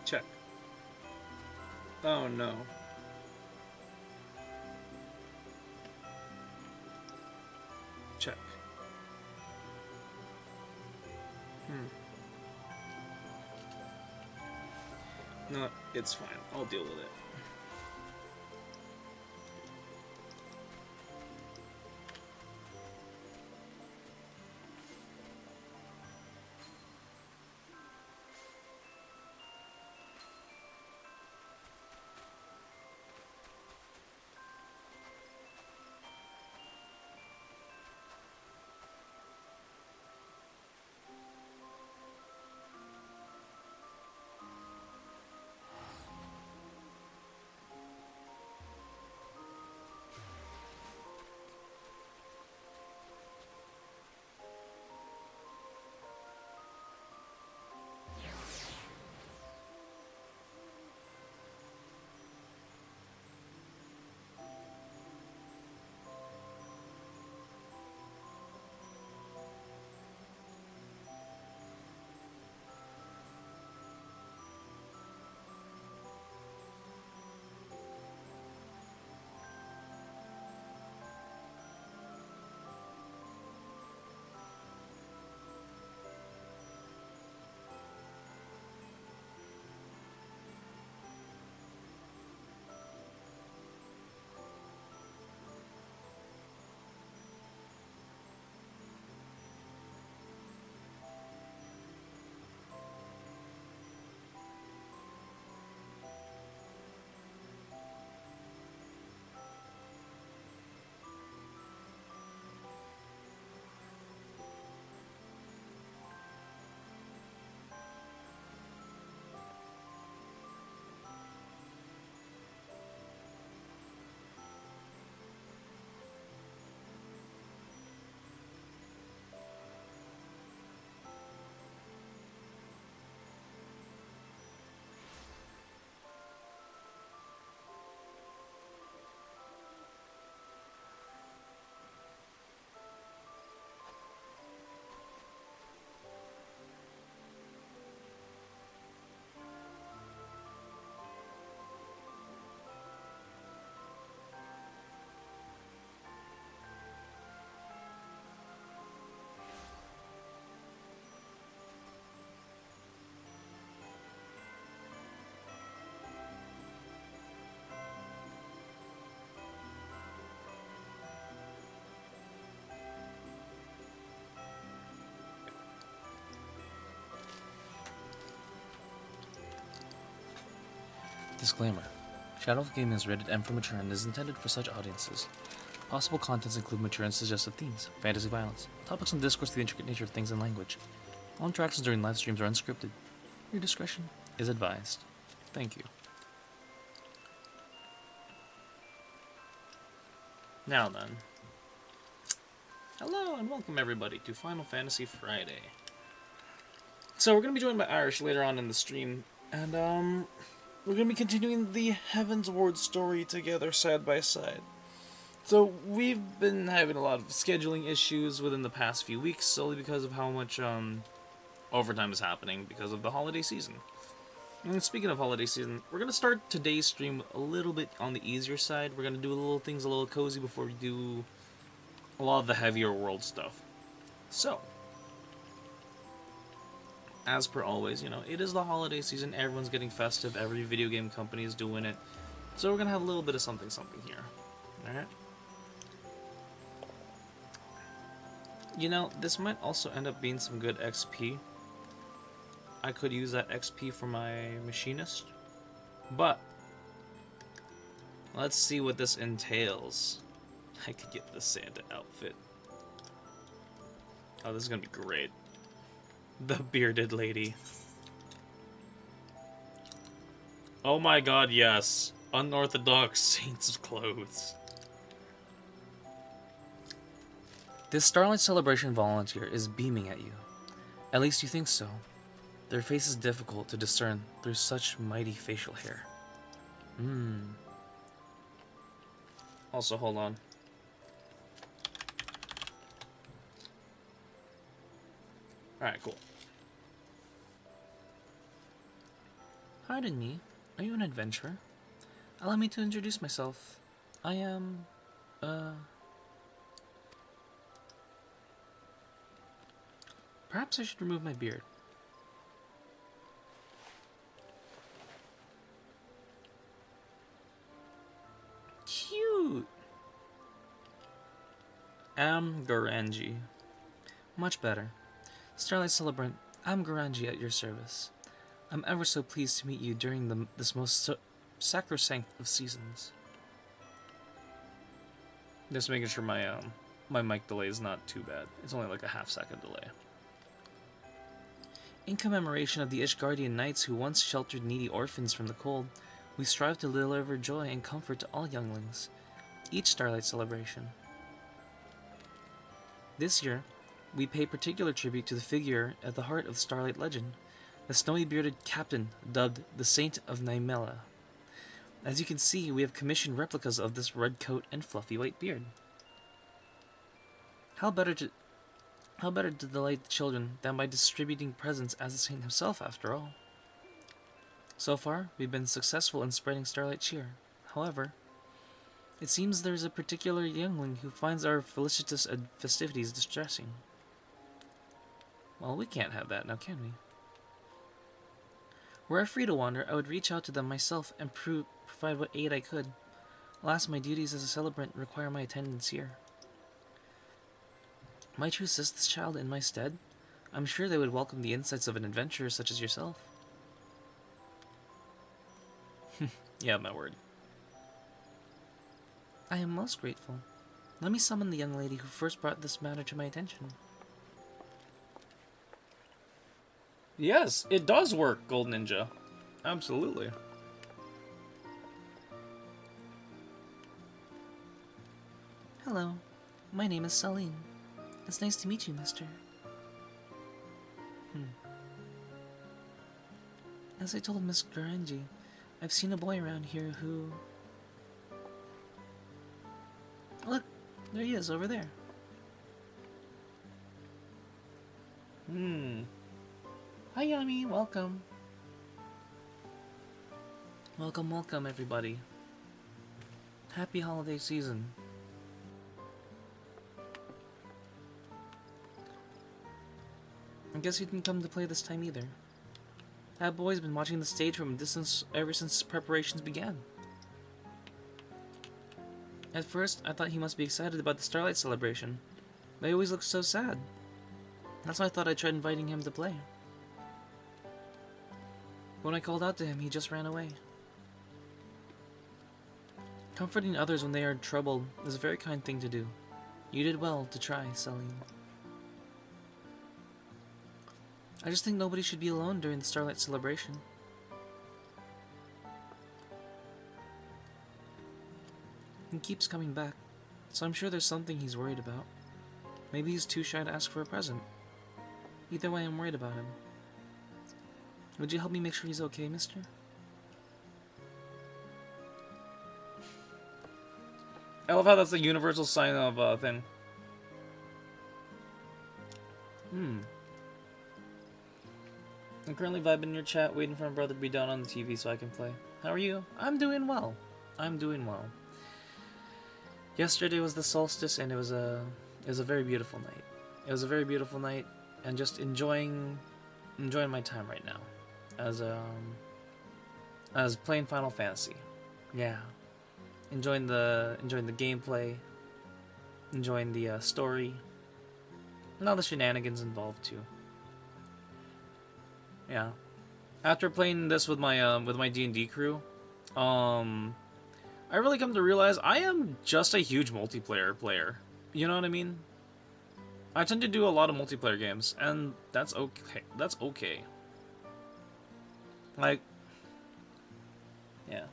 Check. Oh no. Check. No, it's fine. I'll deal with it. Disclaimer. Shadow of Gaming is rated M for mature and is intended for such audiences. Possible contents include mature and suggestive themes, fantasy violence, topics and discourse to the intricate nature of things and language. All interactions during live streams are unscripted. Your discretion is advised. Thank you. Now then. Hello and welcome everybody to Final Fantasy Friday. So we're going to be joined by Irish later on in the stream, and we're going to be continuing the Heavensward story together side by side. So we've been having a lot of scheduling issues within the past few weeks, solely because of how much overtime is happening because of the holiday season. And speaking of holiday season, we're going to start today's stream a little bit on the easier side. We're going to do little things a little cozy before we do a lot of the heavier world stuff. So, as per always, you know, it is the holiday season, everyone's getting festive, every video game company is doing it. So we're going to have a little bit of something here. Alright? You know, this might also end up being some good XP. I could use that XP for my machinist. But, let's see what this entails. I could get the Santa outfit. Oh, this is gonna be great. The bearded lady. Oh my god, yes. Unorthodox saint's clothes. This Starlight Celebration volunteer is beaming at you. At least you think so. Their face is difficult to discern through such mighty facial hair. Also, hold on. Alright, cool. Pardon me, are you an adventurer? Allow me to introduce myself. I am, perhaps I should remove my beard. Cute! Am Garanji. Much better. Starlight Celebrant, I'm Garanji at your service. I'm ever so pleased to meet you during this most sacrosanct of seasons. Just making sure my mic delay is not too bad. It's only like a half-second delay. In commemoration of the Ishgardian knights who once sheltered needy orphans from the cold, we strive to deliver joy and comfort to all younglings. Each Starlight celebration. This year, we pay particular tribute to the figure at the heart of Starlight legend, the snowy-bearded captain dubbed the Saint of Nymela. As you can see, we have commissioned replicas of this red coat and fluffy white beard. How better to delight the children than by distributing presents as the saint himself, after all? So far, we've been successful in spreading Starlight cheer. However, it seems there's a particular youngling who finds our felicitous festivities distressing. Well, we can't have that now, can we? Were I free to wander, I would reach out to them myself and provide what aid I could. Alas, my duties as a celebrant require my attendance here. Might you assist this child in my stead? I'm sure they would welcome the insights of an adventurer such as yourself. Yeah, my word. I am most grateful. Let me summon the young lady who first brought this matter to my attention. Yes, it does work, Gold Ninja. Absolutely. Hello, my name is Salim. It's nice to meet you, mister. As I told Miss Garanji, I've seen a boy around here who... Look, there he is, over there. Hi, Yami, welcome. Welcome, welcome, everybody. Happy holiday season. I guess you didn't come to play this time either. That boy's been watching the stage from a distance ever since preparations began. At first, I thought he must be excited about the Starlight celebration, but he always looks so sad. That's why I thought I'd try inviting him to play. When I called out to him, he just ran away. Comforting others when they are troubled is a very kind thing to do. You did well to try, Salim. I just think nobody should be alone during the Starlight celebration. He keeps coming back, so I'm sure there's something he's worried about. Maybe he's too shy to ask for a present. Either way, I'm worried about him. Would you help me make sure he's okay, mister? I love how that's the universal sign of thing. I'm currently vibing in your chat, waiting for my brother to be done on the TV so I can play. How are you? I'm doing well. I'm doing well. Yesterday was the solstice, and it was a very beautiful night. It was a very beautiful night, and just enjoying my time right now, as playing Final Fantasy. Yeah, enjoying the gameplay, enjoying the story, and all the shenanigans involved too. Yeah, after playing this with my D&D crew, I really come to realize I am just a huge multiplayer player. You know what I mean? I tend to do a lot of multiplayer games, and that's okay. That's okay. Like, yeah.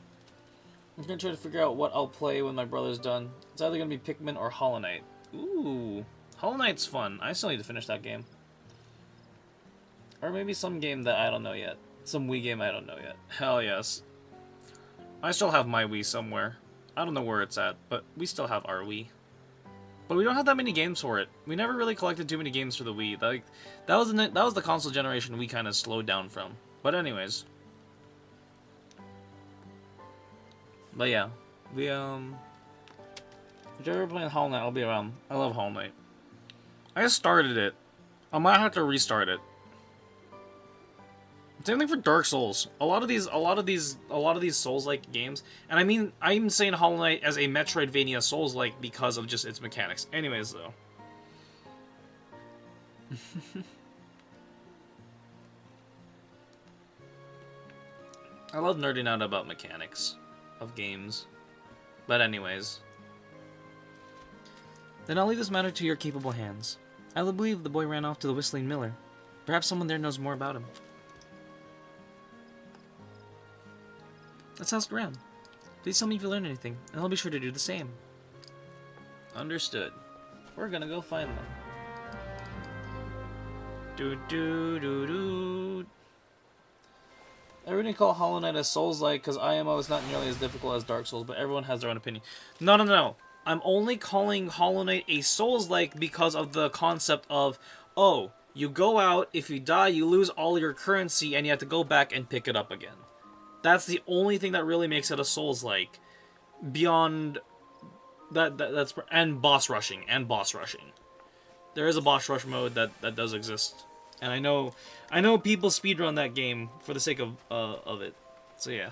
I'm gonna try to figure out what I'll play when my brother's done. It's either gonna be Pikmin or Hollow Knight. Ooh, Hollow Knight's fun. I still need to finish that game. Or maybe some game that I don't know yet. Some Wii game I don't know yet. Hell yes. I still have my Wii somewhere. I don't know where it's at, but we still have our Wii. But we don't have that many games for it. We never really collected too many games for the Wii. Like, that was the console generation we kind of slowed down from. But anyways. But yeah, the if you're ever playing Hollow Knight, I'll be around. I love Hollow Knight. I just started it. I might have to restart it. Same thing for Dark Souls. A lot of these Souls-like games, and I mean, I'm saying Hollow Knight as a Metroidvania Souls-like because of just its mechanics. Anyways, though. I love nerding out about mechanics of games. But anyways. Then I'll leave this matter to your capable hands. I believe the boy ran off to the Whistling Miller. Perhaps someone there knows more about him. That sounds grand. Please tell me if you learn anything, and I'll be sure to do the same. Understood. We're gonna go find them. Do do do do. I really call Hollow Knight a Souls-like because IMO is not nearly as difficult as Dark Souls, but everyone has their own opinion. No, no, no. I'm only calling Hollow Knight a Souls-like because of the concept of, oh, you go out, if you die, you lose all your currency, and you have to go back and pick it up again. That's the only thing that really makes it a Souls-like. Beyond that's and boss rushing. There is a boss rush mode that does exist, and I know people speedrun that game for the sake of it. So yeah.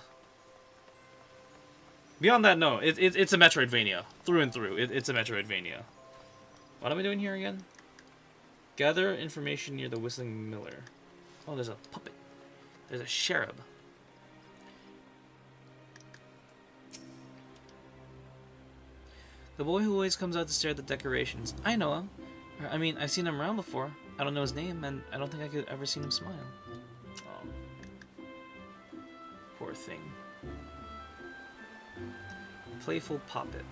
Beyond that, no, it's a Metroidvania through and through. It's a Metroidvania. What am I doing here again? Gather information near the Whistling Miller. Oh, there's a puppet. There's a cherub. The boy who always comes out to stare at the decorations. I know him. I mean, I've seen him around before. I don't know his name, and I don't think I could ever seen him smile. Oh. Poor thing. Playful puppet.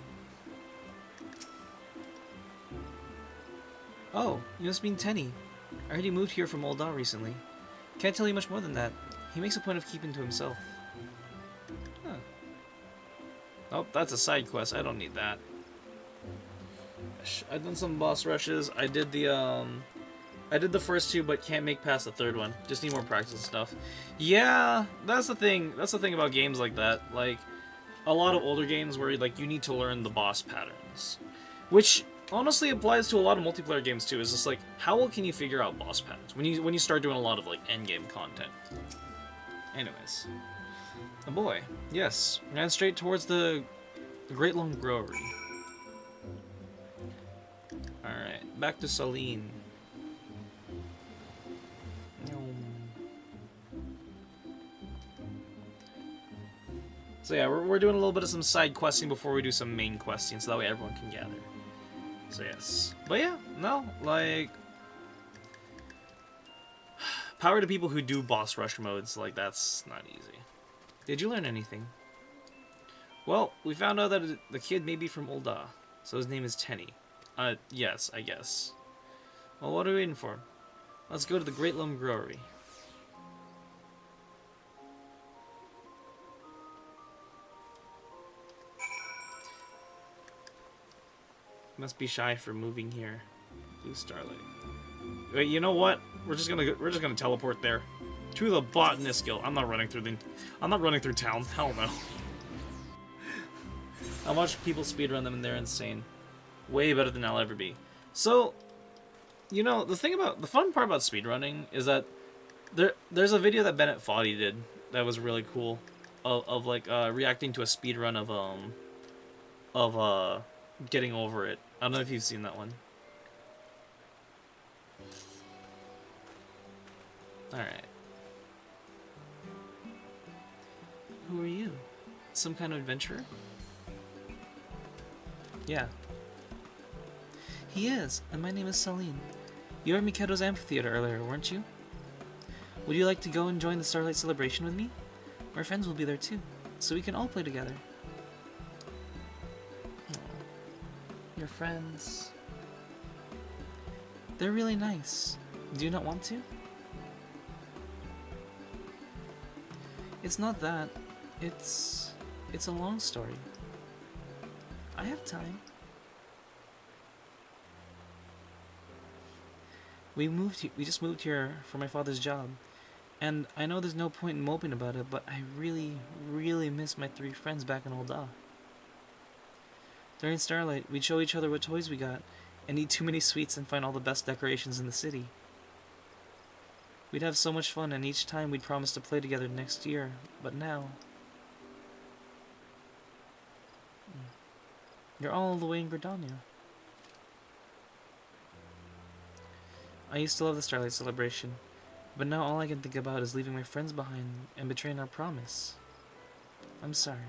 Oh, you must mean Tenny. I heard he moved here from Ul'dah recently. Can't tell you much more than that. He makes a point of keeping to himself. Huh. Oh, that's a side quest. I don't need that. I've done some boss rushes. I did the first two, but can't make past the third one. Just need more practice and stuff. Yeah, that's the thing. That's the thing about games like that. Like, a lot of older games where like you need to learn the boss patterns, which honestly applies to a lot of multiplayer games too. Is just like, how well can you figure out boss patterns when you start doing a lot of like end game content? Anyways, a boy, yes, ran straight towards the Great Lone Growery. All right, back to Saline. So yeah, we're doing a little bit of some side questing before we do some main questing, so that way everyone can gather. So yes. But yeah, no, like... Power to people who do boss rush modes, like, that's not easy. Did you learn anything? Well, we found out that the kid may be from Ul'dah, so his name is Tenny. Yes, I guess. Well, what are we waiting for? Let's go to the Great Lone Growery. Must be shy for moving here. Blue Starlight. Wait, you know what? We're just gonna teleport there to the Botanist Guild. I'm not running through town. Hell no. How much people speedrun them and they're insane. Way better than I'll ever be. So, you know, the fun part about speedrunning is that there's a video that Bennett Foddy did that was really cool of like reacting to a speedrun of Getting Over It. I don't know if you've seen that one. Alright. Who are you? Some kind of adventurer? Yeah. He is, and my name is Saline. You were at Mikado's amphitheater earlier, weren't you? Would you like to go and join the Starlight Celebration with me? My friends will be there too, so we can all play together. Your friends. They're really nice. Do you not want to? It's not that. It's a long story. I have time. We just moved here for my father's job, And I know there's no point in moping about it, but I really, really miss my 3 friends back in Old Da. During Starlight, we'd show each other what toys we got, and eat too many sweets and find all the best decorations in the city. We'd have so much fun, and each time we'd promise to play together next year, but now... You're all the way in Gridania. I used to love the Starlight celebration, but now all I can think about is leaving my friends behind and betraying our promise. I'm sorry.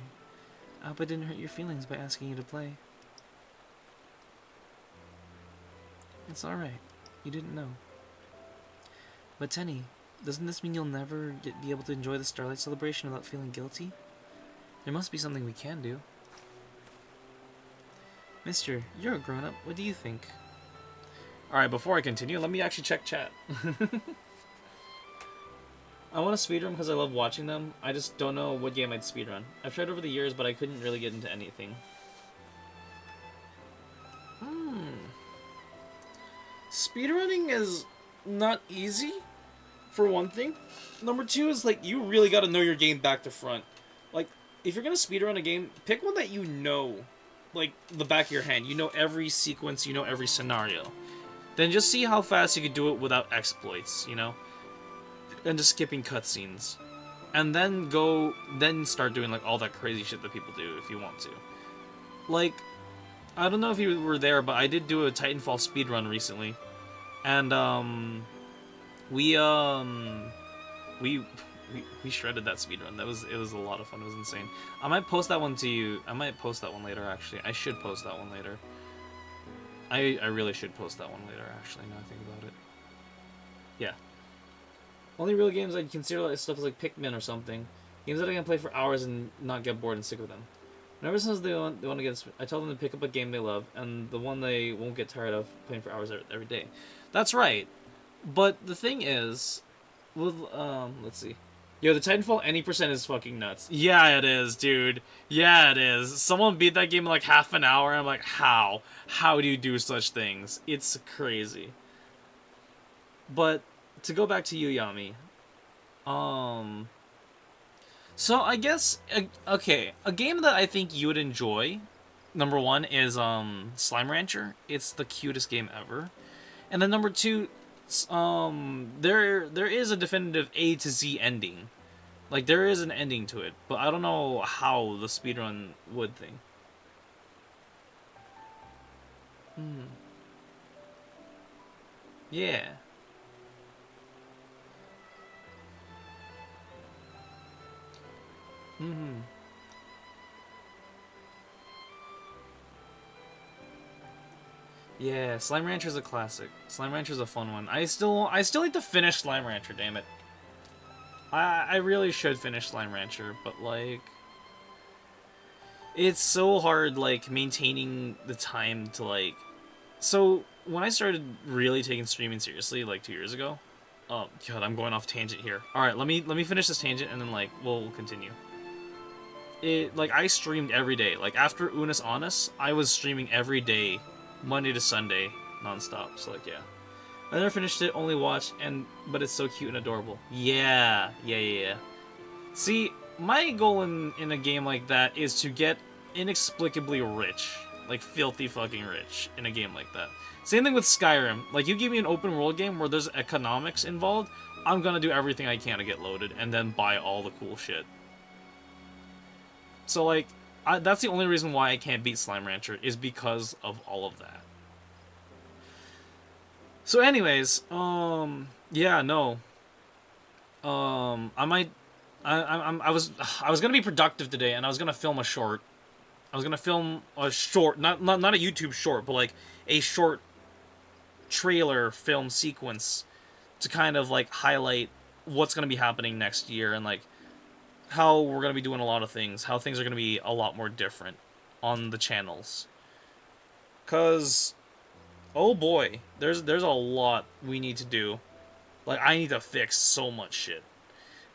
I hope I didn't hurt your feelings by asking you to play. It's alright. You didn't know. But Tenny, doesn't this mean you'll never be able to enjoy the Starlight celebration without feeling guilty? There must be something we can do. Mister, you're a grown-up. What do you think? Alright, before I continue, let me actually check chat. I want to speedrun because I love watching them. I just don't know what game I'd speedrun. I've tried over the years, but I couldn't really get into anything. Speedrunning is not easy, for one thing. Number two is, like, you really got to know your game back to front. Like, if you're going to speedrun a game, pick one that you know, like, the back of your hand. You know every sequence, you know every scenario. Then just see how fast you could do it without exploits, you know? And just skipping cutscenes. And then start doing, like, all that crazy shit that people do if you want to. Like, I don't know if you were there, but I did do a Titanfall speedrun recently. And, we shredded that speedrun. It was a lot of fun. It was insane. I might post that one to you. I might post that one later, actually. I should post that one later. I really should post that one later, actually, now I think about it. Yeah. Only real games I'd consider like stuff like Pikmin or something. Games that I can play for hours and not get bored and sick of them. And ever since they want to get, I tell them to pick up a game they love, and the one they won't get tired of playing for hours every day. That's right. But the thing is, with, let's see. Yo, the Titanfall any percent is fucking nuts. Yeah, it is, dude. Yeah, it is. Someone beat that game in like half an hour, and I'm like, how? How do you do such things? It's crazy. But, to go back to you, Yami. So I guess, okay, a game that I think you would enjoy, number one, is, Slime Rancher. It's the cutest game ever. And then number two, there is a definitive A to Z ending. Like, there is an ending to it, but I don't know how the speedrun would thing. Yeah. Yeah, Slime Rancher's a classic. Slime Rancher's a fun one. I still need to finish Slime Rancher, damn it. I really should finish Slime Rancher, but like it's so hard like maintaining the time to like so when I started really taking streaming seriously like 2 years ago. Oh god, I'm going off tangent here. Alright, let me finish this tangent and then like we'll continue. I streamed every day. Like after Unis Honest, I was streaming every day, Monday to Sunday, nonstop. So like yeah. I never finished it, only watched, but it's so cute and adorable. Yeah. See, my goal in a game like that is to get inexplicably rich. Like filthy fucking rich in a game like that. Same thing with Skyrim. Like you give me an open world game where there's economics involved, I'm gonna do everything I can to get loaded and then buy all the cool shit. So like, that's the only reason why I can't beat Slime Rancher, is because of all of that. So anyways, yeah, no. I was gonna be productive today, and I was gonna film a short. I was gonna film a short, not a YouTube short, but like a short trailer film sequence to kind of like highlight what's gonna be happening next year and like how we're gonna be doing a lot of things, how things are gonna be a lot more different on the channels. 'Cause oh boy, there's a lot we need to do. Like, I need to fix so much shit.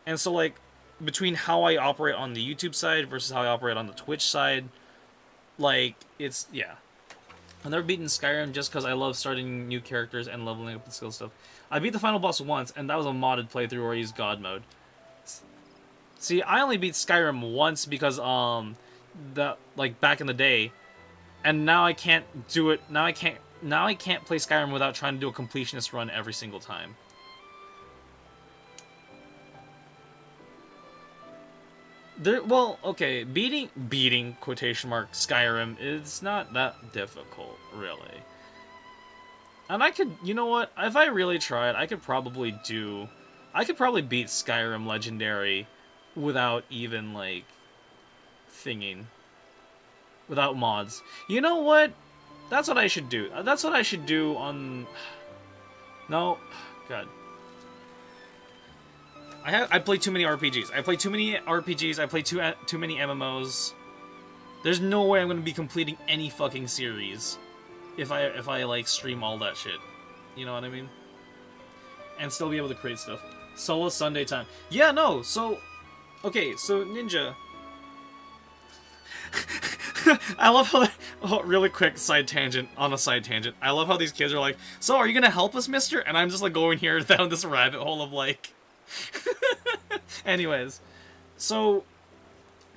And so, like, between how I operate on the YouTube side versus how I operate on the Twitch side, like, it's, yeah. I've never beaten Skyrim just because I love starting new characters and leveling up the skill stuff. I beat the final boss once, and that was a modded playthrough where I used God mode. See, I only beat Skyrim once because, like, back in the day, and now I can't do it, now I can't play Skyrim without trying to do a completionist run every single time. Well, okay, beating quotation mark Skyrim is not that difficult, really. And I could, you know what? If I really tried, I could probably beat Skyrim Legendary without even, like, without mods. You know what? That's what I should do. That's what I should do on... No. God. I play too many RPGs. I play too many RPGs. I play too many MMOs. There's no way I'm going to be completing any fucking series if I like stream all that shit. You know what I mean? And still be able to create stuff. Solo Sunday time. Yeah, no. So, okay. So Ninja. I love how. Really quick side tangent on a side tangent. I love how these kids are like, "So, are you gonna help us, Mister?" And I'm just like going here down this rabbit hole of like. Anyways, so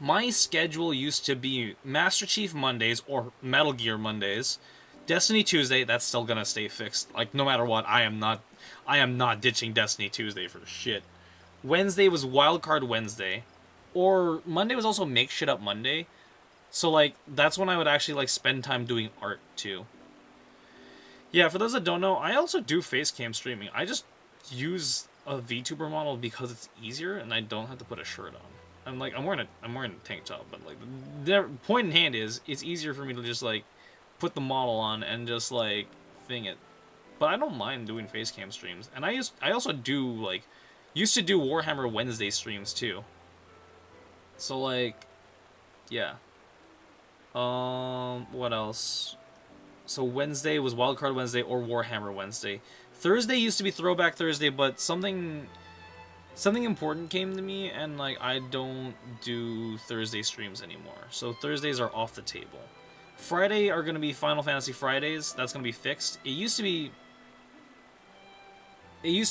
my schedule used to be Master Chief Mondays or Metal Gear Mondays, Destiny Tuesday. That's still gonna stay fixed. Like no matter what, I am not ditching Destiny Tuesday for shit. Wednesday was Wildcard Wednesday, or Monday was also Make Shit Up Monday. So like that's when I would actually like spend time doing art too. Yeah, for those that don't know, I also do face cam streaming. I just use a VTuber model because it's easier and I don't have to put a shirt on. I'm wearing a tank top, but like the point in hand is it's easier for me to just like put the model on and just like thing it. But I don't mind doing face cam streams, and I also do like used to do Warhammer Wednesday streams too. So like, yeah. What else? So Wednesday was Wildcard Wednesday or Warhammer Wednesday. Thursday used to be Throwback Thursday, but something important came to me, and like I don't do Thursday streams anymore. So Thursdays are off the table. Friday are gonna be Final Fantasy Fridays. That's gonna be fixed. It used to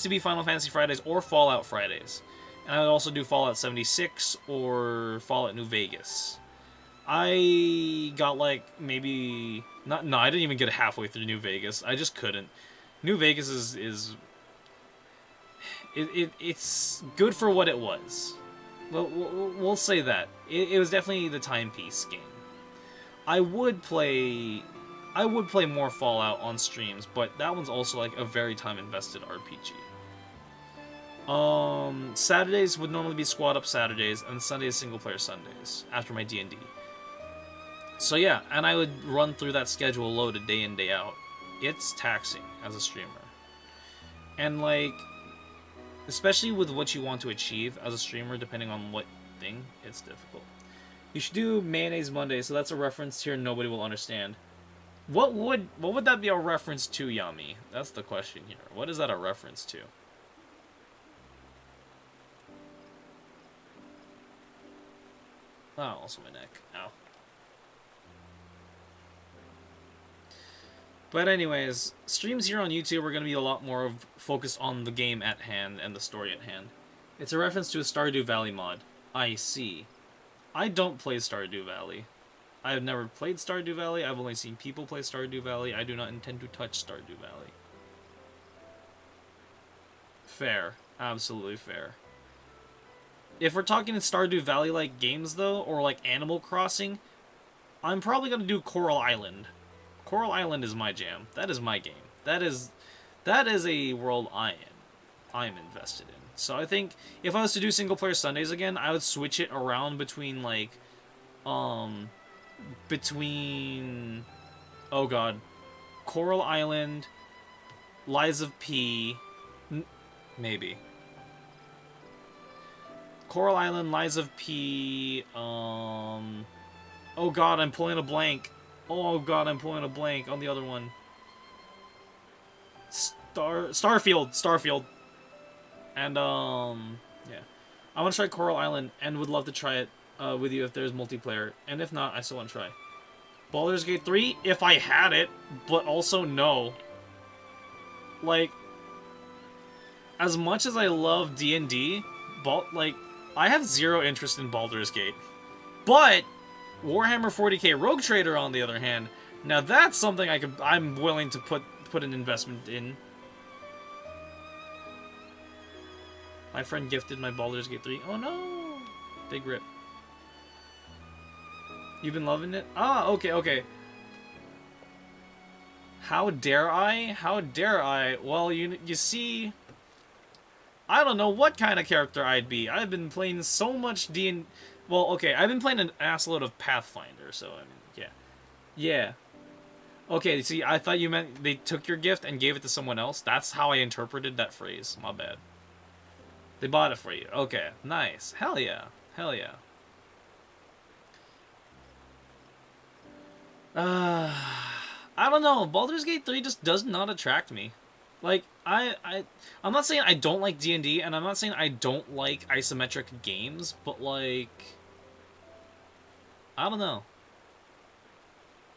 be Final Fantasy Fridays or Fallout Fridays, and I would also do Fallout 76 or Fallout New Vegas. I got like maybe not. No, I didn't even get halfway through New Vegas. I just couldn't. New Vegas it's good for what it was. We'll say that it was definitely the timepiece game. I would play more Fallout on streams, but that one's also like a very time invested RPG. Saturdays would normally be Squad Up Saturdays, and Sundays single player Sundays after my D&D. So yeah, and I would run through that schedule loaded day in, day out. It's taxing as a streamer. And like, especially with what you want to achieve as a streamer, depending on what thing, it's difficult. You should do Mayonnaise Monday, so that's a reference here nobody will understand. What would that be a reference to, Yami? That's the question here. What is that a reference to? Oh, also my neck. Ow. But anyways, streams here on YouTube are going to be a lot more focused on the game at hand and the story at hand. It's a reference to a Stardew Valley mod. I see. I don't play Stardew Valley. I have never played Stardew Valley. I've only seen people play Stardew Valley. I do not intend to touch Stardew Valley. Fair. Absolutely fair. If we're talking Stardew Valley-like games, though, or like Animal Crossing, I'm probably going to do Coral Island. Coral Island is my jam. That is my game. That is a world I'm invested in. So I think if I was to do single player Sundays again, I would switch it around between like oh god, Coral Island, Lies of P, maybe. Coral Island, Lies of P, oh god, I'm pulling a blank. Oh god, I'm pulling a blank on the other one. Starfield. And, yeah. I want to try Coral Island, and would love to try it with you if there's multiplayer. And if not, I still want to try. Baldur's Gate 3, if I had it, but also no. Like, as much as I love D&D, like, I have zero interest in Baldur's Gate. But Warhammer 40k Rogue Trader, on the other hand, now that's something I'm willing to put an investment in. My friend gifted my Baldur's Gate 3. Oh no! Big rip. You've been loving it? Ah, okay, okay. How dare I? How dare I? Well, you see, I don't know what kind of character I'd be. I've been playing so much D&D. Well, okay, I've been playing an assload of Pathfinder, so, I mean, yeah. Yeah. Okay, see, I thought you meant they took your gift and gave it to someone else. That's how I interpreted that phrase. My bad. They bought it for you. Okay, nice. Hell yeah. Hell yeah. I don't know. Baldur's Gate 3 just does not attract me. Like, I'm not saying I don't like D&D, and I'm not saying I don't like isometric games, but, like, I don't know.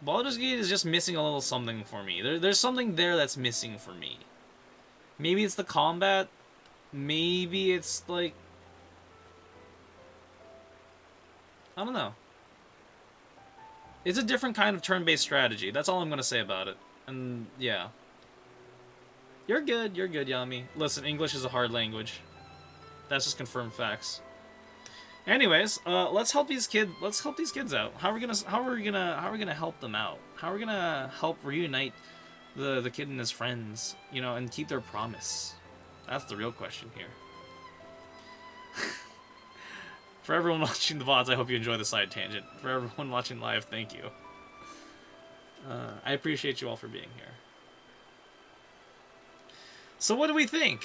Baldur's Gate is just missing a little something for me. There's something there that's missing for me. Maybe it's the combat. Maybe it's, like, I don't know. It's a different kind of turn-based strategy. That's all I'm going to say about it. And, yeah. You're good, Yami. Listen, English is a hard language. That's just confirmed facts. Anyways, let's help these kids out. How are we gonna help them out? How are we gonna help reunite the kid and his friends, you know, and keep their promise? That's the real question here. For everyone watching the VODs, I hope you enjoy the side tangent. For everyone watching live, thank you. I appreciate you all for being here. So what do we think?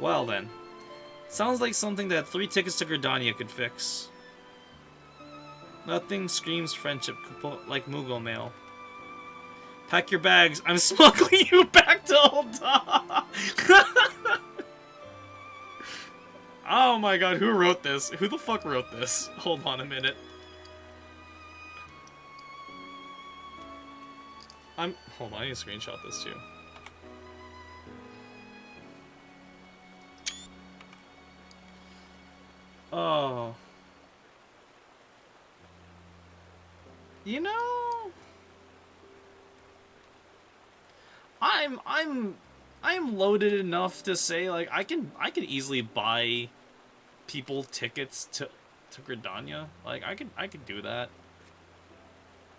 Well then. Sounds like something that 3 tickets to Gridania could fix. Nothing screams friendship like Moogle Mail. Pack your bags. I'm smuggling you back to Ul'dah. Oh my god, who wrote this? Who the fuck wrote this? Hold on a minute. Hold on, I need to screenshot this too. Oh. You know, I'm loaded enough to say, like, I can easily buy people tickets to Gridania. Like, I could do that.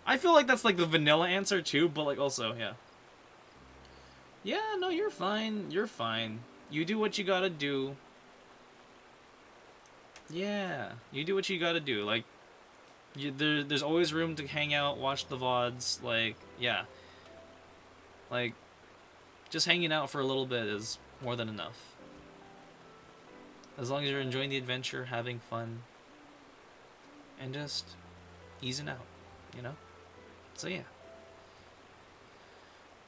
I feel like that's like the vanilla answer too, but like also, yeah. Yeah, no, you're fine. You're fine. You do what you gotta do. Yeah, you do what you gotta do. Like, there's always room to hang out, watch the VODs. Like, yeah. Like, just hanging out for a little bit is more than enough. As long as you're enjoying the adventure, having fun, and just easing out, you know? So yeah.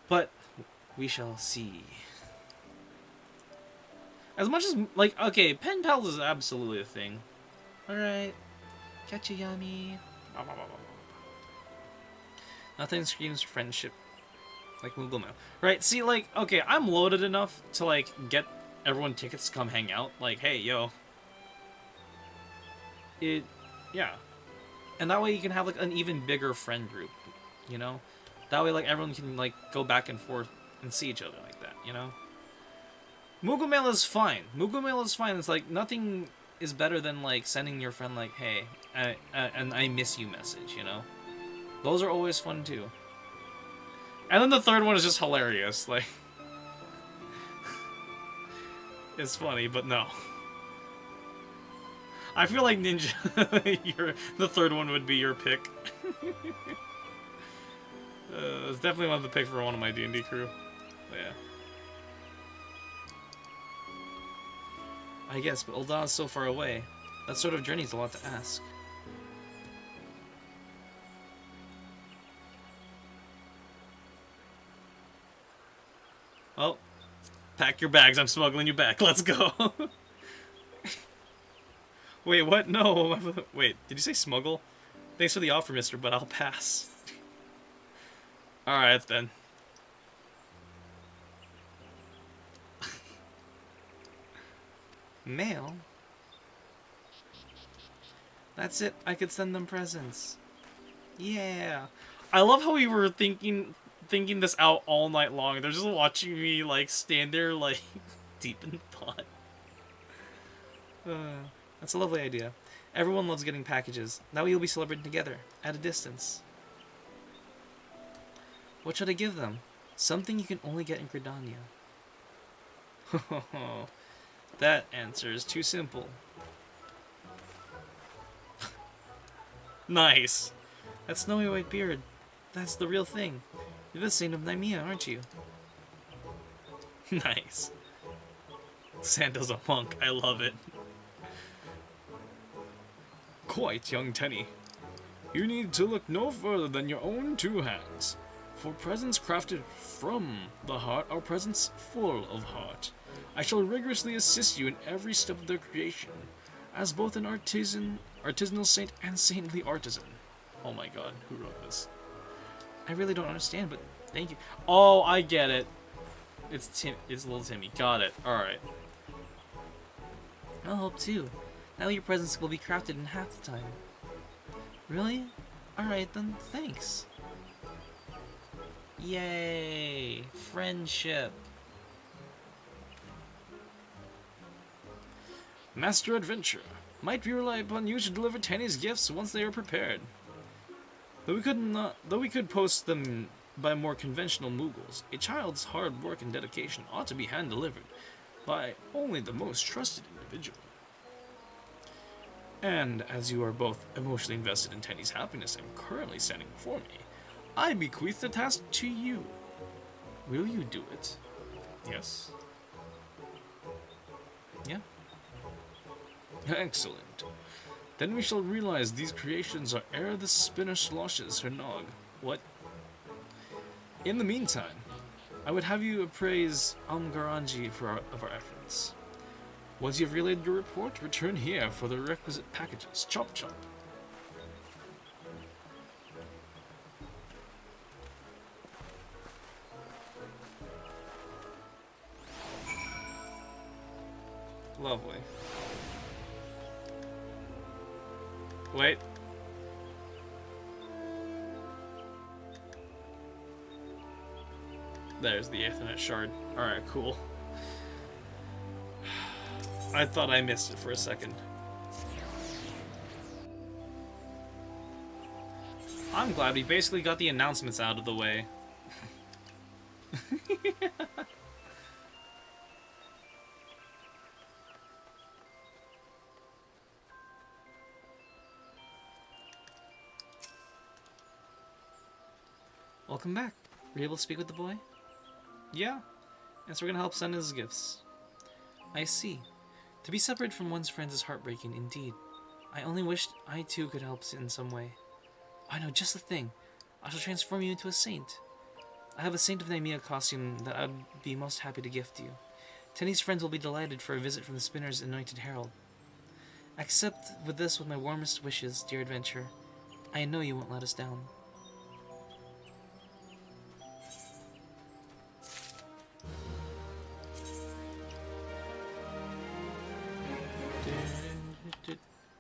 But we shall see. As much as, like, okay, pen pals is absolutely a thing. Alright. Catch you, Yummy. Nothing screams friendship like Moogle Mail. Right, see, like, okay, I'm loaded enough to, like, get everyone tickets to come hang out. Like, hey, yo. Yeah. And that way you can have, like, an even bigger friend group, you know? That way, like, everyone can, like, go back and forth and see each other like that, you know? Moogle Mail is fine. Moogle Mail is fine. It's like, nothing is better than, like, sending your friend, like, hey, and I miss you message, you know? Those are always fun, too. And then the third one is just hilarious, like... It's funny, but no. I feel like Ninja, the third one would be your pick. It's definitely one of the picks for one of my D&D crew. But yeah. I guess, but Ul'dah is so far away. That sort of journey is a lot to ask. Oh. Pack your bags, I'm smuggling you back. Let's go. Wait, what? No. Wait, did you say smuggle? Thanks for the offer, mister, but I'll pass. Alright, then. Mail? That's it. I could send them presents. Yeah. I love how we were thinking this out all night long. They're just watching me like stand there like deep in thought. That's a lovely idea. Everyone loves getting packages. Now we will be celebrating together at a distance. What should I give them? Something you can only get in Gridania. That answer is too simple. Nice. That snowy white beard. That's the real thing. You're the saint of Nymea, aren't you? Nice. Santa's a monk. I love it. Quite, young Tenny. You need to look no further than your own two hands. For presents crafted from the heart are presents full of heart. I shall rigorously assist you in every step of their creation, as both an artisanal saint and saintly artisan. Oh my god, who wrote this? I really don't understand, but thank you. Oh, I get it. It's little Timmy. Got it. Alright. I'll help too. Now your presents will be crafted in half the time. Really? Alright then, thanks. Yay! Friendship. Master Adventurer. Might we rely upon you to deliver Tenny's gifts once they are prepared? Though we could post them by more conventional Moogles, a child's hard work and dedication ought to be hand-delivered by only the most trusted individual. And as you are both emotionally invested in Tenny's happiness and currently standing before me, I bequeath the task to you. Will you do it? Yes? Yeah? Excellent. Then we shall realize these creations are ere the spinner sloshes her nog. What? In the meantime, I would have you appraise Amgaranji of our efforts. Once you have relayed your report, return here for the requisite packages. Chop chop. Lovely. Wait. There's the Aethernet shard. Alright, cool. I thought I missed it for a second. I'm glad we basically got the announcements out of the way. Welcome back. Were you able to speak with the boy? Yeah. And so we're gonna help send his gifts. I see. To be separated from one's friends is heartbreaking, indeed. I only wished I too could help in some way. I know just the thing. I shall transform you into a saint. I have a Saint of Nymea costume that I'd be most happy to gift you. Tenny's friends will be delighted for a visit from the Spinner's anointed herald. Accept with this with my warmest wishes, dear adventurer. I know you won't let us down.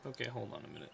Okay, hold on a minute.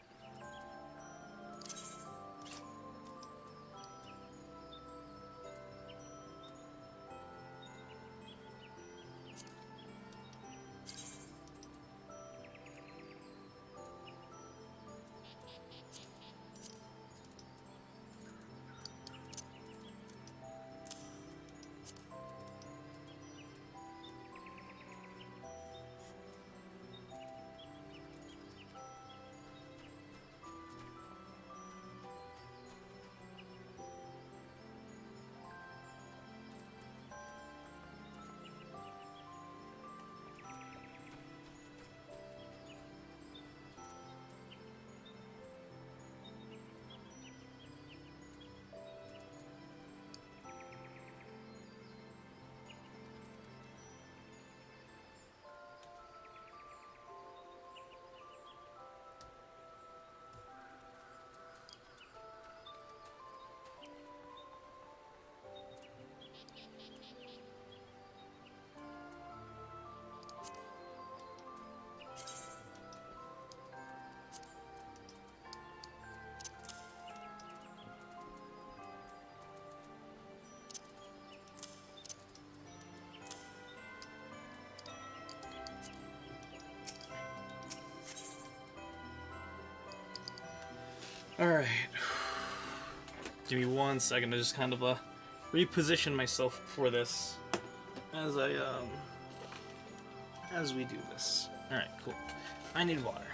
Alright. Give me 1 second to just kind of reposition myself for this as we do this. Alright, cool. I need water.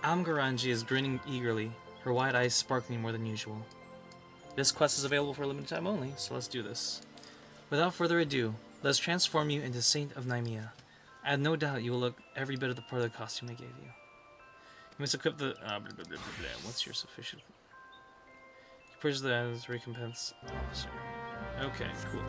Amgaranji is grinning eagerly, her wide eyes sparkling more than usual. This quest is available for a limited time only, so let's do this. Without further ado, let us transform you into Saint of Nymea. I have no doubt you will look every bit of the part of the costume I gave you. You must equip the... blah, blah, blah, blah. What's your sufficient... You purchase the items recompense officer. Okay, cool.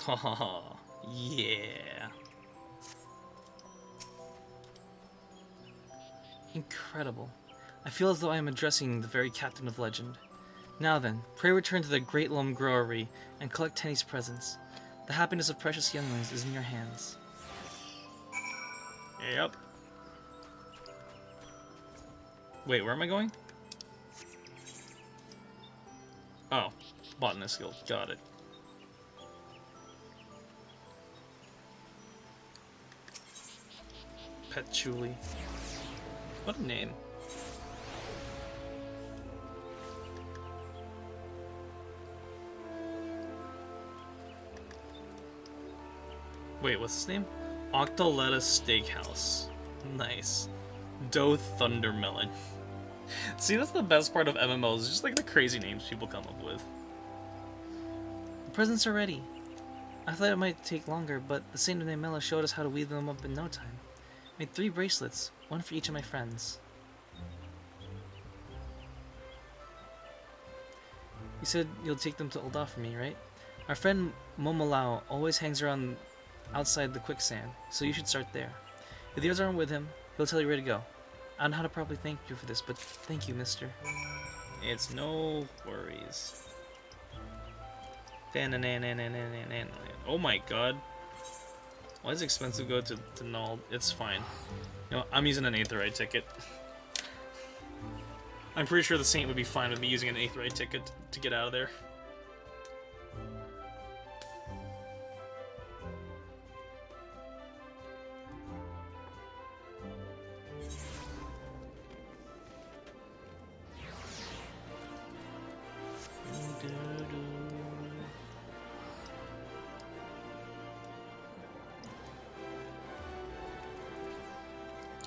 Oh, yeah. Incredible. I feel as though I am addressing the very captain of legend. Now then, pray return to the Great Lum Growery and collect Tenny's presents. The happiness of precious younglings is in your hands. Yep. Wait, where am I going? Oh, Botanist Guild. Got it. Petchuli. What a name. Wait, what's his name? Octoletta Steakhouse. Nice. Doe Thundermelon. See, that's the best part of MMOs, just like the crazy names people come up with. The presents are ready. I thought it might take longer, but the Saint of Nymea showed us how to weave them up in no time. Made 3 bracelets, 1 for each of my friends. You said you'll take them to Ul'dah for me, right? Our friend Momolao always hangs around outside the quicksand, so you should start there. If the others aren't with him, he'll tell you where to go. I don't know how to properly thank you for this, but thank you, mister. It's no worries. Oh my god. Why does expensive go to Nald? It's fine. You know, I'm using an Aetheryte ticket. I'm pretty sure the Saint would be fine with me using an Aetheryte ticket to get out of there.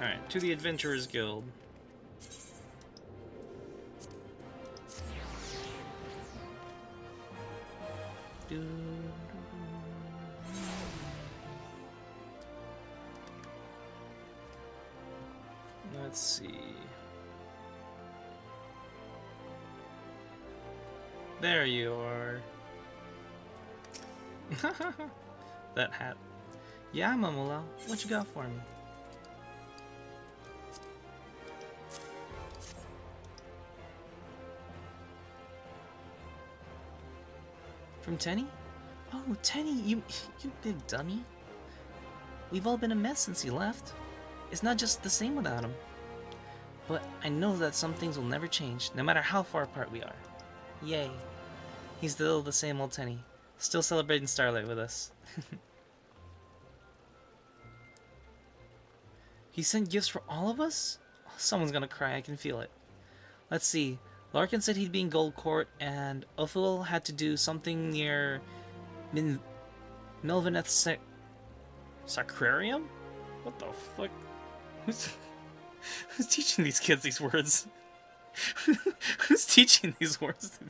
Alright, to the Adventurers Guild. Let's see. There you are. That hat. Yeah, Momolao. What you got for me? From Tenny? Oh, Tenny, you big dummy. We've all been a mess since he left. It's not just the same without him. But I know that some things will never change, no matter how far apart we are. Yay. He's still the same old Tenny, still celebrating Starlight with us. He sent gifts for all of us? Oh, someone's gonna cry, I can feel it. Let's see. Larkin said he'd be in Gold Court, and Othul had to do something near Melvineth's Sacrarium? What the fuck? Who's teaching these kids these words? Who's teaching these words?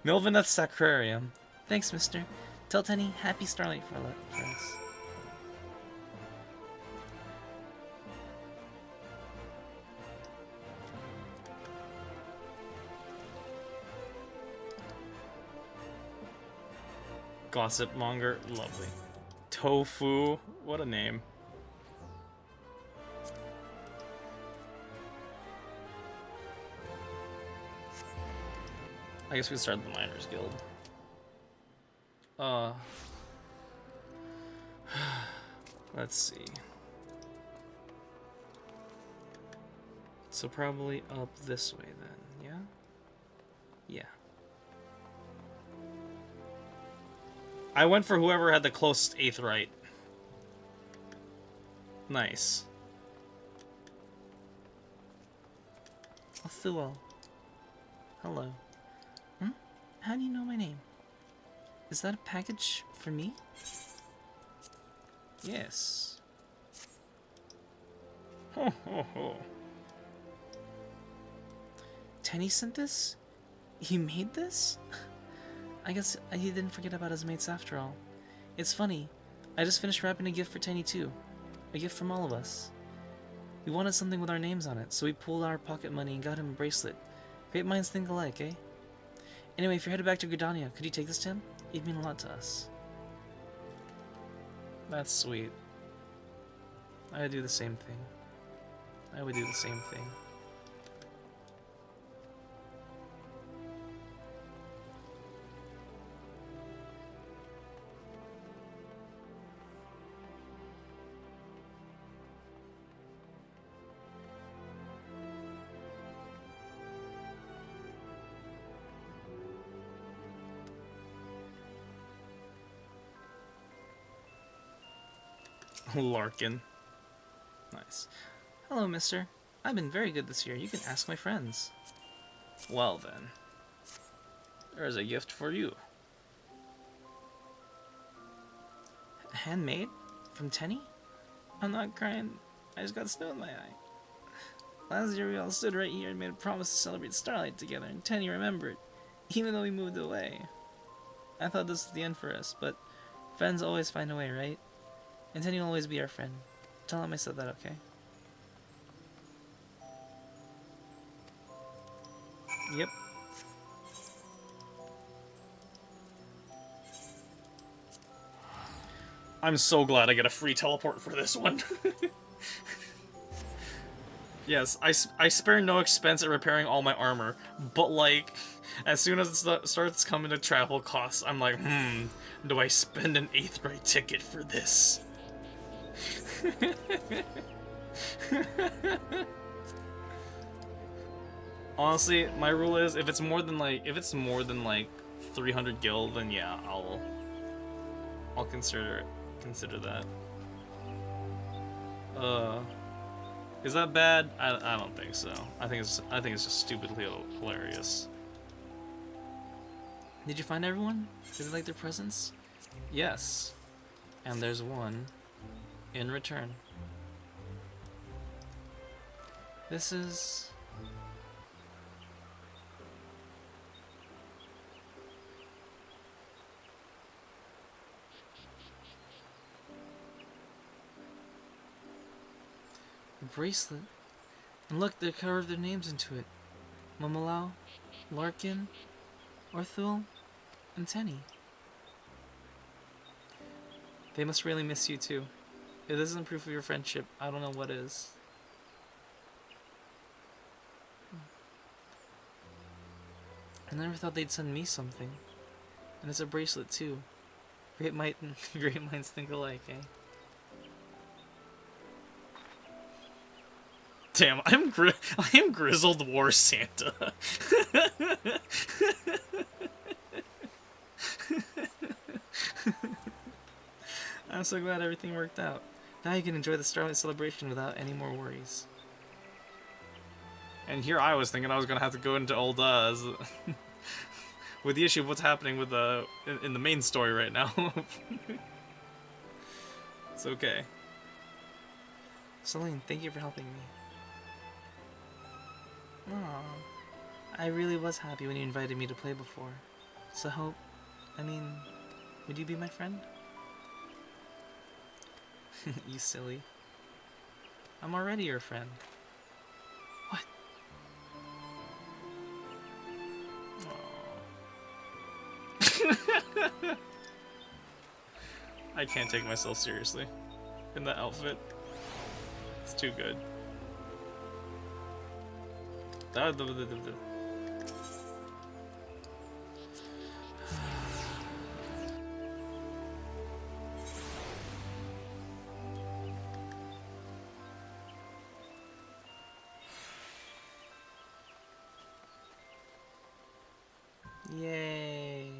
Melvineth's Sacrarium. Thanks, mister. Tell Tenny happy Starlight for us. Gossip monger, lovely. Tofu, what a name. I guess we can start the Miners Guild. Uh, let's see. So probably up this way then, yeah? Yeah. I went for whoever had the closest 8th right. Nice. Othuel. Hello. Hmm? How do you know my name? Is that a package for me? Yes. Ho ho ho. Tenny sent this? He made this? I guess he didn't forget about his mates after all. It's funny. I just finished wrapping a gift for Tenny too. A gift from all of us. We wanted something with our names on it, so we pulled our pocket money and got him a bracelet. Great minds think alike, eh? Anyway, if you're headed back to Gridania, could you take this to him? It'd mean a lot to us. That's sweet. I would do the same thing. I would do the same thing. Larkin. Nice. Hello, mister. I've been very good this year. You can ask my friends. Well, then. There's a gift for you. Handmade? From Tenny? I'm not crying. I just got snow in my eye. Last year we all stood right here and made a promise to celebrate Starlight together, and Tenny remembered, even though we moved away. I thought this was the end for us, but friends always find a way, right? And Tenny will always be our friend. Tell him I said that, okay? Yep. I'm so glad I get a free teleport for this one. Yes, I spare no expense at repairing all my armor, but like, as soon as it starts coming to travel costs, I'm like, do I spend an 8th right ticket for this? Honestly, my rule is if it's more than like 300 gil, then yeah, I'll consider that. Is that bad? I don't think so. I think it's just stupidly hilarious. Did you find everyone? Did they like their presents? Yes. And there's one in return. This is... a bracelet. And look, they carved their names into it. Momolau, Larkin, Orthul, and Tenny. They must really miss you too. If this isn't proof of your friendship, I don't know what is. I never thought they'd send me something. And it's a bracelet too. Great minds think alike, eh? Damn, I am Grizzled War Santa. I'm so glad everything worked out. Now you can enjoy the Starlight celebration without any more worries. And here I was thinking I was gonna have to go into old with the issue of what's happening with in the main story right now. It's okay. Celine, thank you for helping me. Aww. I really was happy when you invited me to play before. So would you be my friend? You silly. I'm already your friend. What? Aww. I can't take myself seriously in that outfit. It's too good. Yay.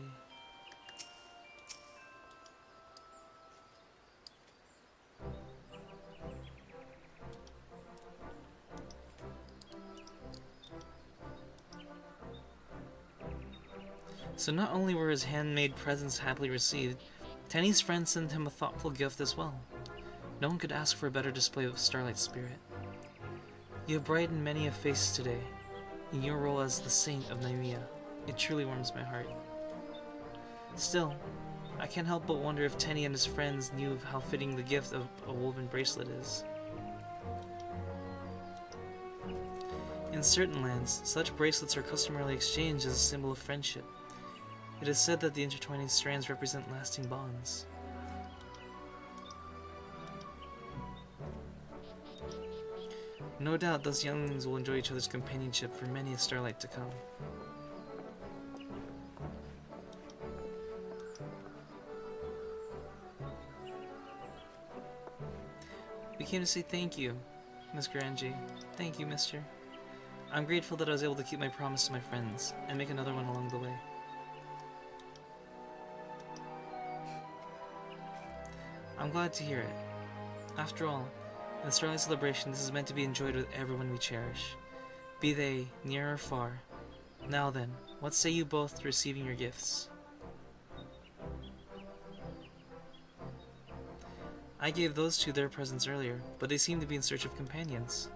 So not only were his handmade presents happily received, Tenny's friends sent him a thoughtful gift as well. No one could ask for a better display of Starlight's spirit. You have brightened many a face today. In your role as the Saint of Nymea, it truly warms my heart. Still, I can't help but wonder if Tenny and his friends knew of how fitting the gift of a woven bracelet is. In certain lands, such bracelets are customarily exchanged as a symbol of friendship. It is said that the intertwining strands represent lasting bonds. No doubt those younglings will enjoy each other's companionship for many a starlight to come. We came to say thank you, Miss Grangie. Thank you, mister. I'm grateful that I was able to keep my promise to my friends, and make another one along the way. I'm glad to hear it. After all, in the Starlight Celebration, this is meant to be enjoyed with everyone we cherish, be they near or far. Now then, what say you both to receiving your gifts? I gave those two their presents earlier, but they seem to be in search of companions.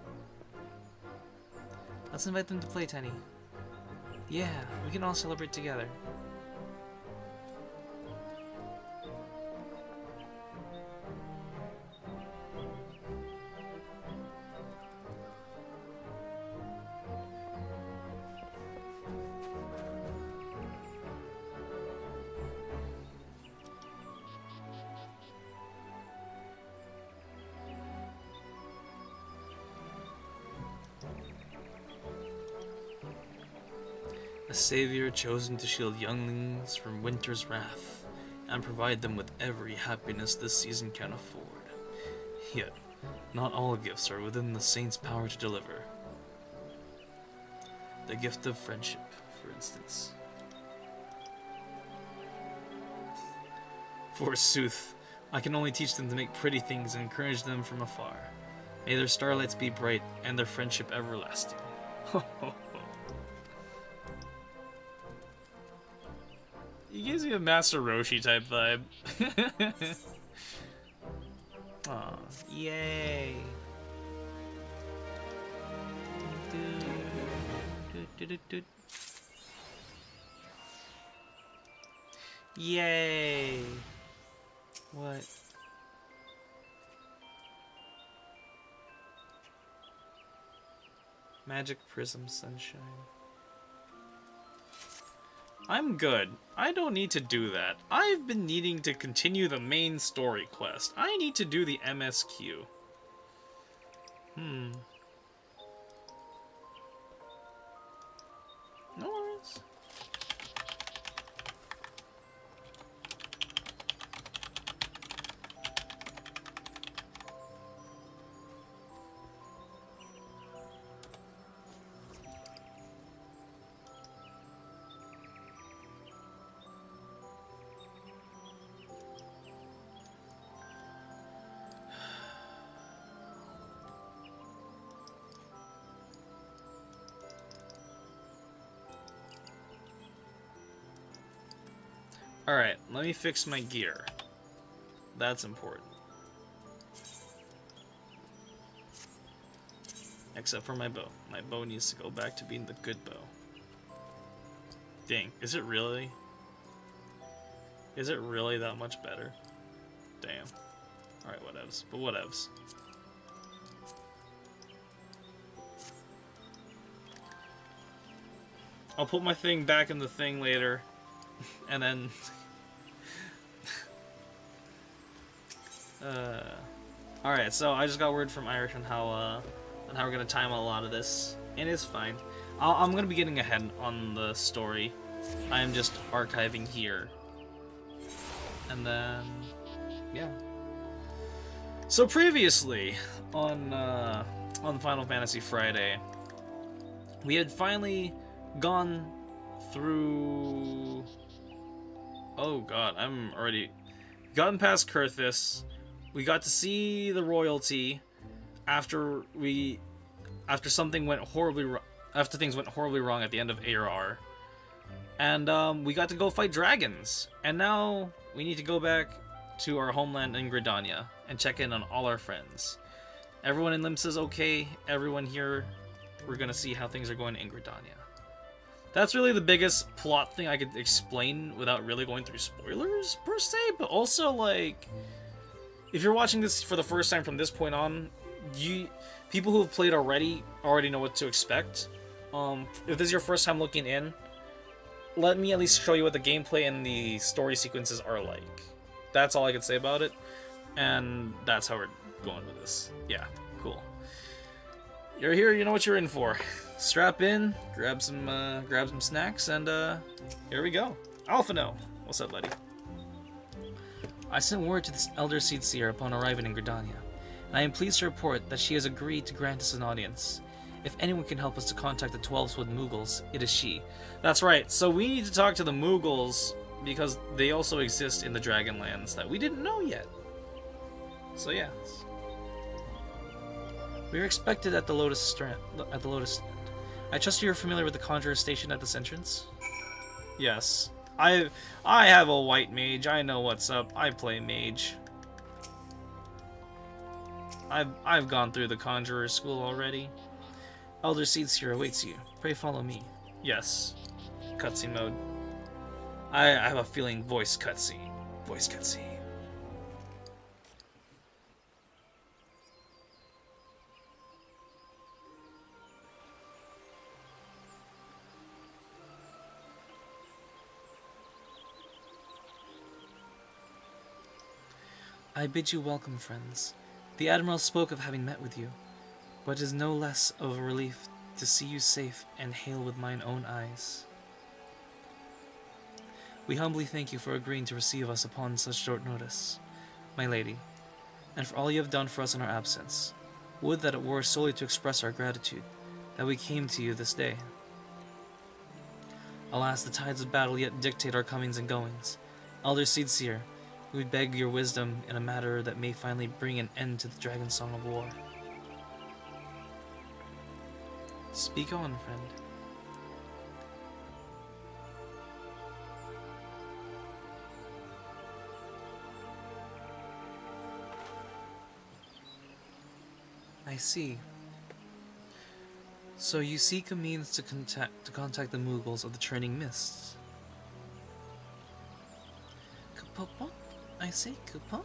Let's invite them to play, Tenny. Yeah, we can all celebrate together. A savior chosen to shield younglings from winter's wrath, and provide them with every happiness this season can afford. Yet, not all gifts are within the saint's power to deliver. The gift of friendship, for instance. Forsooth, I can only teach them to make pretty things and encourage them from afar. May their starlights be bright, and their friendship everlasting. Ho ho ho. He gives me a Master Roshi type vibe. Aw, yay. Yay. What? Magic Prism Sunshine. I'm good. I don't need to do that. I've been needing to continue the main story quest. I need to do the MSQ. No worries. Alright, let me fix my gear. That's important. Except for my bow. My bow needs to go back to being the good bow. Dang, is it really? Is it really that much better? Damn. Alright, whatevs. But whatevs. I'll put my thing back in the thing later. And then... Alright, so I just got word from Irish on how we're gonna time a lot of this. And it's fine. I'm gonna be getting ahead on the story. I am just archiving here. And then... yeah. So previously, on Final Fantasy Friday, we had finally gone through... Oh god, I'm already... Gotten past Kurthis. We got to see the royalty after something went horribly after things went horribly wrong at the end of ARR. And we got to go fight dragons. And now we need to go back to our homeland in Gridania and check in on all our friends. Everyone in Limsa is okay. Everyone here, we're gonna see how things are going in Gridania. That's really the biggest plot thing I could explain without really going through spoilers, per se, but also, like, if you're watching this for the first time from this point on, people who have played already know what to expect. If this is your first time looking in, let me at least show you what the gameplay and the story sequences are like. That's all I can say about it, and that's how we're going with this. Yeah, cool. You're here, you know what you're in for. Strap in, grab some snacks, and here we go. Alphino, what's up, buddy? I sent word to this Elder Seedseer upon arriving in Gridania, and I am pleased to report that she has agreed to grant us an audience. If anyone can help us to contact the 12-Wood Moogles, it is she. That's right, so we need to talk to the Moogles, because they also exist in the Dragonlands that we didn't know yet. So yeah. We are expected at the Lotus Stand. I trust you are familiar with the Conjurer Station at this entrance? Yes. I have a white mage, I know what's up, I play mage. I've gone through the Conjurer school already. Elder Seedseer awaits you. Pray follow me. Yes. Cutscene mode. I have a feeling voice cutscene. Voice cutscene. I bid you welcome, friends. The Admiral spoke of having met with you, but it is no less of a relief to see you safe and hail with mine own eyes. We humbly thank you for agreeing to receive us upon such short notice, my lady, and for all you have done for us in our absence. Would that it were solely to express our gratitude that we came to you this day. Alas, the tides of battle yet dictate our comings and goings. Elder Seedseer, we beg your wisdom in a matter that may finally bring an end to the Dragon Song of War. Speak on, friend. I see. So you seek a means to contact the Moogles of the Training Mists. Kupopo? I say Kupo?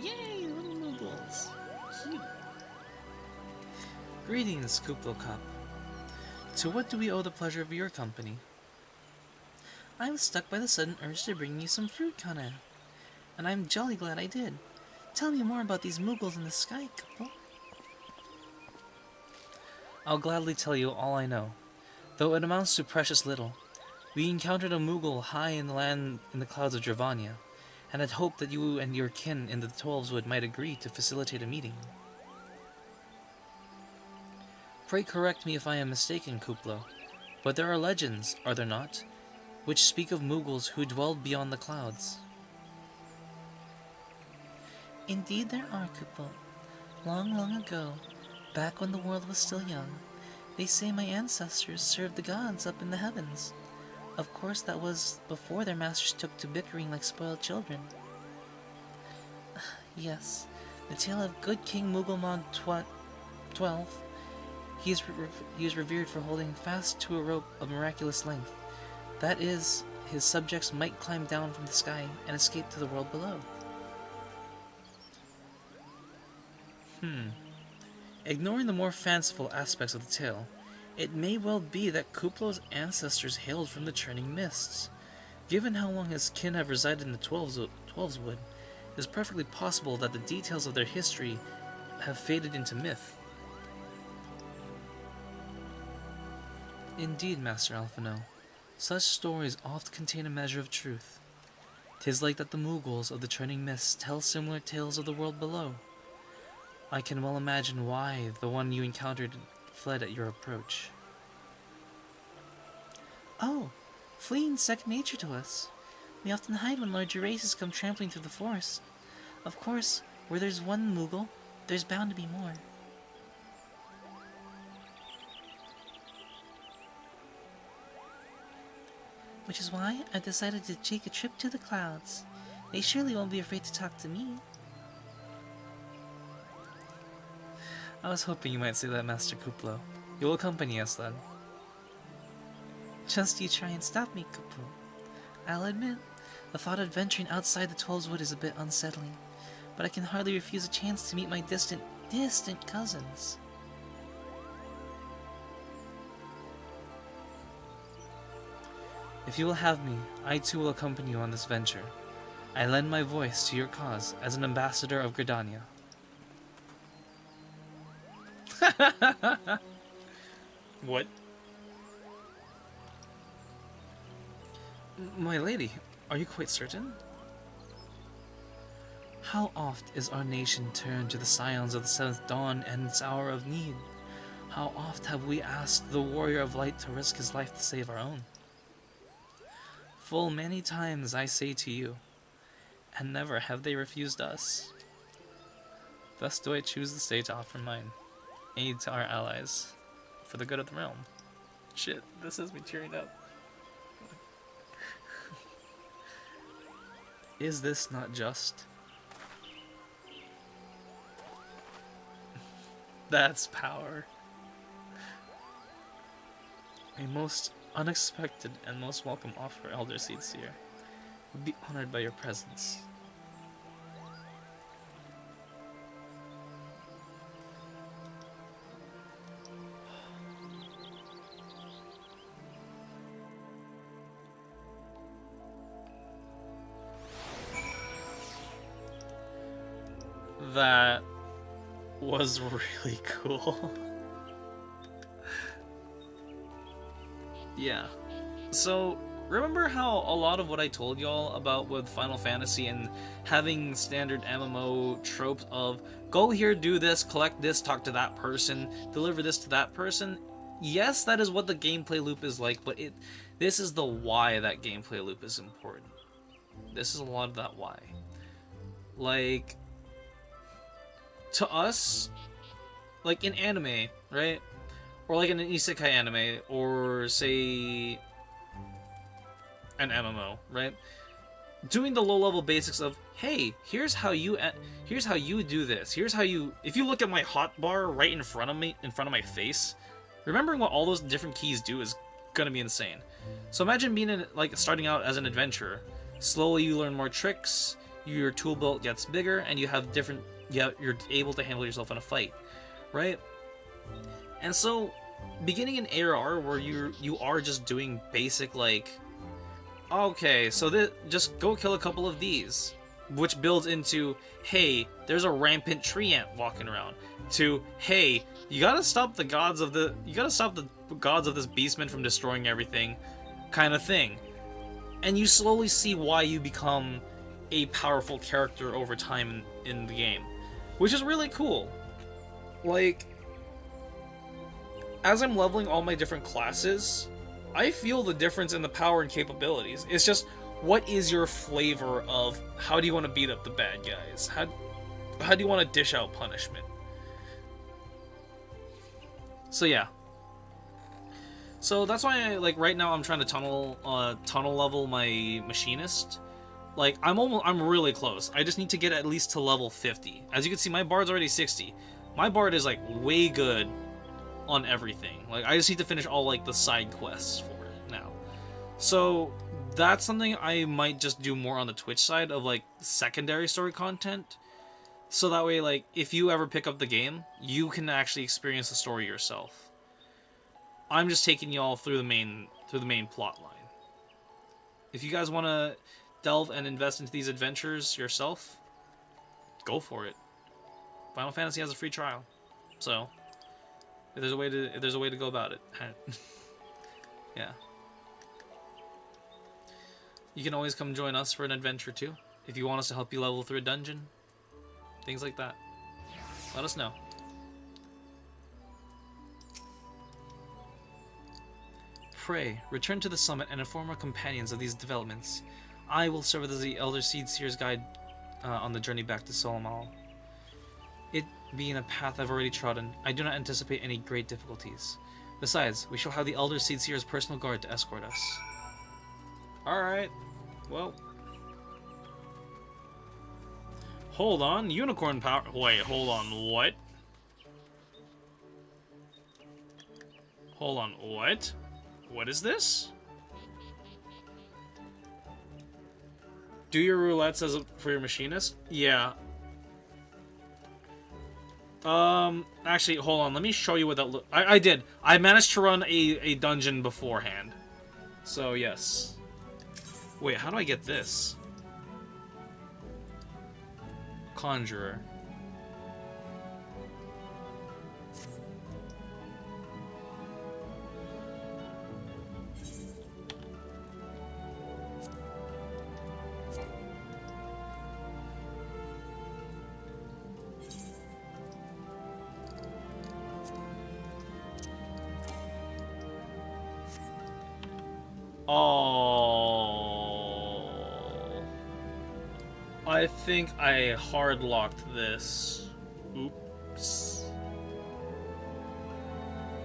Yay, little Moogles! Cute. Greetings, Kuplo Cup. To what do we owe the pleasure of your company? I was struck by the sudden urge to bring you some fruit, Kana, and I'm jolly glad I did. Tell me more about these Moogles in the sky, Kupo. I'll gladly tell you all I know, though it amounts to precious little. We encountered a Moogle high in the land in the clouds of Dravania, and had hoped that you and your kin in the 12-Wood might agree to facilitate a meeting. Pray correct me if I am mistaken, Kuplo, but there are legends, are there not, which speak of Moogles who dwelled beyond the clouds. Indeed there are, Kupo. Long, long ago, back when the world was still young, they say my ancestors served the gods up in the heavens. Of course, that was before their masters took to bickering like spoiled children. Yes, the tale of good King Moogelmog 12. He is revered for holding fast to a rope of miraculous length. That is, his subjects might climb down from the sky and escape to the world below. Ignoring the more fanciful aspects of the tale, it may well be that Kuplo's ancestors hailed from the Churning Mists. Given how long his kin have resided in the Twelveswood, it is perfectly possible that the details of their history have faded into myth. Indeed, Master Alphino, such stories oft contain a measure of truth. 'Tis like that the Moogles of the Churning Mists tell similar tales of the world below. I can well imagine why the one you encountered fled at your approach. Oh, fleeing's second nature to us. We often hide when larger races come trampling through the forest. Of course, where there's one Moogle, there's bound to be more. Which is why I've decided to take a trip to the clouds. They surely won't be afraid to talk to me. I was hoping you might say that, Master Kuplo. You will accompany us then. Just you try and stop me, Kuplo. I'll admit, the thought of venturing outside the 12's Wood is a bit unsettling, but I can hardly refuse a chance to meet my distant cousins. If you will have me, I too will accompany you on this venture. I lend my voice to your cause as an ambassador of Gridania. What? My lady, are you quite certain? How oft is our nation turned to the scions of the seventh dawn and its hour of need? How oft have we asked the warrior of light to risk his life to save our own? Full many times I say to you, and never have they refused us. Thus do I choose this day to offer mine aid to our allies, for the good of the realm. Shit, this has me tearing up. Is this not just? That's power. A most unexpected and most welcome offer, Elder Seedseer. Would be honored by your presence. That was really cool. Yeah. So, remember how a lot of what I told y'all about with Final Fantasy and having standard MMO tropes of go here, do this, collect this, talk to that person, deliver this to that person? Yes, that is what the gameplay loop is like, but this is the why that gameplay loop is important. This is a lot of that why. Like, to us, like in anime, right? Or like in an isekai anime, or say an MMO, right? Doing the low-level basics of, hey, here's how you do this. Here's how you. If you look at my hotbar right in front of me, in front of my face, remembering what all those different keys do is gonna be insane. So imagine being starting out as an adventurer. Slowly you learn more tricks. Your tool belt gets bigger, and you have different. Yeah, you're able to handle yourself in a fight, right? And so, beginning in ARR, where you are just doing basic like, okay, so just go kill a couple of these, which builds into, hey, there's a rampant tree ant walking around, to, hey, you gotta stop the gods of this beastman from destroying everything, kind of thing, and you slowly see why you become a powerful character over time in the game, which is really cool. Like, as I'm leveling all my different classes, I feel the difference in the power and capabilities. It's just, what is your flavor of how do you want to beat up the bad guys? How do you want to dish out punishment? So yeah. So that's why right now I'm trying to tunnel level my machinist. Like, I'm really close. I just need to get at least to level 50. As you can see, my bard's already 60. My bard is way good on everything. Like, I just need to finish all the side quests for it now. So that's something I might just do more on the Twitch side of secondary story content. So that way, if you ever pick up the game, you can actually experience the story yourself. I'm just taking y'all through the main plot line. If you guys want to delve and invest into these adventures yourself, go for it. Final Fantasy has a free trial, so if there's a way to go about it, yeah. You can always come join us for an adventure too, if you want us to help you level through a dungeon, things like that. Let us know. Pray, return to the summit and inform our companions of these developments. I will serve as the Elder Seed Seer's guide on the journey back to Solomal. It being a path I've already trodden, I do not anticipate any great difficulties. Besides, we shall have the Elder Seed Seer's personal guard to escort us. Alright. Well. Hold on. Unicorn power. Wait, hold on. What? Hold on. What? What is this? Do your roulettes as for your machinist? Yeah. Actually, hold on. Let me show you what that look. I did. I managed to run a dungeon beforehand. So, yes. Wait, how do I get this? Conjurer. Oh, I think I hard locked this. Oops.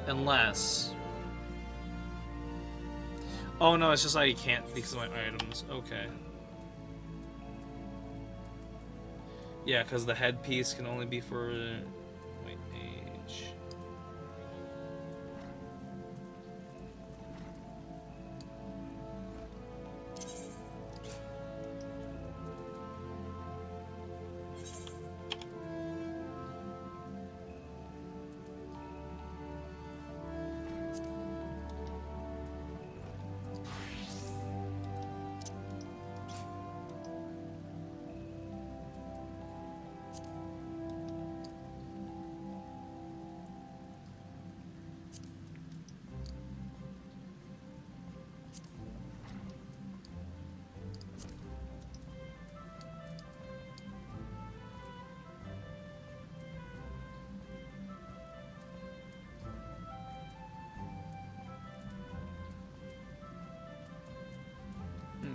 Unless. Oh no, it's just I can't because of my items. Okay. Yeah, because the headpiece can only be for my age.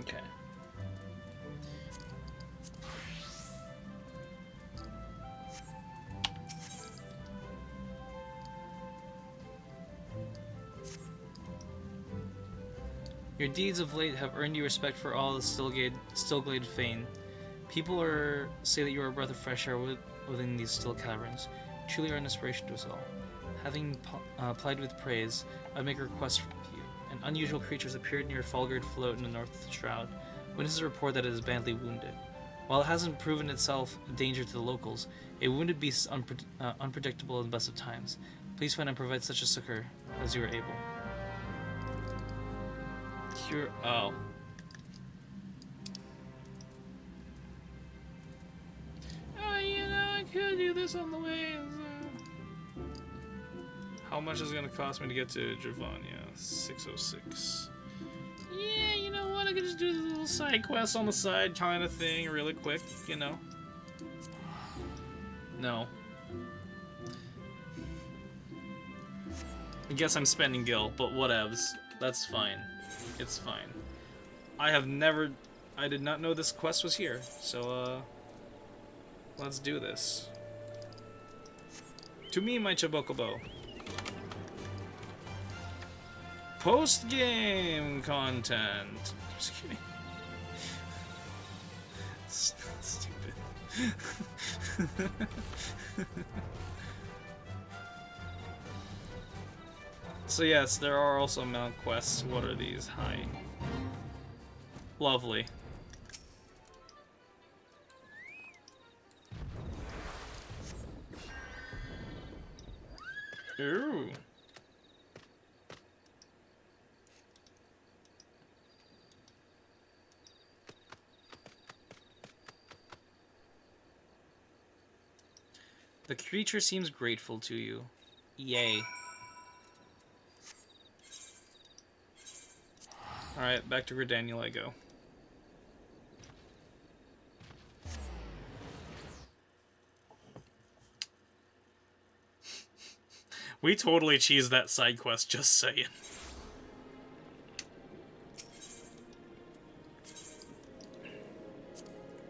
Okay. Your deeds of late have earned you respect for all the Stillglade fane. People say that you are a breath of fresh air within these still caverns. You truly are an inspiration to us all. Having plied with praise, I make a request from you. An unusual creature has appeared near Falgard float in the North Shroud. Witnesses report that it is badly wounded. While it hasn't proven itself a danger to the locals, a wounded beast is unpredictable in the best of times. Please find and provide such a succor as you are able. Cure. Oh. Oh, you know, I could do this on the way. How much is it going to cost me to get to Dravania? 606. Yeah, you know what? I could just do this little side quest on the side kind of thing really quick, you know? No. I guess I'm spending gil, but whatevs. That's fine. It's fine. I did not know this quest was here, so, let's do this. To me, my Chocobo. Post-game content. I'm just kidding. Stupid. So yes, there are also mount quests. What are these? Hi. Lovely. Ooh. The creature seems grateful to you. Yay. Alright, back to Gridaniel I go. We totally cheesed that side quest, just saying.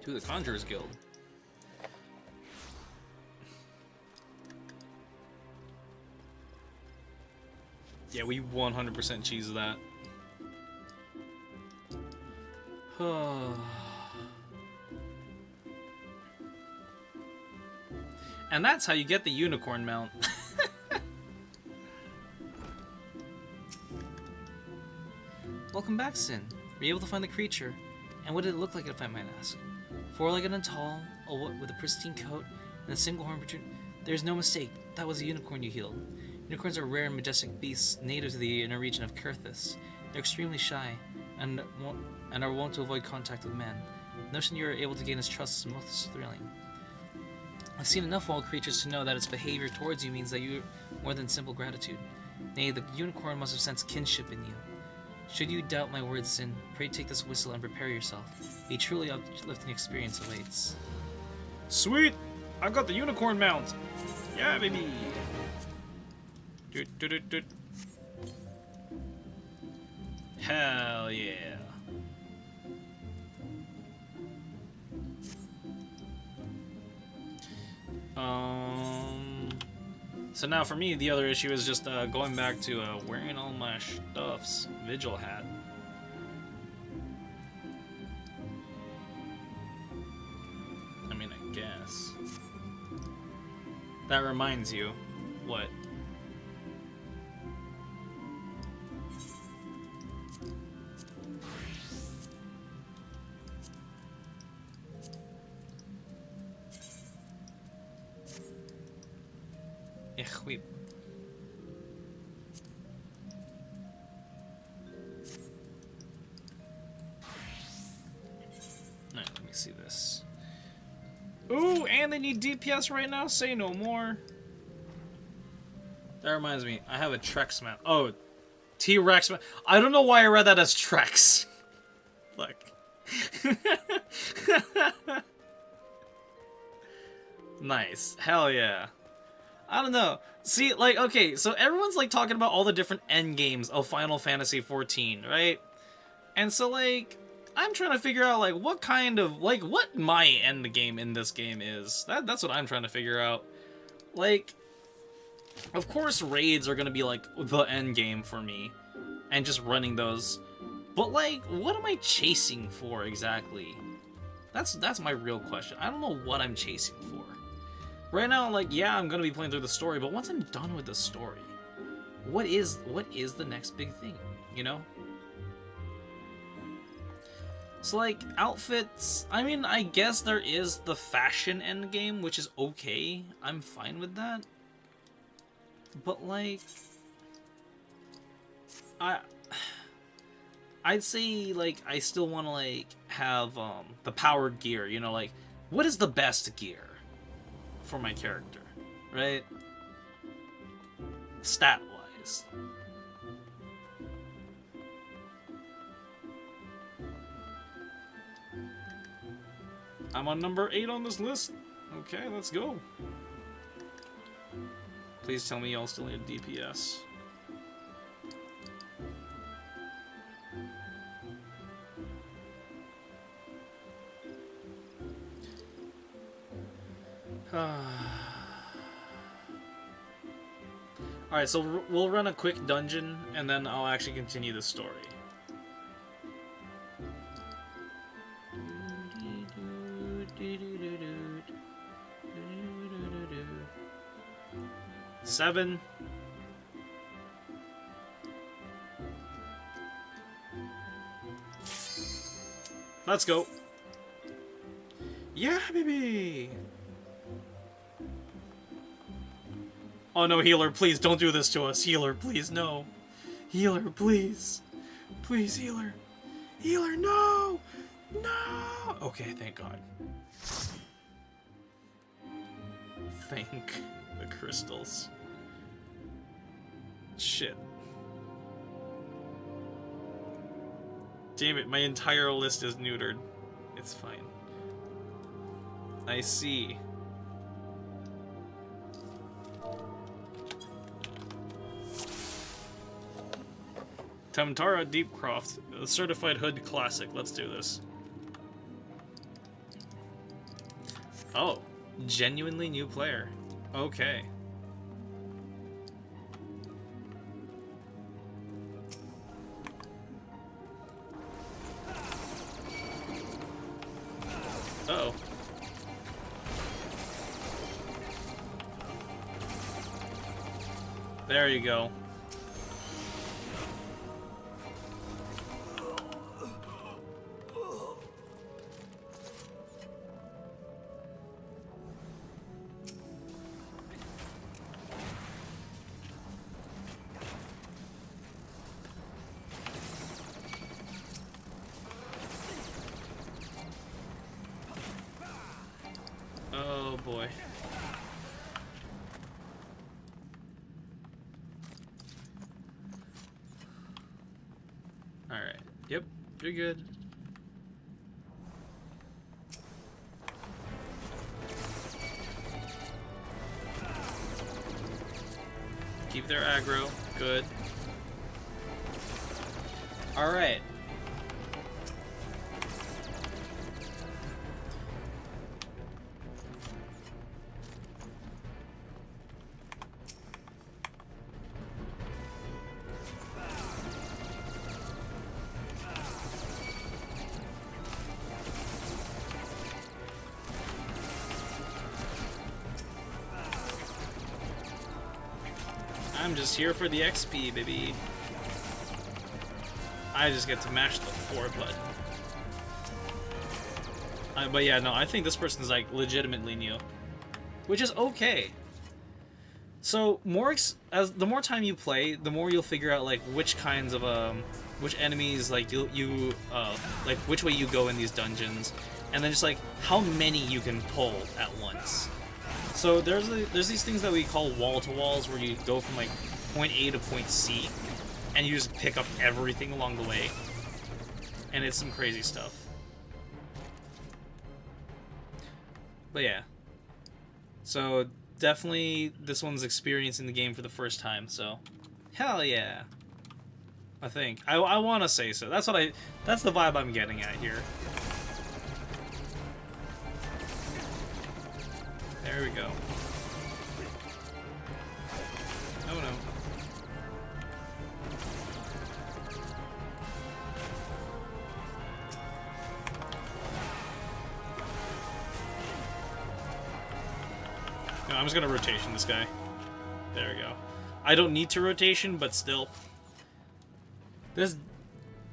To the Conjurer's Guild. Yeah, we 100% cheese that. And that's how you get the unicorn mount. Welcome back, Sin. Were you able to find the creature? And what did it look like, if I might ask? Four-legged and tall, with a pristine coat, and a single horn protrude. There's no mistake. That was a unicorn you healed. Unicorns are rare and majestic beasts native to the inner region of Kurthus. They're extremely shy, and are wont to avoid contact with man. The notion you are able to gain his trust is most thrilling. I've seen enough wild creatures to know that its behavior towards you means that you more than simple gratitude. Nay, the unicorn must have sensed kinship in you. Should you doubt my words, Sin, pray take this whistle and prepare yourself. A truly uplifting experience awaits. Sweet! I got the unicorn mount! Yeah, baby! Doot. Hell yeah! So now for me, the other issue is just going back to wearing all my stuff's vigil hat. I mean, I guess. That reminds you, what? Wait. Alright, let me see this. Ooh, and they need DPS right now? Say no more. That reminds me, I have a Trex mount. Oh, T-Rex mount. I don't know why I read that as Trex. Look. Nice. Hell yeah. I don't know. See, like, okay, so everyone's, like, talking about all the different end games of Final Fantasy XIV, right? And so, like, I'm trying to figure out, like, what kind of, like, what my end game in this game is. That's what I'm trying to figure out. Like, of course raids are gonna be, like, the end game for me. And just running those. But, like, what am I chasing for exactly? That's my real question. I don't know what I'm chasing for. Right now, like, yeah, I'm gonna be playing through the story, but once I'm done with the story, what is the next big thing, you know? So, like, outfits, I mean, I guess there is the fashion endgame, which is okay. I'm fine with that. But, like, I'd say, like, I still want to, like, have, the powered gear, you know, like, what is the best gear for my character, right? Stat-wise. I'm on number 8 on this list. Okay, let's go. Please tell me y'all still need DPS. Alright, so we'll run a quick dungeon, and then I'll actually continue the story. Seven. Let's go. Yeah, baby! Oh no, healer, please don't do this to us. Healer, please, no. Healer, please. Please, healer. Healer, no! No! Okay, thank God. Thank the crystals. Shit. Damn it, my entire list is neutered. It's fine. I see. Tamtara Deepcroft, a certified hood classic. Let's do this. Oh, genuinely new player. Okay. Uh-oh. There you go. Oh boy. Alright. Yep, you're good. Keep their aggro. Good. Alright. I'm just here for the XP, baby. I just get to mash the forward button. But yeah, no, I think this person's like legitimately new, which is okay. So as the more time you play, the more you'll figure out like which kinds of which enemies like you like which way you go in these dungeons, and then just like how many you can pull at once. So there's these things that we call wall-to-walls, where you go from like point A to point C, and you just pick up everything along the way, and it's some crazy stuff. But yeah, so definitely this one's experiencing the game for the first time. So hell yeah, I think I want to say so. That's the vibe I'm getting at here. There we go. Oh no. No, I'm just gonna rotation this guy. There we go. I don't need to rotation, but still. This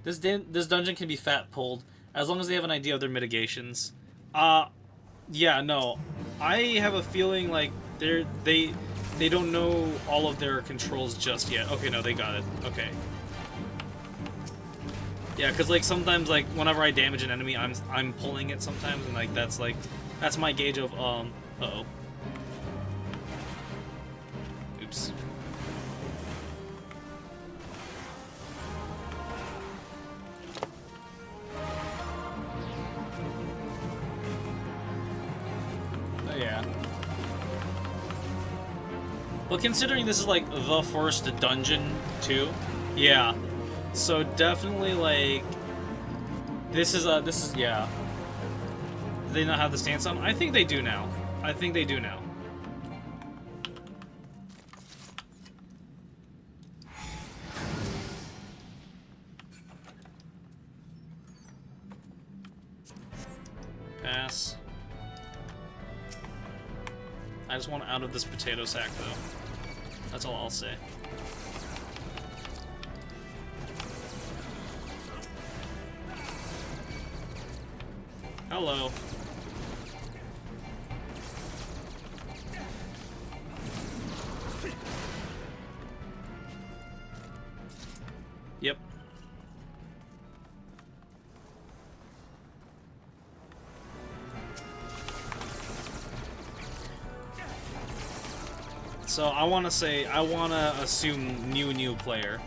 dungeon can be fat pulled as long as they have an idea of their mitigations. Yeah, no. I have a feeling like they don't know all of their controls just yet. Okay, no, they got it. Okay. Yeah, because like sometimes like whenever I damage an enemy, I'm pulling it sometimes, and like that's my gauge of uh-oh. Oops. Yeah. Well, considering this is like the first dungeon too, yeah. So definitely like this is yeah. Do they not have the stance on? I think they do now. I think they do now. Pass. I just want out of this potato sack, though. That's all I'll say. Hello. Yep. So I want to assume new player.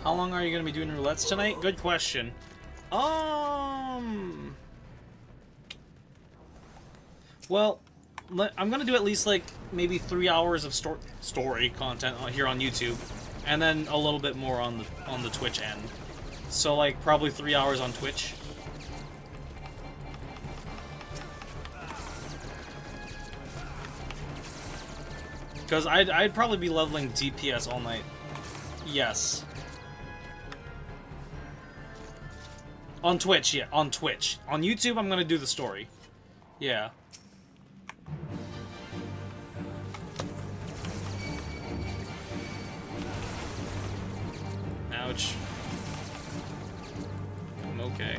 How long are you going to be doing roulettes tonight? Good question. Well, I'm gonna do at least like maybe 3 hours of story content here on YouTube, and then a little bit more on the Twitch end. So like probably 3 hours on Twitch. Because I'd probably be leveling DPS all night. Yes. On Twitch, yeah, on Twitch. On YouTube, I'm gonna do the story. Yeah. Ouch. I'm okay.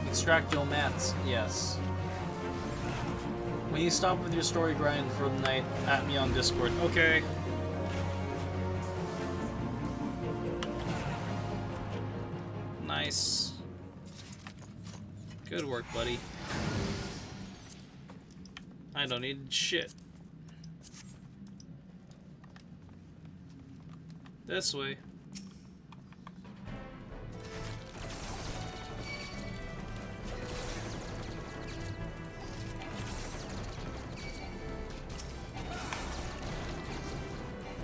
Extract your mats, yes. When you stop with your story grind for the night, at me on Discord. Okay. Nice. Good work, buddy. I don't need shit. This way.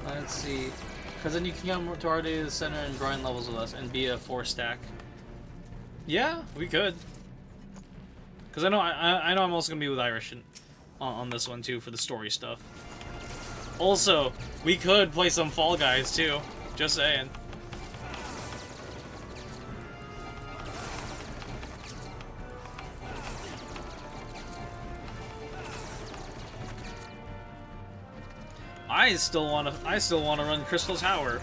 Let's see. Because then you can come to our data center and grind levels with us and be a 4-stack. Yeah, we could. Because I know I'm also gonna be with Irish on this one too for the story stuff. Also, we could play some Fall Guys too. Just saying. I still wanna run Crystal Tower.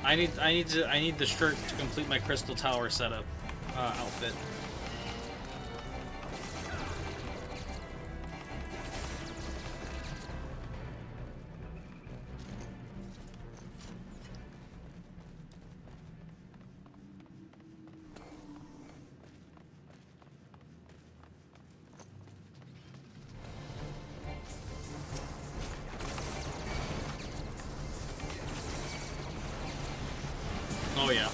I need the shirt to complete my Crystal Tower setup outfit. Oh yeah.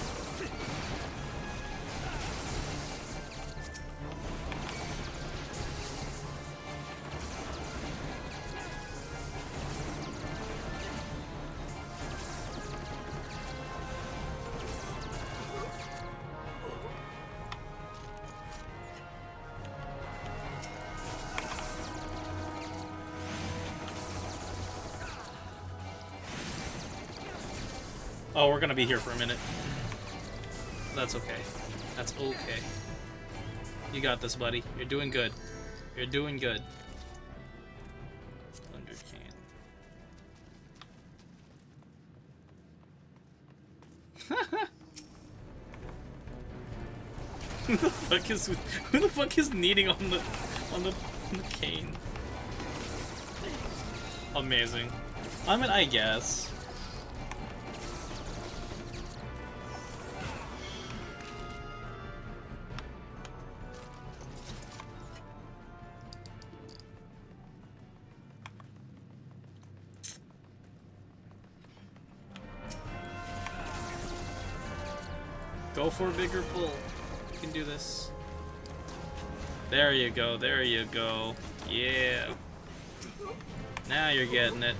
Oh, we're gonna be here for a minute. That's okay. That's okay. You got this, buddy. You're doing good. You're doing good. Underhand. Who the fuck is kneading on the cane? Amazing. I mean, I guess. Go for a bigger pull. You can do this. There you go, there you go. Yeah. Now you're getting it.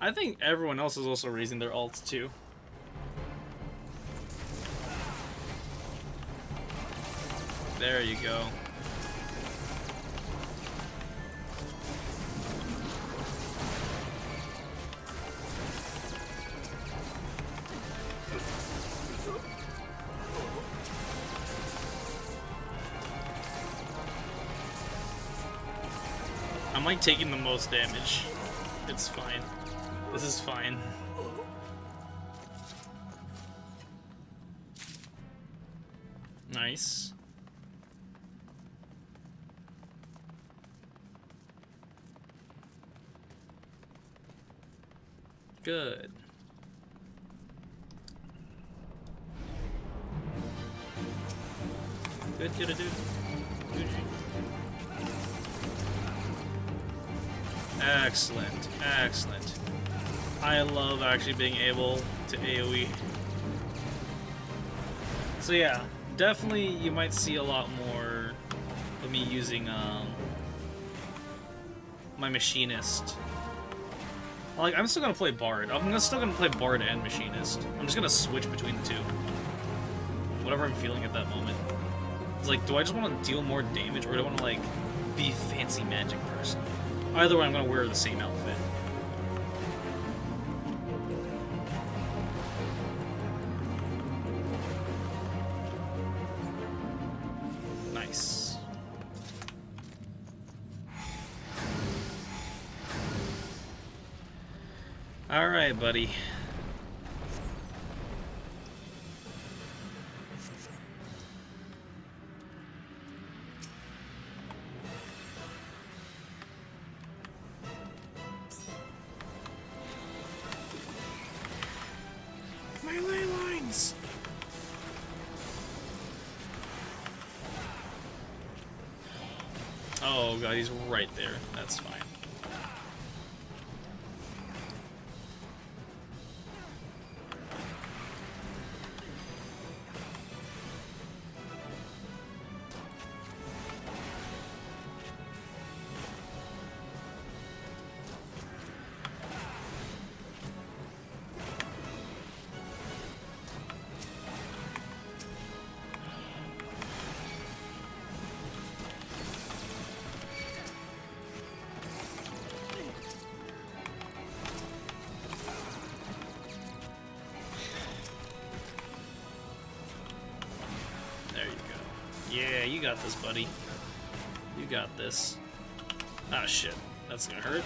I think everyone else is also raising their alts too. There you go. I'm like taking the most damage. It's fine. This is fine. Nice. Good. Good, good, dude. Excellent, excellent. I love actually being able to AoE. So yeah, definitely you might see a lot more of me using my Machinist. Like, I'm still gonna play Bard. Still gonna play Bard and Machinist. I'm just gonna switch between the two. Whatever I'm feeling at that moment. It's like, do I just want to deal more damage, or do I want to, like, be a fancy magic person? Either way, I'm gonna wear the same outfit. Nice. Alright, buddy. My ley lines! Oh god, he's right there. That's fine. Yeah, you got this, buddy. You got this. Ah, shit. That's gonna hurt.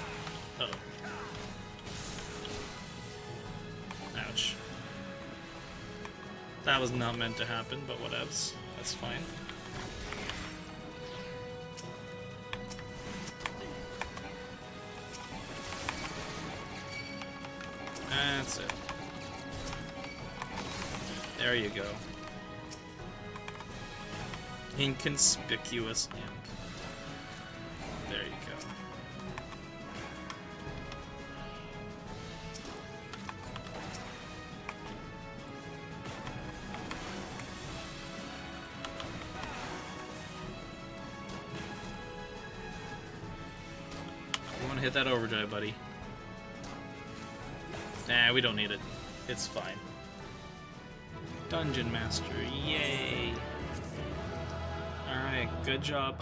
Uh oh. Ouch. That was not meant to happen, but whatevs. That's fine. That's it. There you go. Inconspicuous imp. There you go. You want to hit that overdrive, buddy? Nah, we don't need it. It's fine. Dungeon Master, yay! Alright, good job.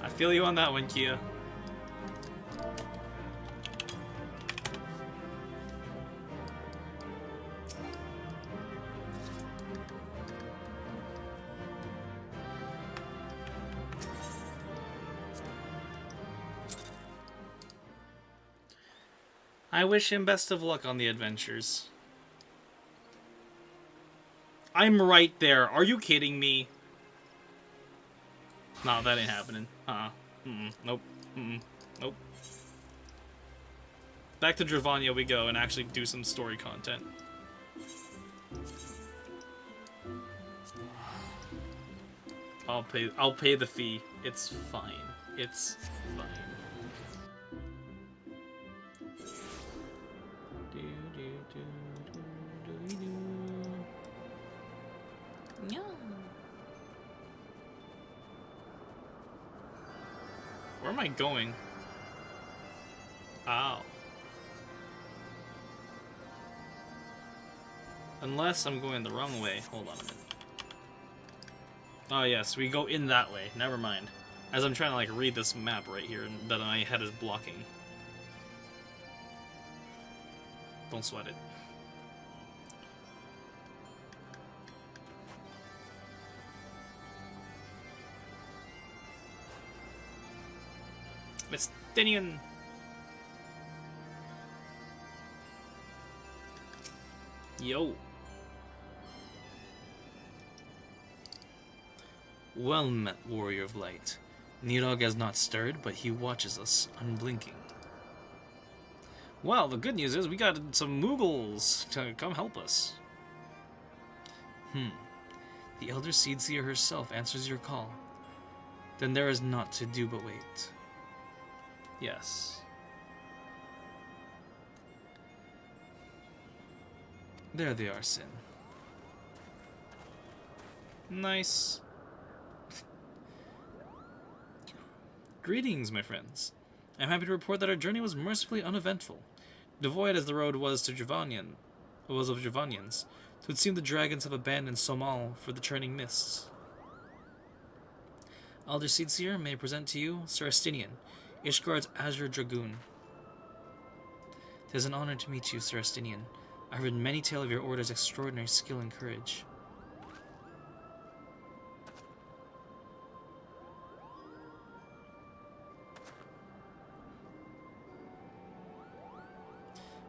I feel you on that one, Kia. I wish him best of luck on the adventures. I'm right there. Are you kidding me? Nah, that ain't happening. Nope. Nope. Back to Dravania we go and actually do some story content. I'll pay the fee. It's fine. It's fine. Where am I going? Ow. Unless I'm going the wrong way. Hold on a minute. Oh yes, we go in that way. Never mind. As I'm trying to like read this map right here that my head is blocking. Don't sweat it. Mistinian! Yo! Well met, warrior of light. Nidhogg has not stirred, but he watches us, unblinking. Well, the good news is we got some Moogles to come help us. The Elder Seedseer herself answers your call. Then there is naught to do but wait. Yes. There they are, Sin. Nice. Greetings, my friends. I am happy to report that our journey was mercifully uneventful. Devoid as the road was of Javanians, it would seem the dragons have abandoned Somal for the churning mists. Elder Seedseer, may I present to you Sir Estinian, Ishgard's Azure Dragoon. It is an honor to meet you, Sir Estinian. I have heard many tales of your order's extraordinary skill and courage.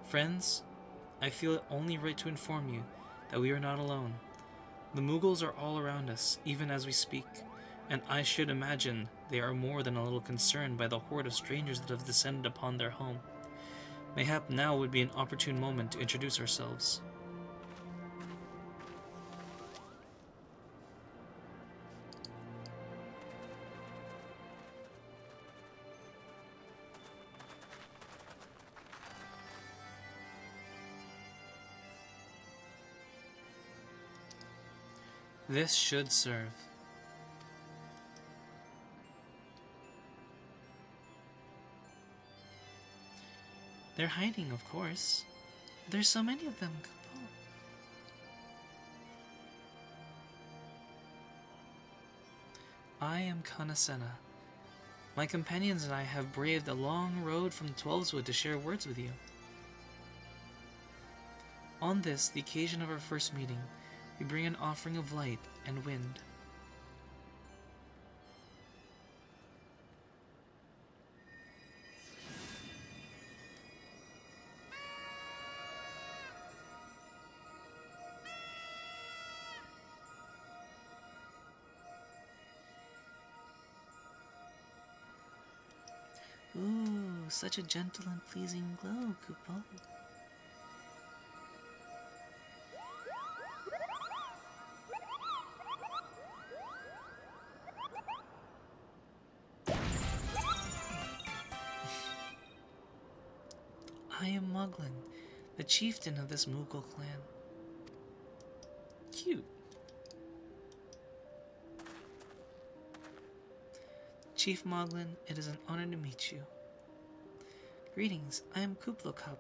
Friends, I feel it only right to inform you that we are not alone. The Moogles are all around us, even as we speak, and I should imagine they are more than a little concerned by the horde of strangers that have descended upon their home. Mayhap now would be an opportune moment to introduce ourselves. This should serve. They're hiding, of course. There's so many of them, Kupo. I am Kanasena. My companions and I have braved a long road from Twelveswood to share words with you. On this, the occasion of our first meeting, we bring an offering of light and wind. Ooh, such a gentle and pleasing glow, Kupo. I am Moglin, the chieftain of this Moogle clan. Cute. Chief Moglin, it is an honor to meet you. Greetings, I am Kuplokap,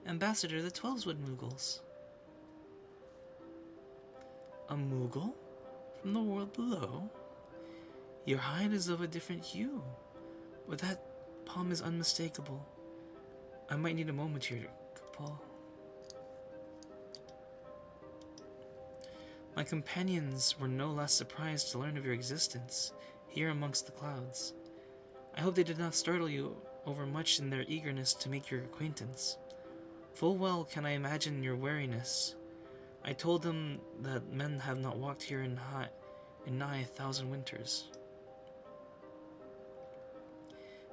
ambassador of the Twelveswood Moogles. A Moogle? From the world below? Your hide is of a different hue, but that palm is unmistakable. I might need a moment here, Kupo. My companions were no less surprised to learn of your existence here amongst the clouds. I hope they did not startle you overmuch in their eagerness to make your acquaintance. Full well can I imagine your wariness. I told them that men have not walked here in nigh 1,000 winters.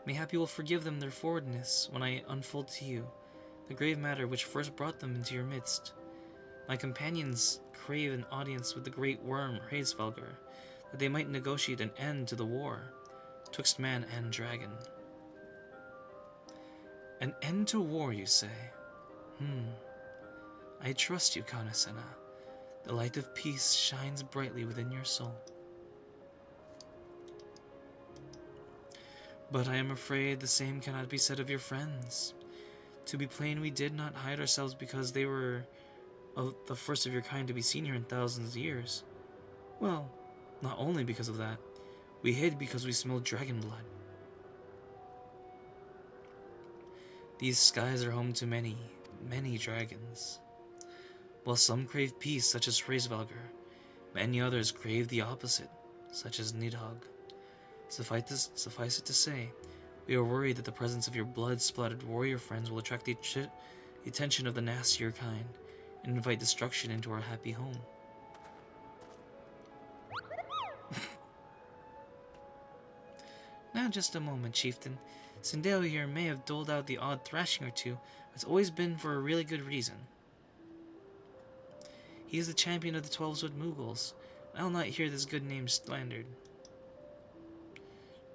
Mayhap you will forgive them their forwardness when I unfold to you the grave matter which first brought them into your midst. My companions crave an audience with the great worm Hraesvelgr, that they might negotiate an end to the war twixt man and dragon. An end to war, you say? I trust you, Kanasena. The light of peace shines brightly within your soul. But I am afraid the same cannot be said of your friends. To be plain, we did not hide ourselves because they were the first of your kind to be seen here in thousands of years. Well, not only because of that, we hid because we smelled dragon blood. These skies are home to many, many dragons. While some crave peace, such as Hraesvelgr, many others crave the opposite, such as Nidhogg. Suffice it to say, We are worried that the presence of your blood-splattered warrior friends will attract the attention of the nastier kind and invite destruction into our happy home. Now just a moment, Chieftain. Sindel here may have doled out the odd thrashing or two, but it's always been for a really good reason. He is the champion of the 12-Wood Mughals. I'll not hear this good name slandered.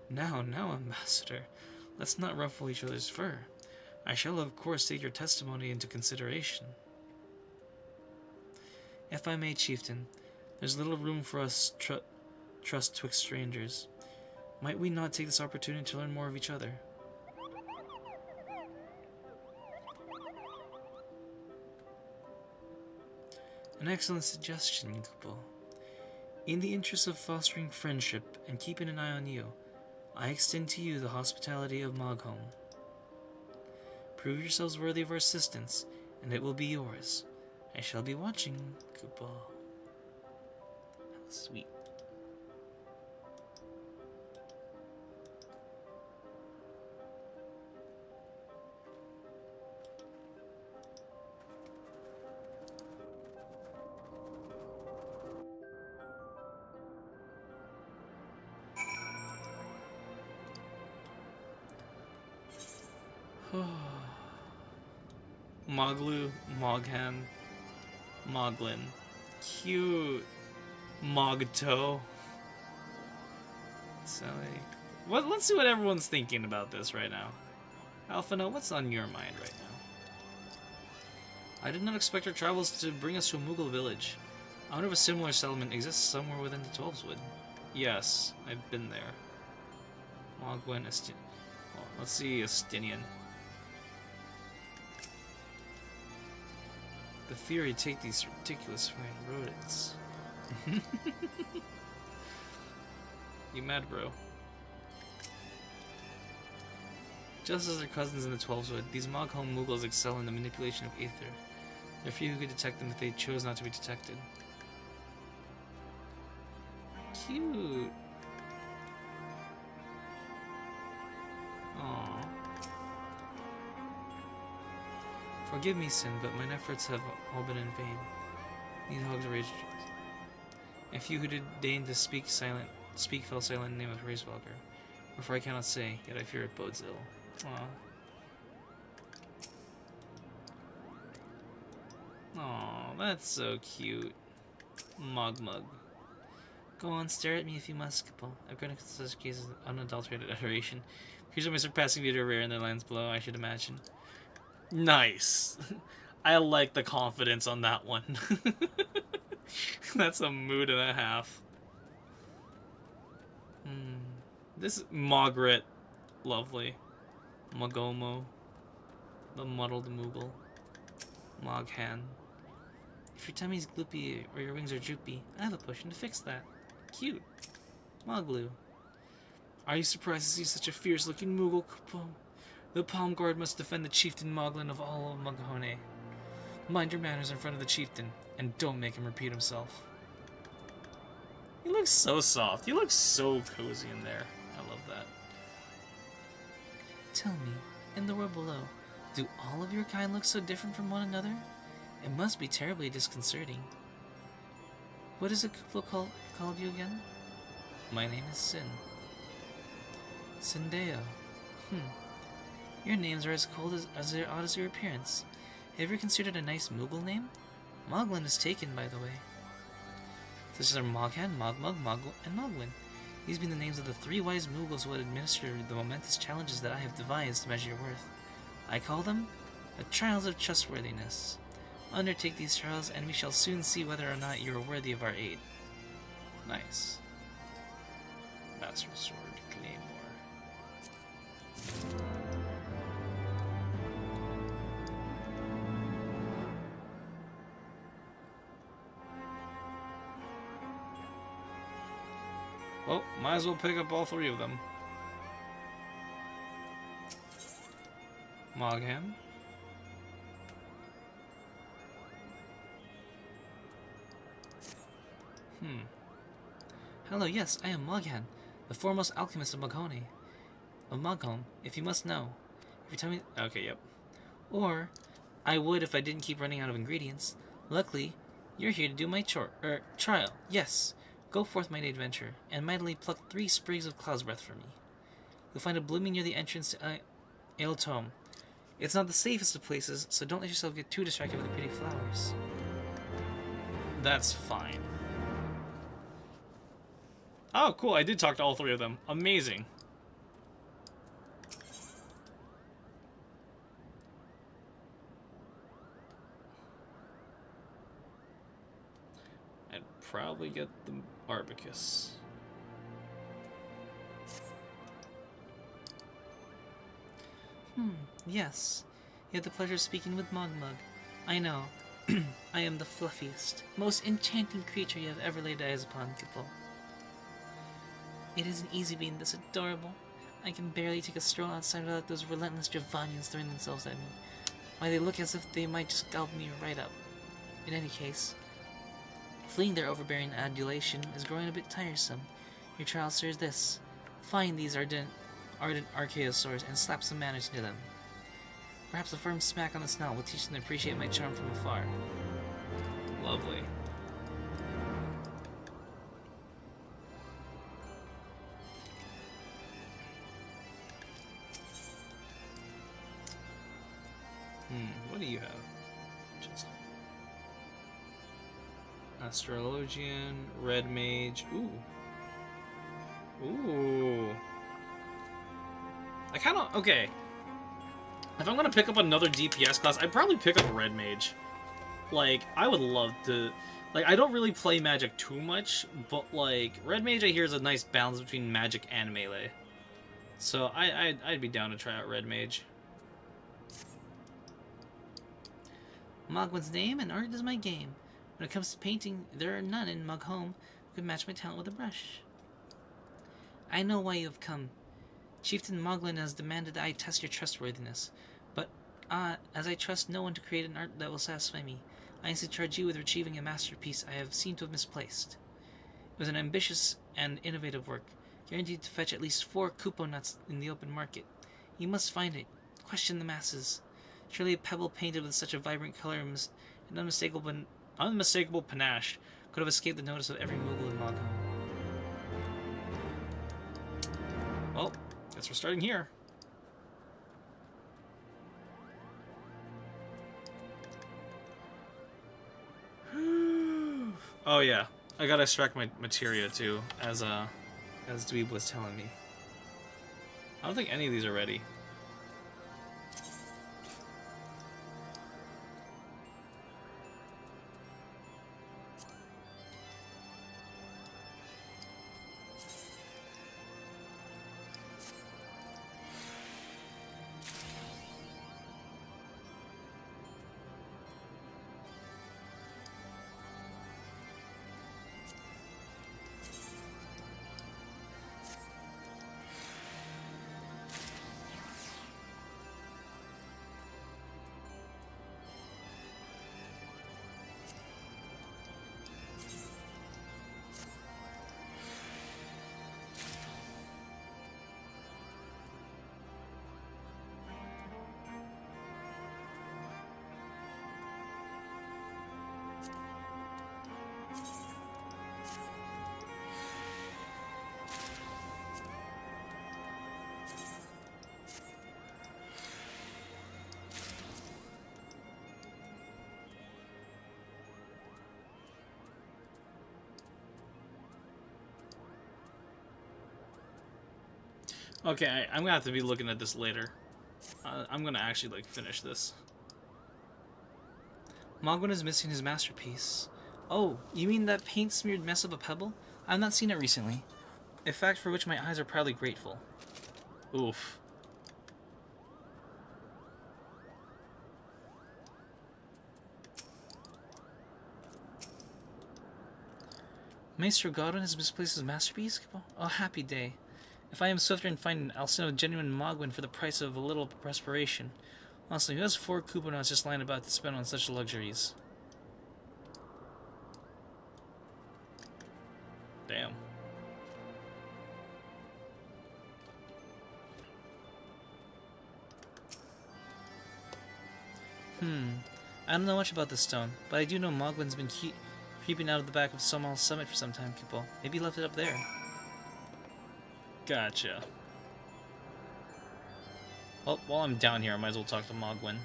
Now, Ambassador, let's not ruffle each other's fur. I shall, of course, take your testimony into consideration. If I may, Chieftain, there's little room for us trust twixt strangers. Might we not take this opportunity to learn more of each other? An excellent suggestion, Kupo. In the interest of fostering friendship and keeping an eye on you, I extend to you the hospitality of Mogholm. Prove yourselves worthy of our assistance, and it will be yours. I shall be watching, Kupo. How sweet. Moglu, Moghan, Moglin. Cute. Mogto. So, let's see what everyone's thinking about this right now. Alphino, what's on your mind right now? I did not expect our travels to bring us to a Mughal village. I wonder if a similar settlement exists somewhere within the 12's-Wood. Yes, I've been there. Mogwin, well, let's see Estinian. The Fury take these ridiculous fine rodents. You mad, bro? Just as their cousins in the 12's-Wood, these Mogholm Mughals excel in the manipulation of aether. There are few who could detect them if they chose not to be detected. Cute. Aww. Forgive me, Sin, but mine efforts have all been in vain. These hogs are raged. A few who did deign to speak fell silent in the name of Hraesvalkr. Wherefore I cannot say, yet I fear it bodes ill. Aww. Aww, that's so cute. Mogmug. Go on, stare at me if you must, Kapal. I've grown into such cases of unadulterated adoration. Creatures of my surpassing beauty are rare in their lands below, I should imagine. Nice! I like the confidence on that one. That's a mood and a half. This is Mogret. Lovely. Mogomo. The muddled Moogle. Moghan. If your tummy's gloopy or your wings are droopy, I have a potion to fix that. Cute. Moglu. Are you surprised to see such a fierce-looking Moogle, Kupo? The Palm Guard must defend the chieftain Moglin of all of Moghone. Mind your manners in front of the chieftain, and don't make him repeat himself. He looks so soft. He looks so cozy in there. I love that. Tell me, in the world below, do all of your kind look so different from one another? It must be terribly disconcerting. What is it called you again? My name is Sin. Sindeo. Your names are as cold as they're odd as your appearance. Have you ever considered a nice Moogle name? Moglin is taken, by the way. Such as Moghan, Mogmug, Mogl, and Moglin. These being the names of the 3 wise Moogles who would administer the momentous challenges that I have devised to measure your worth. I call them the Trials of Trustworthiness. Undertake these trials, and we shall soon see whether or not you are worthy of our aid. Nice. Master Sword, Claymore. Well, might as well pick up all 3 of them. Moghan. Hello, yes, I am Moghan, the foremost alchemist of Moghone. of Mogholm, if you must know. If you tell me... Okay, yep. Or, I would if I didn't keep running out of ingredients. Luckily, you're here to do my trial. Yes, go forth, mighty adventurer, and mightily pluck 3 sprigs of cloud's breath for me. You'll find it blooming near the entrance to Aeltome. It's not the safest of places, so don't let yourself get too distracted with the pretty flowers. That's fine. Oh, cool. I did talk to all 3 of them. Amazing. I'd probably get the Arbicus. Yes. You have the pleasure of speaking with Mogmug. I know. I am the fluffiest, most enchanting creature you have ever laid eyes upon, Kipple. It isn't easy being this adorable. I can barely take a stroll outside without those relentless Javanians throwing themselves at me. Why, they look as if they might just gulp me right up. In any case, fleeing their overbearing adulation is growing a bit tiresome. Your trial, sir, is this. Find these ardent archaeosaurs and slap some manners into them. Perhaps a firm smack on the snout will teach them to appreciate my charm from afar. Lovely. What do you have? Just Astrologian, Red Mage. Ooh. I kind of... Okay. If I'm going to pick up another DPS class, I'd probably pick up a Red Mage. Like, I would love to... Like, I don't really play Magic too much, but, like, Red Mage I hear is a nice balance between Magic and Melee. So, I'd be down to try out Red Mage. Mogwin's name and art is my game. When it comes to painting, there are none in Mogholm who can match my talent with a brush. I know why you have come. Chieftain Moglin has demanded that I test your trustworthiness, but as I trust no one to create an art that will satisfy me, I instead charge you with retrieving a masterpiece I have seemed to have misplaced. It was an ambitious and innovative work, guaranteed to fetch at least 4 Kupo nuts in the open market. You must find it. Question the masses. Surely a pebble painted with such a vibrant color and unmistakable panache could have escaped the notice of every Moogle in Mogholm. Well, guess we're starting here. Oh yeah, I gotta extract my materia too, as Dweeb was telling me. I don't think any of these are ready. Okay, I'm gonna have to be looking at this later. I'm gonna actually, like, finish this. Mogwin is missing his masterpiece. Oh, you mean that paint-smeared mess of a pebble? I've not seen it recently. A fact for which my eyes are proudly grateful. Oof. Maestro Godwin has misplaced his masterpiece? Oh, happy day. If I am swifter in finding, I'll send a genuine Mogwin for the price of a little perspiration. Honestly, who has 4 Kuponauts just lying about to spend on such luxuries? Damn. I don't know much about this stone, but I do know Mogwin's been creeping out of the back of Somal's summit for some time, Kippo. Maybe he left it up there. Gotcha. Well, while I'm down here, I might as well talk to Mogwin.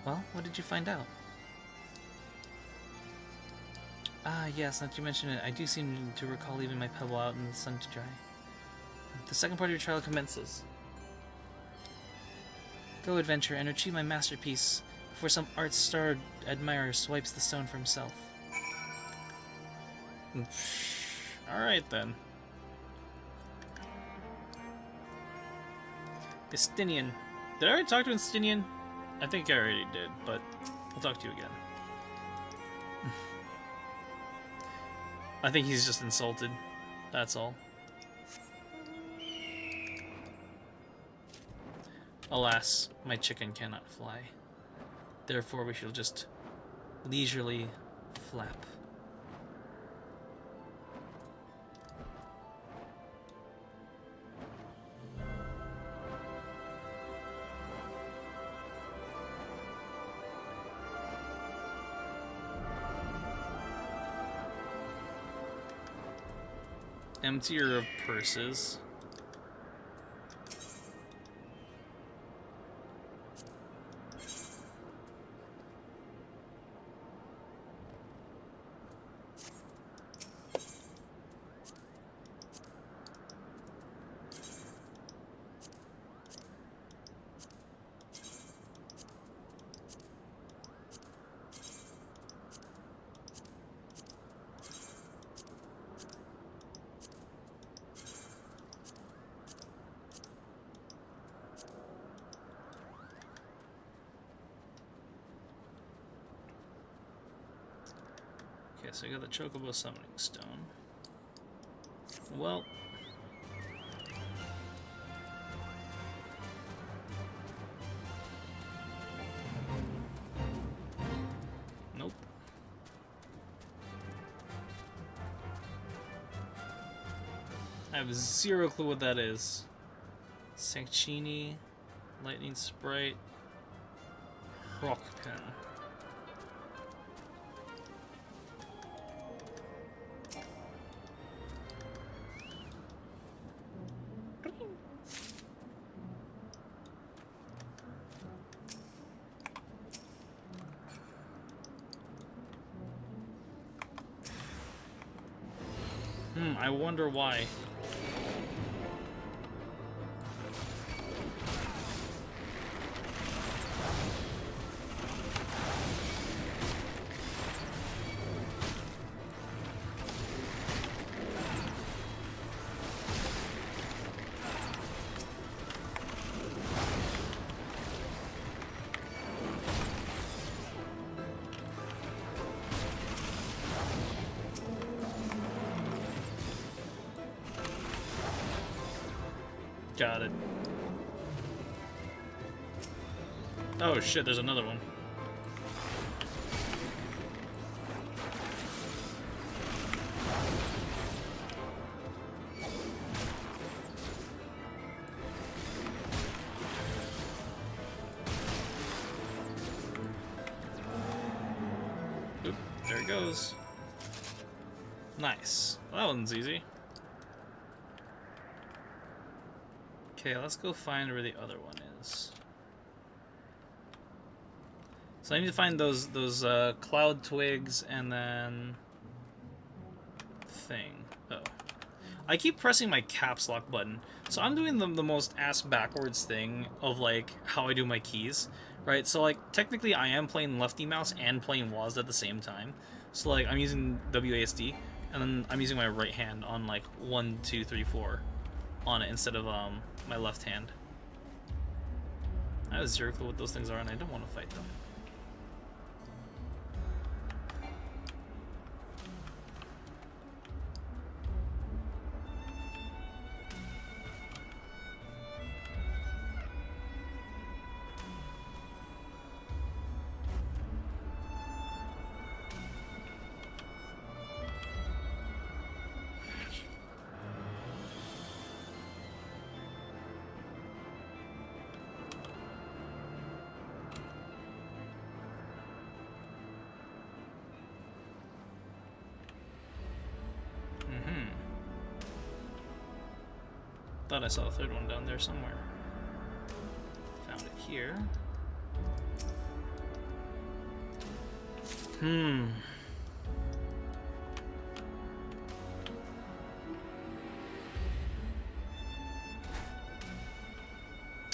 Well, what did you find out? Ah, yes, now that you mention it, I do seem to recall leaving my pebble out in the sun to dry. The second part of your trial commences. Go, adventure, and retrieve my masterpiece before some art-starred admirer swipes the stone for himself. Alright then. Estinian. Did I already talk to Estinian? I think I already did, but I'll talk to you again. I think he's just insulted. That's all. Alas, my chicken cannot fly. Therefore, we shall just leisurely flap. Emptier of purses. Okay, so I got the Chocobo Summoning Stone. Well... Nope. I have zero clue what that is. Sancchini, Lightning Sprite, Rock Pen. I wonder why. Got it. Oh shit, there's another one. Oop, there it goes. Nice. Well, that one's easy. Okay, let's go find where the other one is. So I need to find those cloud twigs and then thing. Oh, I keep pressing my caps lock button. So I'm doing the most ass backwards thing of like how I do my keys, right? So like technically I am playing lefty mouse and playing WASD at the same time. So like I'm using WASD and then I'm using my right hand on like 1, 2, 3, 4 on it instead of my left hand. I have zero clue what those things are and I don't want to fight them. thought I saw the third one down there somewhere. Found it here.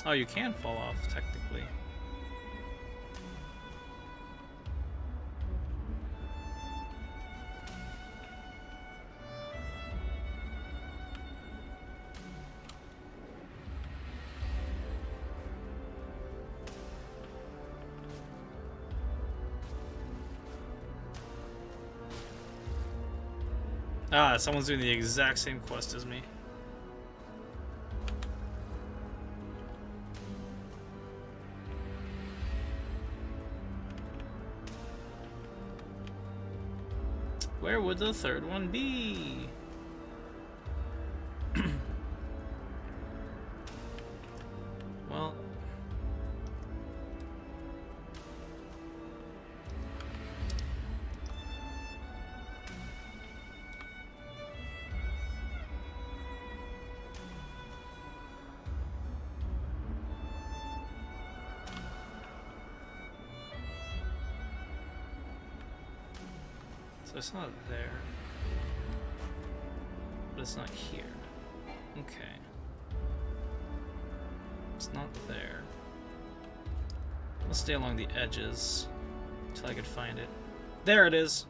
Oh, you can fall off, technically. Ah, someone's doing the exact same quest as me. Where would the third one be? Well, so it's not there, but it's not here. Okay. It's not there. Let's stay along the edges until I could find it. There it is!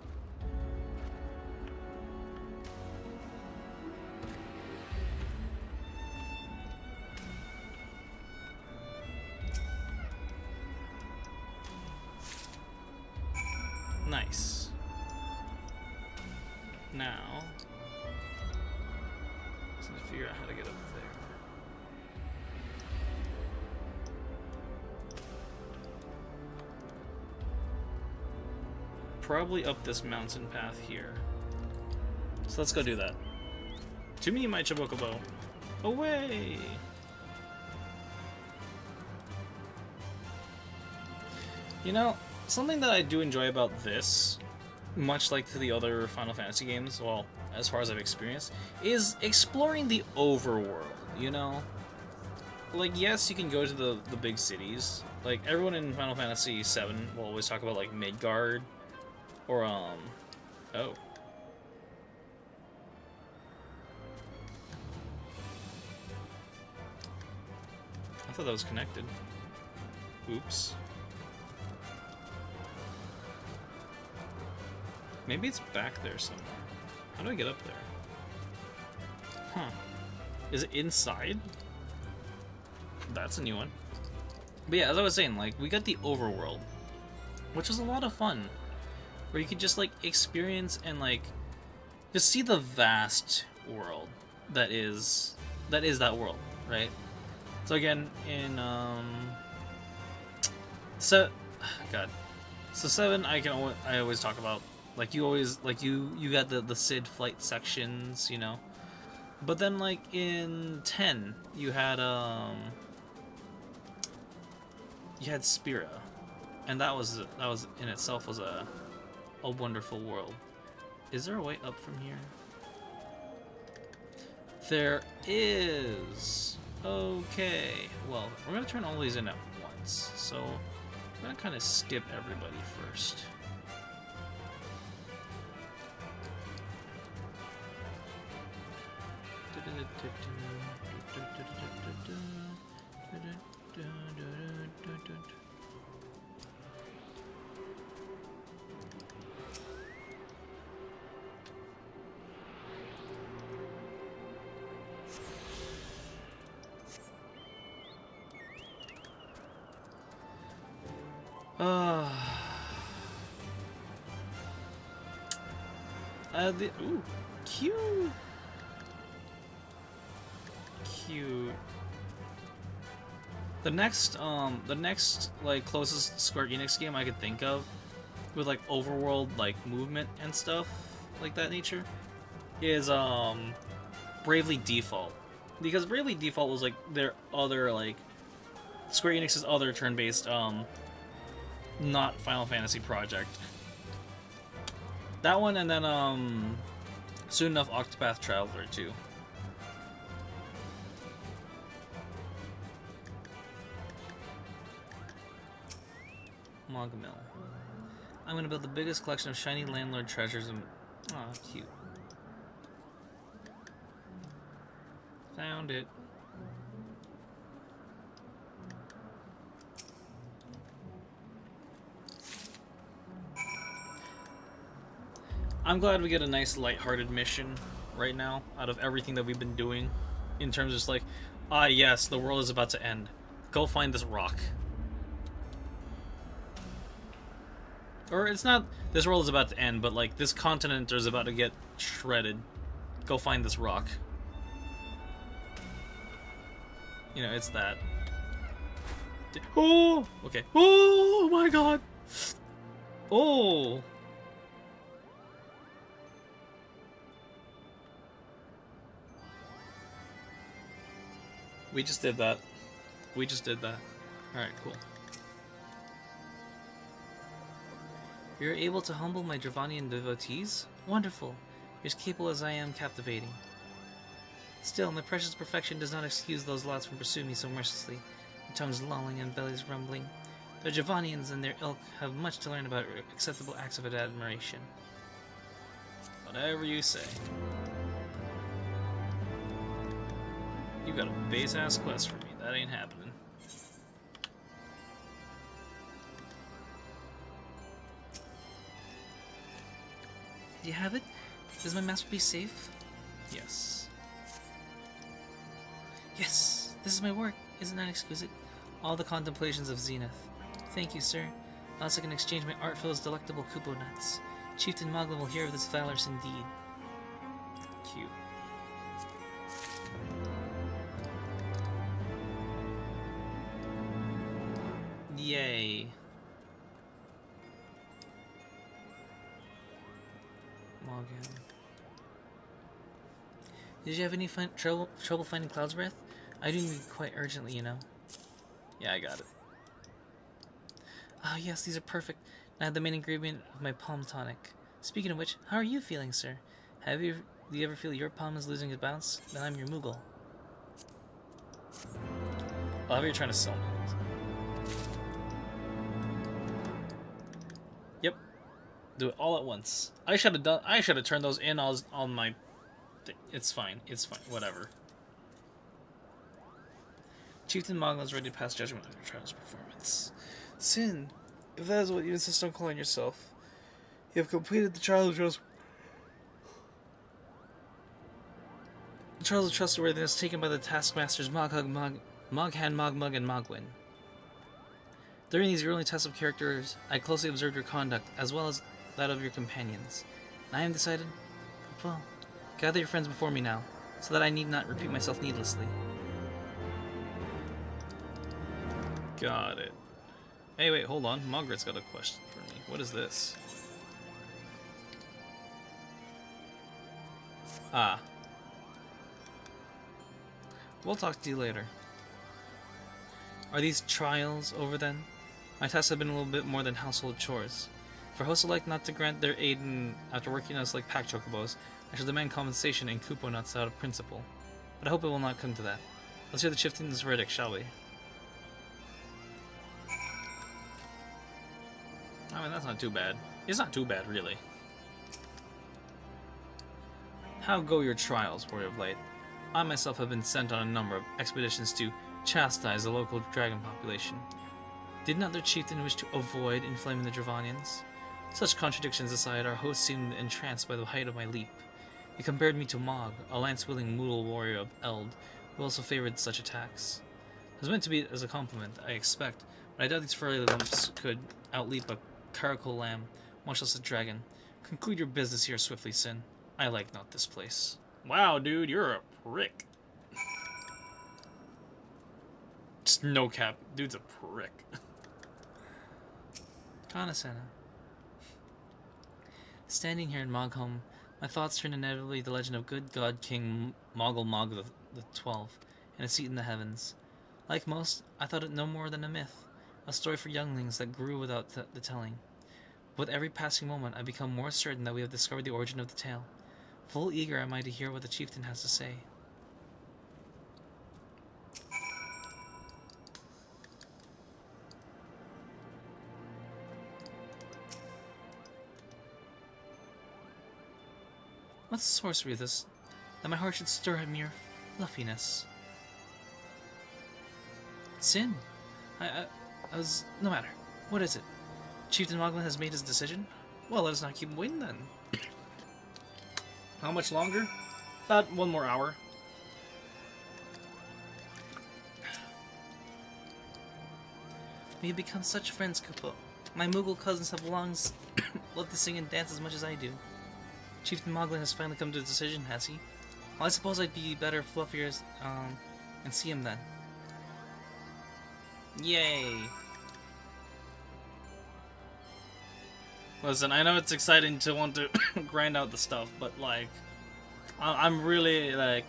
Nice. Now, just need to figure out how to get up there. Probably up this mountain path here. So let's go do that. To me, my Chocobo. Away! You know, something that I do enjoy about this, much like to the other Final Fantasy games, well, as far as I've experienced, is exploring the overworld, you know? Like, yes, you can go to the big cities. Like, everyone in Final Fantasy VII will always talk about, like, Midgard, or, oh. I thought that was connected. Oops. Maybe it's back there somewhere. How do I get up there? Huh. Is it inside? That's a new one. But yeah, as I was saying, like, we got the overworld, which is a lot of fun. Where you could just, like, experience and, like, just see the vast world that is that world, right? So again, in, God. So 7, I always talk about, like, you always, like, you got the Cid flight sections, you know? But then, like, in 10, you had Spira. And that was in itself was a wonderful world. Is there a way up from here? There is. Okay. Well, we're gonna turn all these in at once. So I'm gonna kind of skip everybody first. Ooh, cute. Cute. The next like closest Square Enix game I could think of with like overworld like movement and stuff like that nature is Bravely Default. Because Bravely Default was like their other like Square Enix's other turn-based not Final Fantasy project. That one, and then soon enough Octopath Traveler 2. Mogamill. I'm gonna build the biggest collection of shiny landlord treasures and... Aw, cute. Found it. I'm glad we get a nice lighthearted mission right now out of everything that we've been doing in terms of just like, ah yes, the world is about to end. Go find this rock. Or it's not this world is about to end, but like this continent is about to get shredded. Go find this rock. You know, it's that. Oh! Okay. Oh my god! Oh! We just did that. We just did that. Alright, cool. You're able to humble my Dravanian devotees? Wonderful. You're as capable as I am captivating. Still, my precious perfection does not excuse those lots from pursuing me so mercilessly, their tongues lolling and bellies rumbling. The Dravanians and their ilk have much to learn about acceptable acts of admiration. Whatever you say. You got a base-ass quest for me. That ain't happening. Do you have it? Is my masterpiece safe? Yes. Yes! This is my work. Isn't that exquisite? All the contemplations of Zenith. Thank you, sir. Thus I can exchange my art for those delectable kupo nuts. Chieftain Mogla will hear of this valorous indeed. Cute. Yay. Morgan. Did you have any trouble finding Cloud's Breath? I do need quite urgently, you know. Yeah, I got it. Ah, yes, these are perfect. I have the main ingredient of my palm tonic. Speaking of which, how are you feeling, sir? Do you ever feel your palm is losing its bounce? Then I'm your Moogle. Oh, how are you trying to sell me? Yep. Do it all at once. I should have turned those in on my... It's fine. It's fine. Whatever. Chieftain Mogla is ready to pass judgment on your trial's performance. Sin, if that is what you insist on calling yourself, you have completed the trial of trustworthiness taken by the taskmasters Moghan, Mogmug, and Mogwin. During these early tests of characters, I closely observed your conduct, as well as that of your companions. And I have decided, well, gather your friends before me now, so that I need not repeat myself needlessly. Got it. Hey, wait, hold on. Margaret's got a question for me. What is this? Ah. We'll talk to you later. Are these trials over then? My tasks have been a little bit more than household chores. For hosts alike not to grant their aid after working us like pack chocobos, I shall demand compensation and kupo nuts out of principle. But I hope it will not come to that. Let's hear the chieftain's verdict, shall we? I mean, that's not too bad. It's not too bad, really. How go your trials, Warrior of Light? I myself have been sent on a number of expeditions to chastise the local dragon population. Did not their chieftain wish to avoid inflaming the Dravanians? Such contradictions aside, our host seemed entranced by the height of my leap. He compared me to Mog, a lance-wielding Moodle warrior of Eld, who also favored such attacks. It was meant to be as a compliment, I expect, but I doubt these furry lumps could outleap a caracal lamb, much less a dragon. Conclude your business here swiftly, Sin. I like not this place. Wow, dude, you're a prick. Just no cap. Dude's a prick. Kanasena. Standing here in Mogholm, my thoughts turn inevitably to the legend of good god King Moggle Mog the 12, and a seat in the heavens. Like most, I thought it no more than a myth, a story for younglings that grew without the telling. With every passing moment, I become more certain that we have discovered the origin of the tale. Full eager am I to hear what the chieftain has to say. What's the sorcery of this? That my heart should stir at mere fluffiness. Sin? I was... No matter. What is it? Chieftain Moglen has made his decision? Well, let us not keep him waiting then. How much longer? About 1 more hour. We have become such friends, Kupo. My Moogle cousins have long loved to sing and dance as much as I do. Chieftain Moglen has finally come to a decision, has he? Well, I suppose I'd be better fluffier and see him then. Yay! Listen, I know it's exciting to want to grind out the stuff, but like, I'm really like,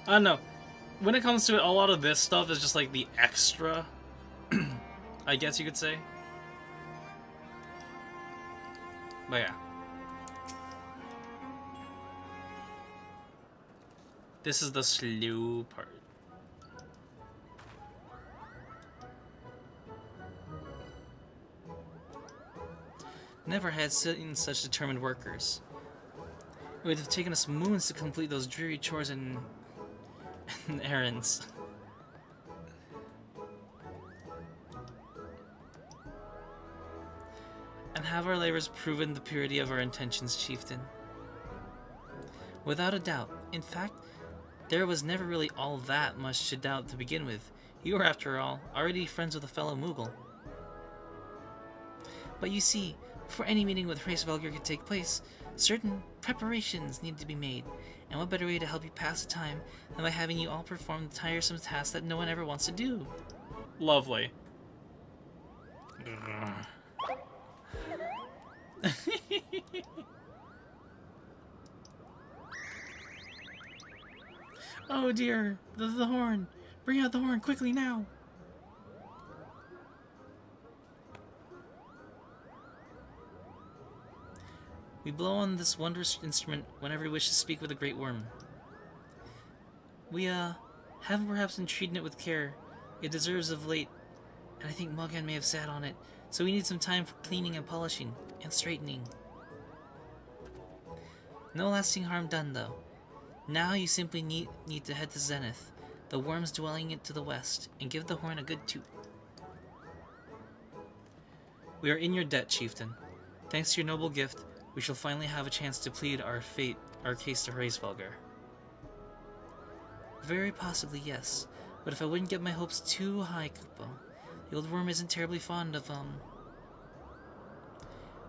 I don't know. When it comes to it, a lot of this stuff is just like the extra, I guess you could say. But yeah. This is the slow part. Never had seen such determined workers. It would have taken us moons to complete those dreary chores and errands. And have our labors proven the purity of our intentions, Chieftain? Without a doubt. In fact, there was never really all that much to doubt to begin with. You were, after all, already friends with a fellow Moogle. But you see, before any meeting with Hraesvelgr could take place, certain preparations needed to be made, and what better way to help you pass the time than by having you all perform the tiresome tasks that no one ever wants to do? Lovely. Oh dear, the horn! Bring out the horn quickly now! We blow on this wondrous instrument whenever we wish to speak with the Great Worm. We, haven't perhaps been treating it with care. It deserves of late, and I think Moghan may have sat on it, so we need some time for cleaning and polishing, and straightening. No lasting harm done, though. Now you simply need to head to Zenith, the worms dwelling it to the west, and give the horn a good toot. We are in your debt, Chieftain. Thanks to your noble gift, we shall finally have a chance to plead our case to Hraesvelgr. Very possibly, yes. But if I wouldn't get my hopes too high, Kupo, the old worm isn't terribly fond of,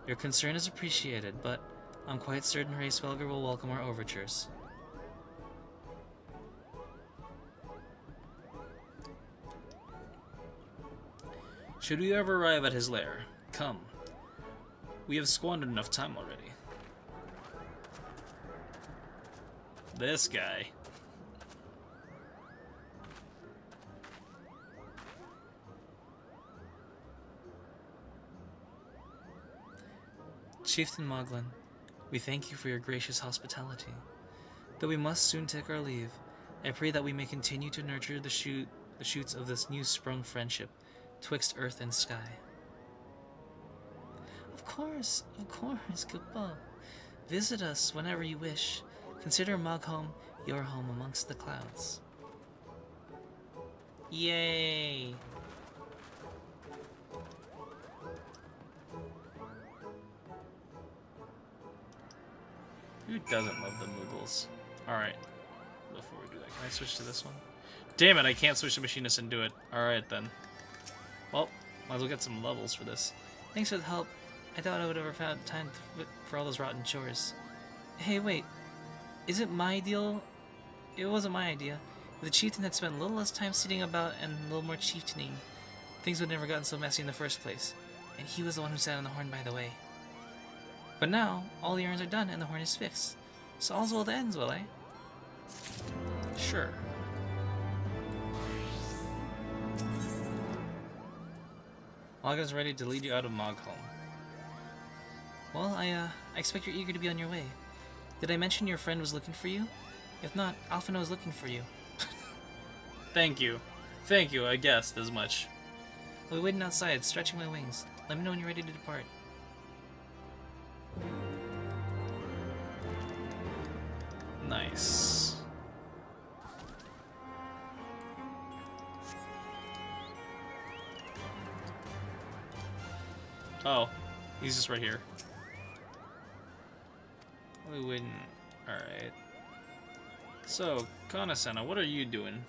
Your concern is appreciated, but I'm quite certain Hraesvelgr will welcome our overtures. Should we ever arrive at his lair, come. We have squandered enough time already. This guy. Chieftain Moglen, we thank you for your gracious hospitality. Though we must soon take our leave, I pray that we may continue to nurture the shoots of this new-sprung friendship twixt earth and sky. Of course, Kupo. Visit us whenever you wish. Consider Moghome your home amongst the clouds. Yay! Who doesn't love the Moogles? Alright. Before we do that, can I switch to this one? Damn it, I can't switch to Machinist and do it. Alright then. Well, might as well get some levels for this. Thanks for the help. I doubt I would have ever found time for all those rotten chores. Hey, wait. Is it my deal? It wasn't my idea. If the chieftain had spent a little less time sitting about and a little more chieftaining, things would have never gotten so messy in the first place. And he was the one who sat on the horn, by the way. But now, all the errands are done and the horn is fixed. So all's well that ends well, eh? Sure. Moghan's ready to lead you out of Moghome. Well, I expect you're eager to be on your way. Did I mention your friend was looking for you? If not, Alphino is looking for you. Thank you. Thank you, I guessed as much. I'll be waiting outside, stretching my wings. Let me know when you're ready to depart. Nice. Oh, he's just right here. We wouldn't. Alright. So, Kana-sana, what are you doing?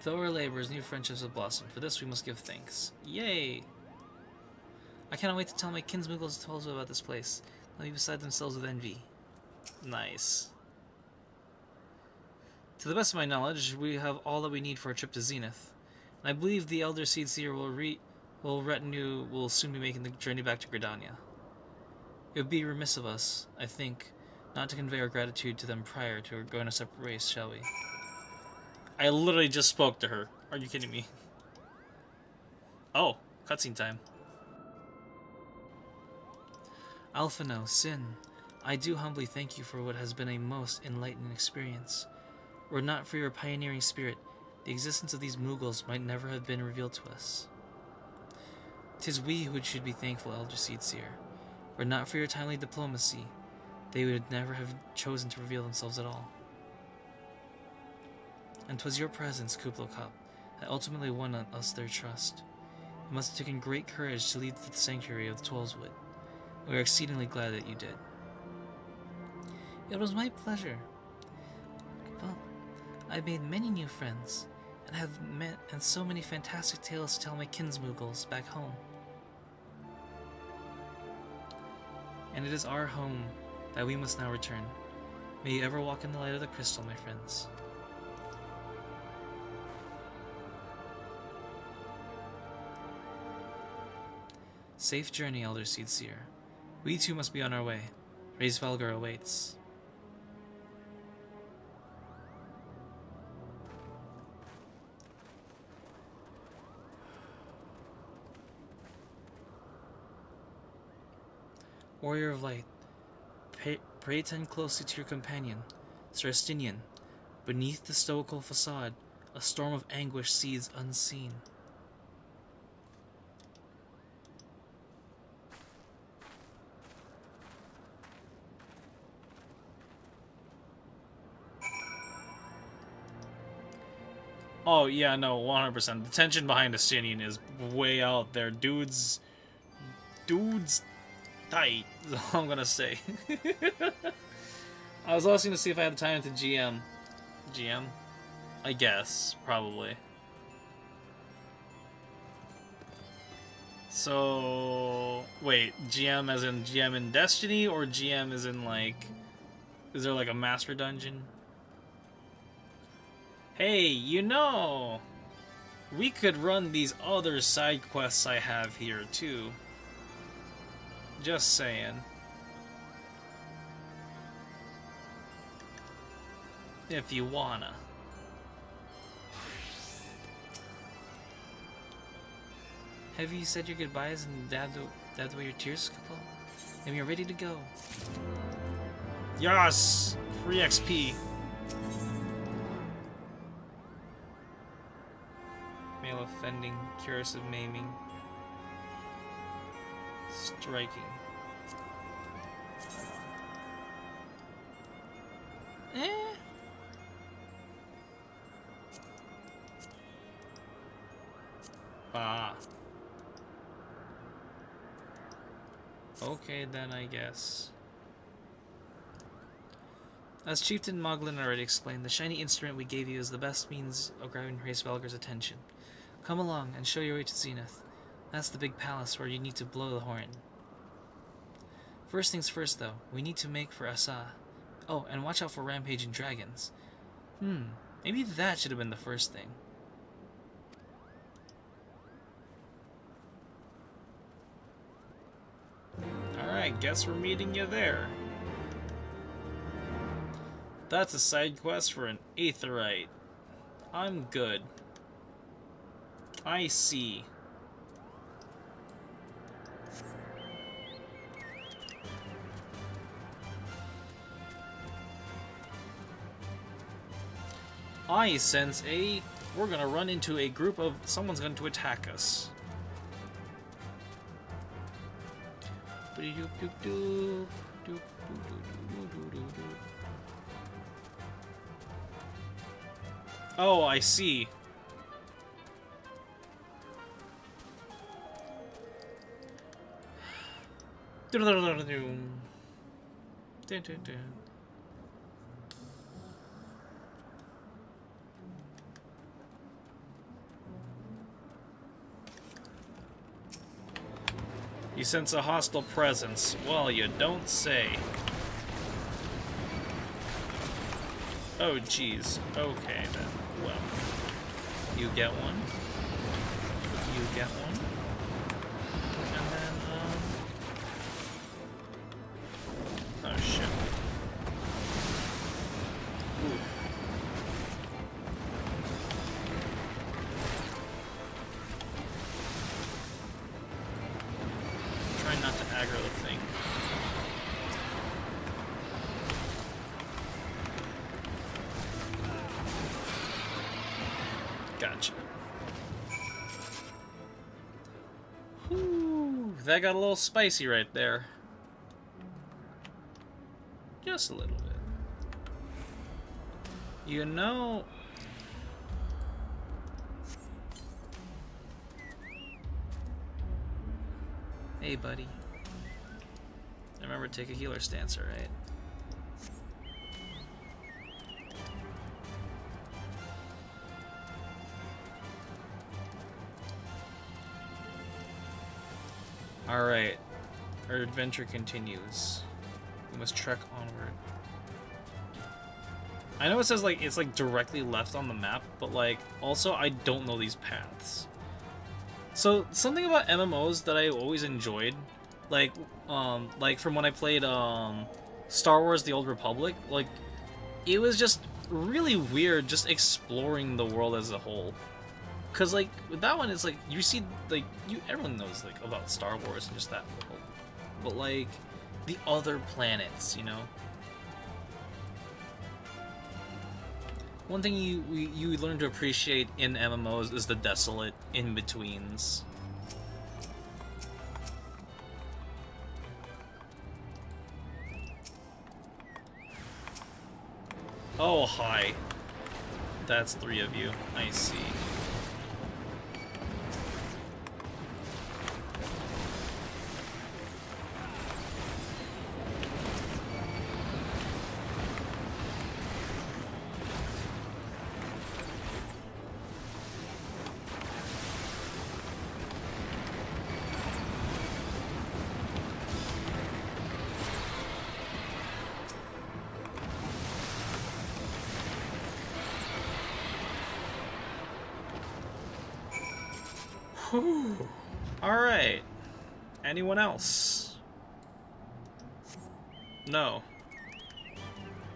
Though our labors, new friendships have blossomed. For this we must give thanks. Yay! I cannot wait to tell my kinsmuggles tales about this place. They'll be beside themselves with envy. Nice. To the best of my knowledge, we have all that we need for a trip to Zenith. And I believe the Elder Seed Seer retinue will soon be making the journey back to Gridania. It would be remiss of us, I think, not to convey our gratitude to them prior to going a separate race, shall we? I literally just spoke to her. Are you kidding me? Oh, cutscene time. Alphino, Sin, I do humbly thank you for what has been a most enlightening experience. Were it not for your pioneering spirit, the existence of these Mughals might never have been revealed to us. 'Tis we who should be thankful, Elder Seedseer. Were it not for your timely diplomacy, they would never have chosen to reveal themselves at all. And 'twas your presence, Kublai-Kop, that ultimately won us their trust. It must have taken great courage to lead to the sanctuary of the Twelveswood. We are exceedingly glad that you did. It was my pleasure. Well, I've made many new friends, and have met and so many fantastic tales to tell my kinsmuggles back home. And it is our home that we must now return. May you ever walk in the light of the crystal, my friends. Safe journey, Elder Seedseer. We too must be on our way. Reisvalgar awaits. Warrior of Light, pray tend closely to your companion, Sir Estinian. Beneath the stoical facade, a storm of anguish seethes unseen. Oh, yeah, no, 100%. The tension behind Estinian is way out there. Dude's tight, is all I'm gonna say. I was also gonna see if I had the time to GM. GM? I guess, probably. So, wait, GM as in GM in Destiny, or GM as in, like, is there, like, a master dungeon? Hey, you know, we could run these other side quests I have here, too. Just saying. If you wanna. Have you said your goodbyes and dabbed away your tears, Kapal? Then you're ready to go. Yes! Free XP. Male offending, curious of maiming. Striking. Ah. Okay, then I guess. As Chieftain Moglin already explained, the shiny instrument we gave you is the best means of grabbing Reisvalgar's attention. Come along and show your way to Zenith. That's the big palace where you need to blow the horn. First things first, though, we need to make for Asa. Oh, and watch out for rampaging dragons. Maybe that should have been the first thing. Alright, guess we're meeting you there. That's a side quest for an Aetherite. I'm good. I see. I sense we're gonna run into a group of someone's going to attack us. Oh, I see. You sense a hostile presence. Well, you don't say. Oh, jeez. Okay, then. Well. You get one. You get one. And then, oh, shit. Ooh. Try not to aggro the thing. Gotcha. Whew, that got a little spicy right there. Just a little bit. You know... Hey, buddy. Remember to take a healer stance, alright? Alright. Our adventure continues. We must trek onward. I know it says, like, it's, like, directly left on the map, but, like, also, I don't know these paths. So, something about MMOs that I always enjoyed, like from when I played, Star Wars The Old Republic, like, it was just really weird just exploring the world as a whole. Cause, like, with that one, it's like, you see, like, everyone knows, like, about Star Wars and just that world. But, like, the other planets, you know? One thing you learn to appreciate in MMOs is the desolate in-betweens. Oh, hi. That's 3 of you. I see. Whew. Alright. Anyone else? No.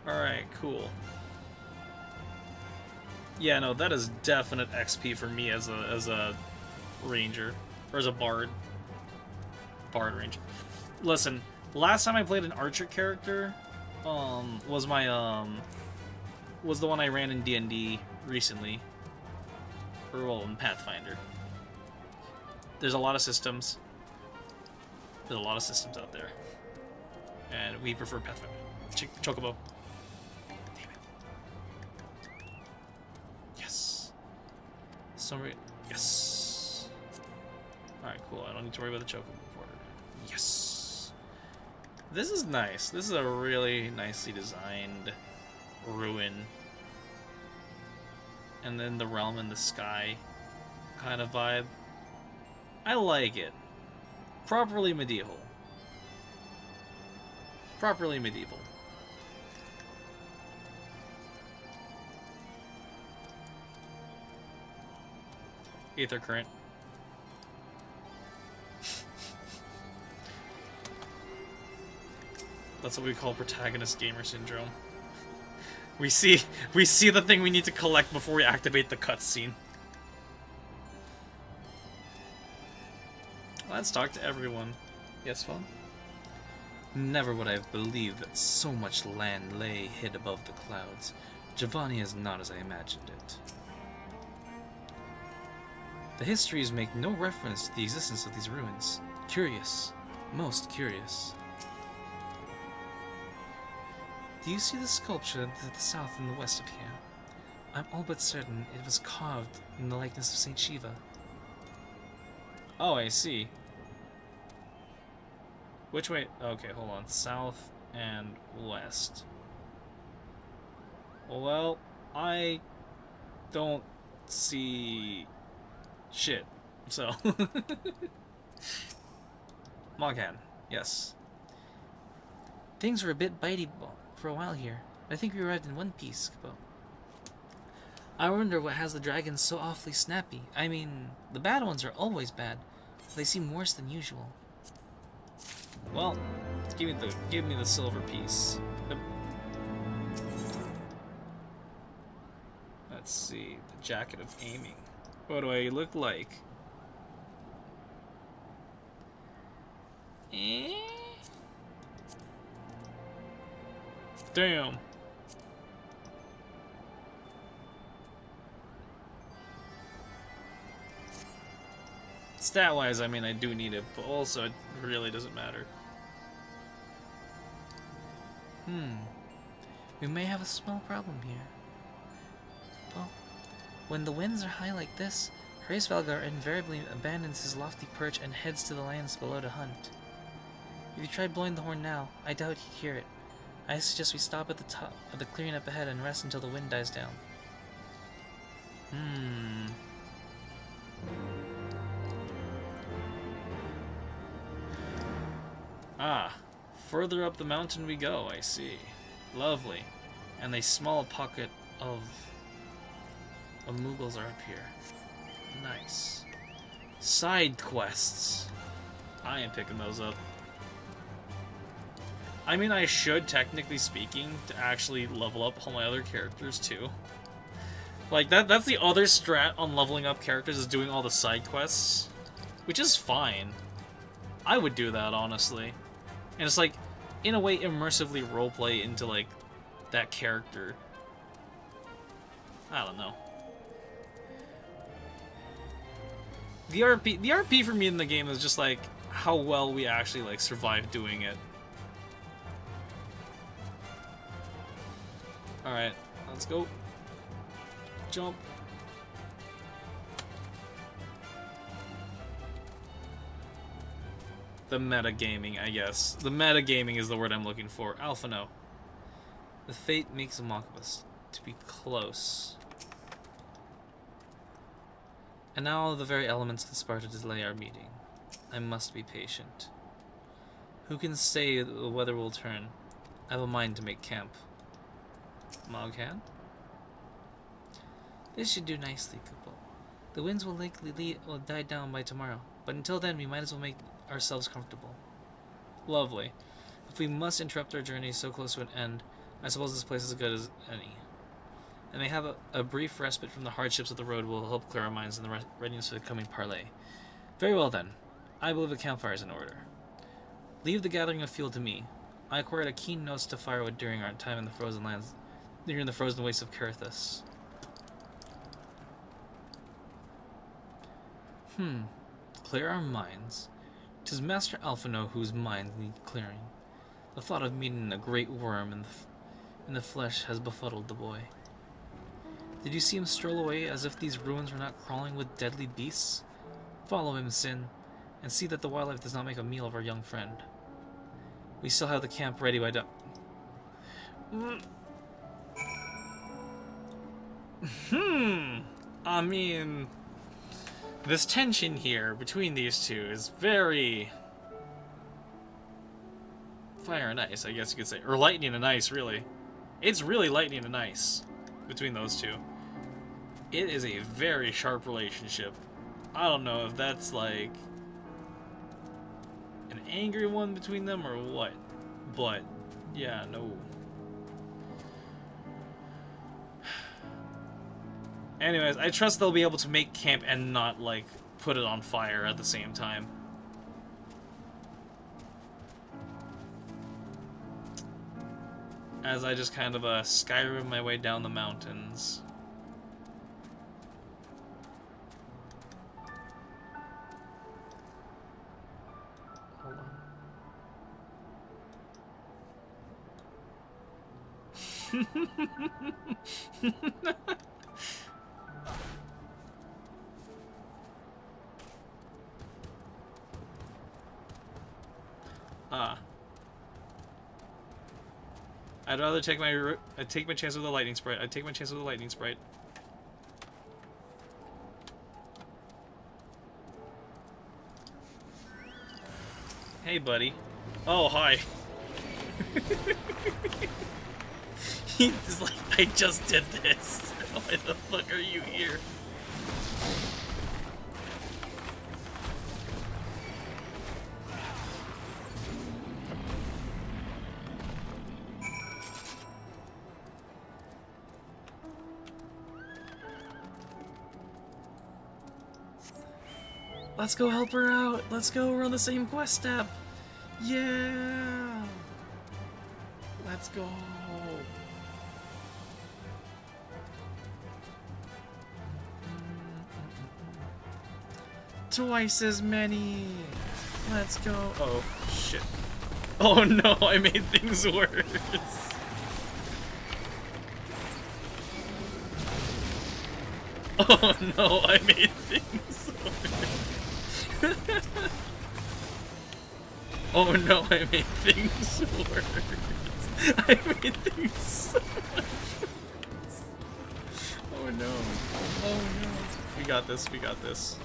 Alright, cool. Yeah, no, that is definite XP for me as a ranger. Or as a bard. Bard ranger. Listen, last time I played an archer character, was the one I ran in D&D recently. Or, well, in Pathfinder. There's a lot of systems. There's a lot of systems out there. And we prefer Pathfinder. Chocobo. Damn it. Yes. Summary. Yes. Alright, cool. I don't need to worry about the Chocobo quarter. Yes. This is nice. This is a really nicely designed ruin. And then the realm in the sky kind of vibe. I like it. Properly medieval. Properly medieval. Aether current. That's what we call protagonist gamer syndrome. We see the thing we need to collect before we activate the cutscene. Let's talk to everyone. Yes, phone? Never would I have believed that so much land lay hid above the clouds. Giovanni is not as I imagined it. The histories make no reference to the existence of these ruins. Curious. Most curious. Do you see the sculpture to the south and the west of here? I'm all but certain it was carved in the likeness of Saint Shiva. Oh, I see. Which way? Okay, hold on. South and west. Well, I don't see shit. So, Moghan, yes. Things were a bit bitey for a while here. I think we arrived in one piece, Capo. I wonder what has the dragons so awfully snappy. I mean, the bad ones are always bad. They seem worse than usual. Well, give me the silver piece. Let's see, the jacket of aiming. What do I look like? Damn. Stat-wise, I mean, I do need it, but also it really doesn't matter. We may have a small problem here. Well, when the winds are high like this, Hraesvelgar invariably abandons his lofty perch and heads to the lands below to hunt. If you tried blowing the horn now, I doubt he'd hear it. I suggest we stop at the top of the clearing up ahead and rest until the wind dies down. Ah, further up the mountain we go, I see. Lovely. And a small pocket of Mughals are up here. Nice. Side quests. I am picking those up. I mean, I should, technically speaking, to actually level up all my other characters, too. Like, that's the other strat on leveling up characters, is doing all the side quests. Which is fine. I would do that, honestly. And it's like, in a way, immersively roleplay into, like, that character. I don't know. The RP for me in the game is just, like, how well we actually, like, survive doing it. Alright, let's go. Jump. The metagaming, I guess. The metagaming is the word I'm looking for. Alpha no. The fate makes a mock of us. To be close. And now the very elements conspire to delay our meeting. I must be patient. Who can say the weather will turn? I have a mind to make camp. Moghan? This should do nicely, Kupo. The winds will likely die down by tomorrow, but until then we might as well make ourselves comfortable. Lovely. If we must interrupt our journey so close to an end, I suppose this place is as good as any. And may have a brief respite from the hardships of the road will help clear our minds in the readiness for the coming parley. Very well then. I believe a campfire is in order. Leave the gathering of fuel to me. I acquired a keen nose to firewood during our time in the frozen lands, near the frozen wastes of Carithus. Clear our minds. 'Tis Master Alphino whose minds need clearing. The thought of meeting a great worm in the flesh has befuddled the boy. Did you see him stroll away as if these ruins were not crawling with deadly beasts? Follow him, Sin, and see that the wildlife does not make a meal of our young friend. We still have the camp ready by I mean, this tension here between these two is very fire and ice, I guess you could say. Or lightning and ice, really. It's really lightning and ice between those two. It is a very sharp relationship. I don't know if that's like an angry one between them or what. But, yeah, no. Anyways, I trust they'll be able to make camp and not, like, put it on fire at the same time. As I just kind of Skyrim my way down the mountains. Hold on. Ah. I'd rather take I'd take my chance with a lightning sprite. I'd take my chance with a lightning sprite. Hey, buddy. Oh, hi. He's like, I just did this. Why the fuck are you here? Let's go help her out. Let's go. We're on the same quest step. Yeah. Let's go. Twice as many. Let's go. Oh, shit. Oh no, I made things worse. Oh no, I made things worse. Oh no, I made things worse. I made things so much worse. Oh no. Oh no. We got this, we got this.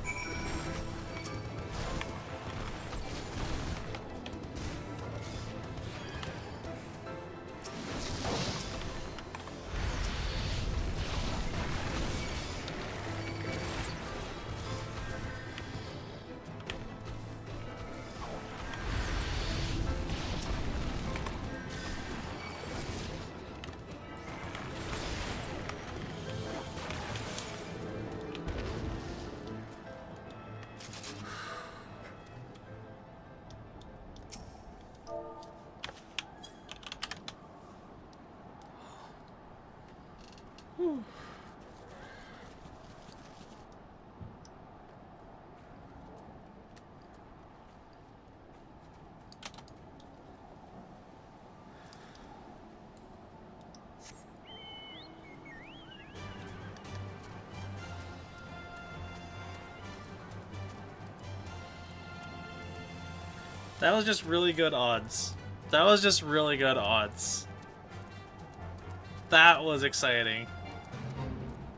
Whew. That was just really good odds. That was just really good odds. That was exciting.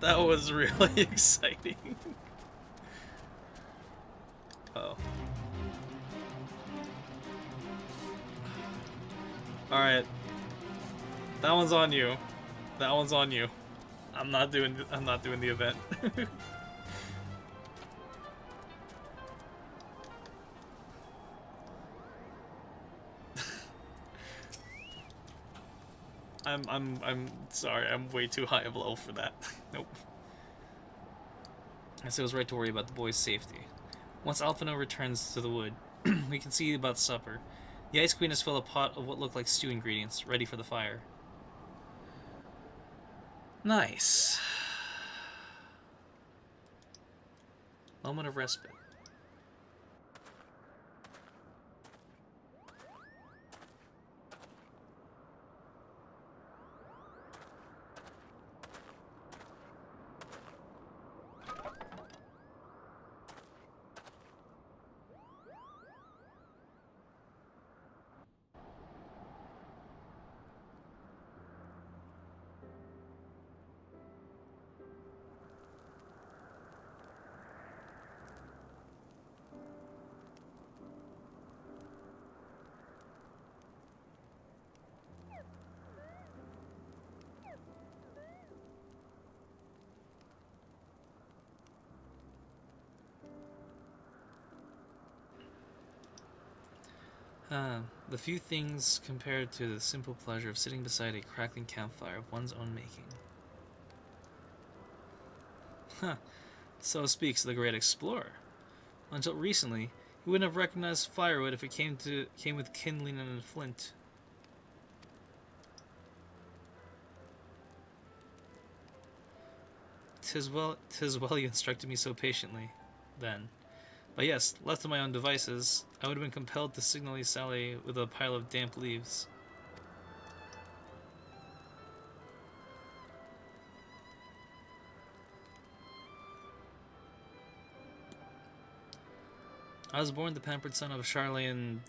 That was really exciting. Oh. Alright. That one's on you. That one's on you. I'm not doing the event. I'm sorry, I'm way too high of level for that. Nope. I said it was right to worry about the boy's safety. Once Alphino returns to the wood, we can see about supper. The Ice Queen has filled a pot of what look like stew ingredients, ready for the fire. Nice. Moment of respite. The few things compared to the simple pleasure of sitting beside a crackling campfire of one's own making. Huh. So speaks the great explorer. Until recently, he wouldn't have recognized firewood if it came with kindling and a flint. Tis well you instructed me so patiently, then. But yes, left to my own devices, I would have been compelled to signally sally with a pile of damp leaves. I was born the pampered son of Charlemagne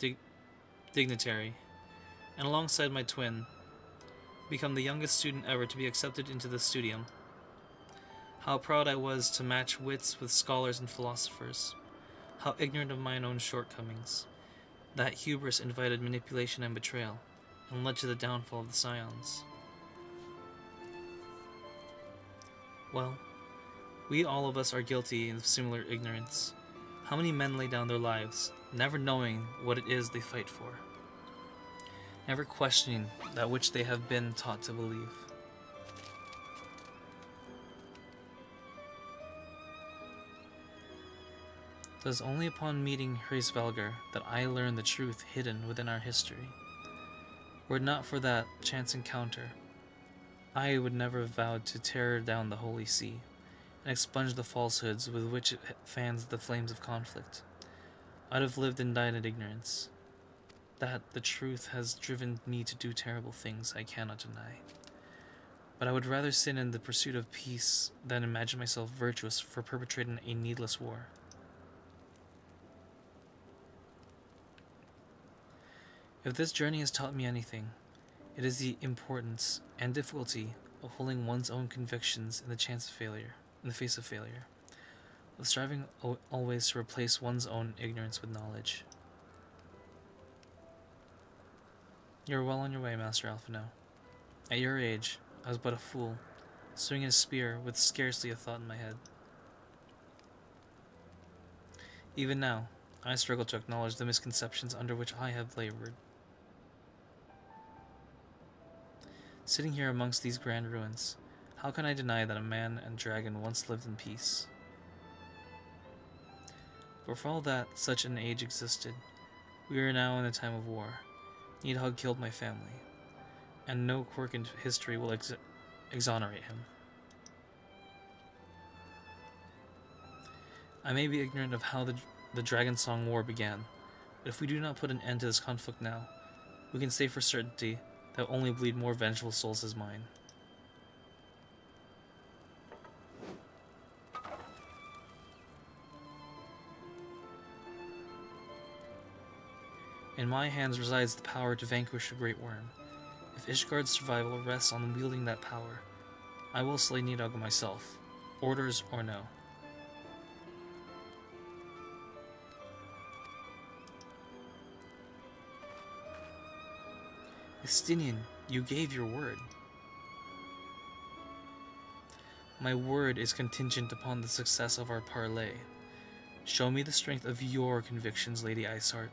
dignitary, and alongside my twin, become the youngest student ever to be accepted into the studium. How proud I was to match wits with scholars and philosophers. How ignorant of mine own shortcomings. That hubris invited manipulation and betrayal, and led to the downfall of the Scions. Well, we all of us are guilty of similar ignorance. How many men lay down their lives, never knowing what it is they fight for? Never questioning that which they have been taught to believe. It was only upon meeting Hraesvelgr that I learned the truth hidden within our history. Were it not for that chance encounter, I would never have vowed to tear down the Holy See and expunge the falsehoods with which it fans the flames of conflict. I'd have lived and died in ignorance. That the truth has driven me to do terrible things I cannot deny. But I would rather sin in the pursuit of peace than imagine myself virtuous for perpetrating a needless war. If this journey has taught me anything, it is the importance and difficulty of holding one's own convictions in the face of failure, of striving always to replace one's own ignorance with knowledge. You are well on your way, Master Alphino. At your age, I was but a fool, swinging a spear with scarcely a thought in my head. Even now, I struggle to acknowledge the misconceptions under which I have labored. Sitting here amongst these grand ruins, how can I deny that a man and dragon once lived in peace? But for all that such an age existed, we are now in a time of war. Nidhogg killed my family, and no quirk in history will exonerate him. I may be ignorant of how the Dragon Song War began, but if we do not put an end to this conflict now, we can say for certainty that will only bleed more vengeful souls as mine. In my hands resides the power to vanquish a great worm. If Ishgard's survival rests on wielding that power, I will slay Nidhogg myself, orders or no. Estinian, you gave your word. My word is contingent upon the success of our parley. Show me the strength of your convictions, Lady Iceheart.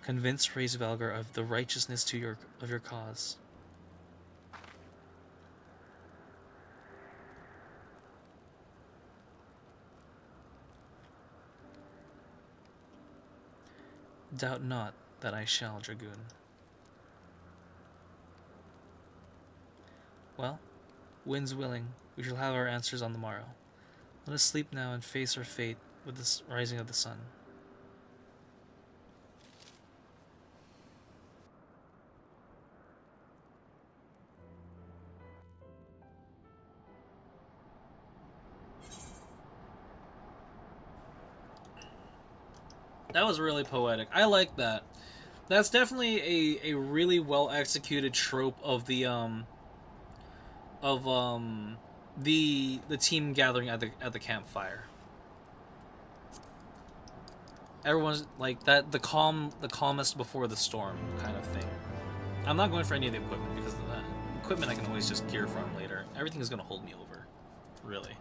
Convince Hraesvelgr of the righteousness of your cause. Doubt not that I shall, Dragoon. Well, winds willing, we shall have our answers on the morrow. Let us sleep now and face our fate with the rising of the sun. That was really poetic. I like that. That's definitely a really well executed trope of the team gathering at the campfire. Everyone's like that, the calmest before the storm kind of thing. I'm not going for any of the equipment because the equipment I can always just gear from later. Everything is going to hold me over, really.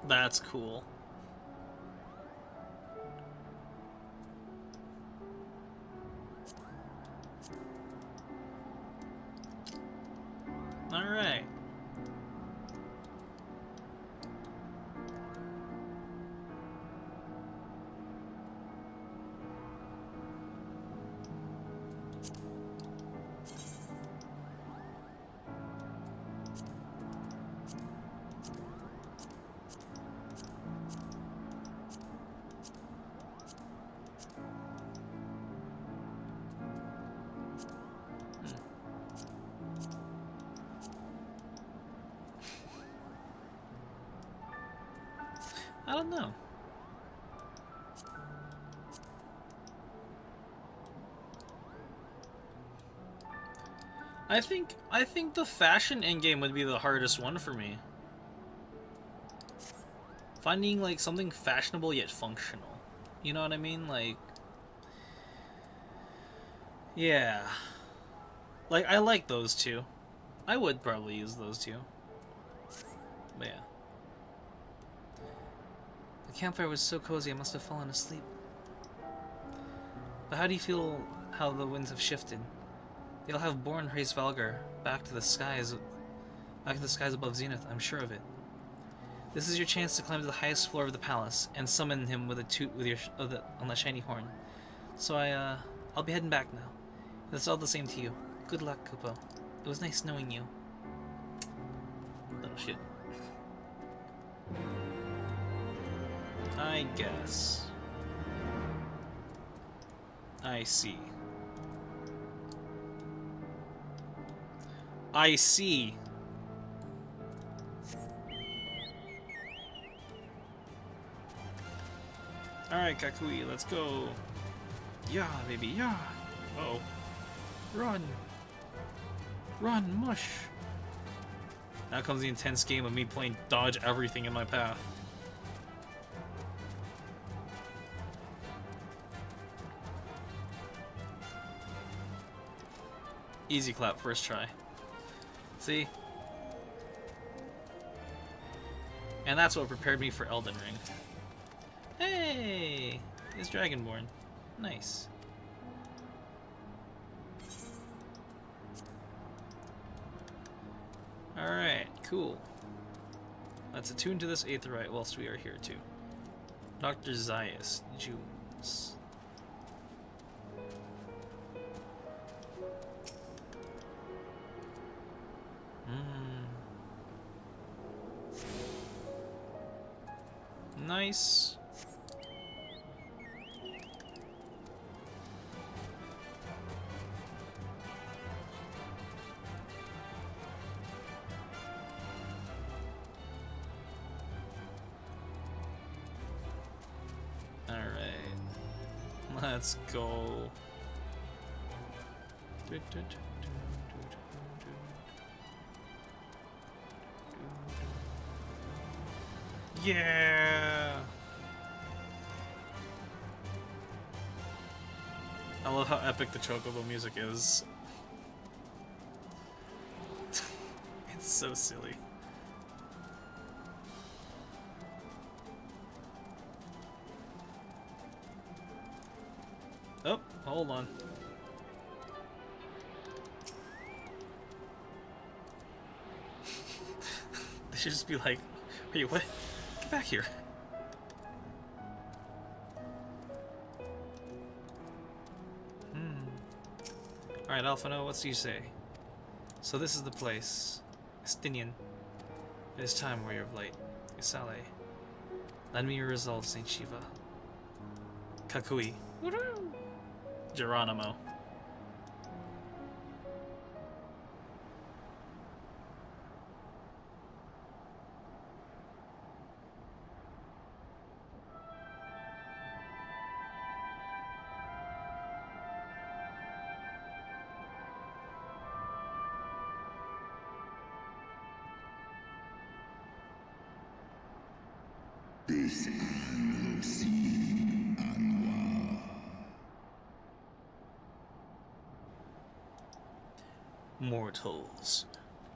That's cool. Alright. I don't know. I think the fashion endgame would be the hardest one for me. Finding like something fashionable yet functional. You know what I mean? Like, yeah. Like, I like those two. I would probably use those two. But yeah. The campfire was so cozy I must have fallen asleep. But how do you feel how the winds have shifted? They'll have borne Race Valgar back to the skies above Zenith, I'm sure of it. This is your chance to climb to the highest floor of the palace and summon him with a toot with on that shiny horn. So I'll be heading back now. It's all the same to you. Good luck, Kupo. It was nice knowing you. Little shit. I guess. I see. I see. Alright, Kakui, let's go. Yeah, baby, yeah. Uh-oh. Run. Run, mush. Now comes the intense game of me playing dodge everything in my path. Easy clap, first try. See? And that's what prepared me for Elden Ring. Hey! It's Dragonborn. Nice. Alright, cool. Let's attune to this Aetheryte whilst we are here too. Dr. Zaius Junes. Nice. Alright. Let's go. Yeah! I love how epic the Chocobo music is. It's so silly. Oh, hold on. They should just be like, wait, what? Get back here. Alright, Alphino, what do you say? So this is the place. Estinian. It is time, warrior of light. Isale. Lend me your resolve, Saint Shiva. Kakui. Geronimo. Mortals,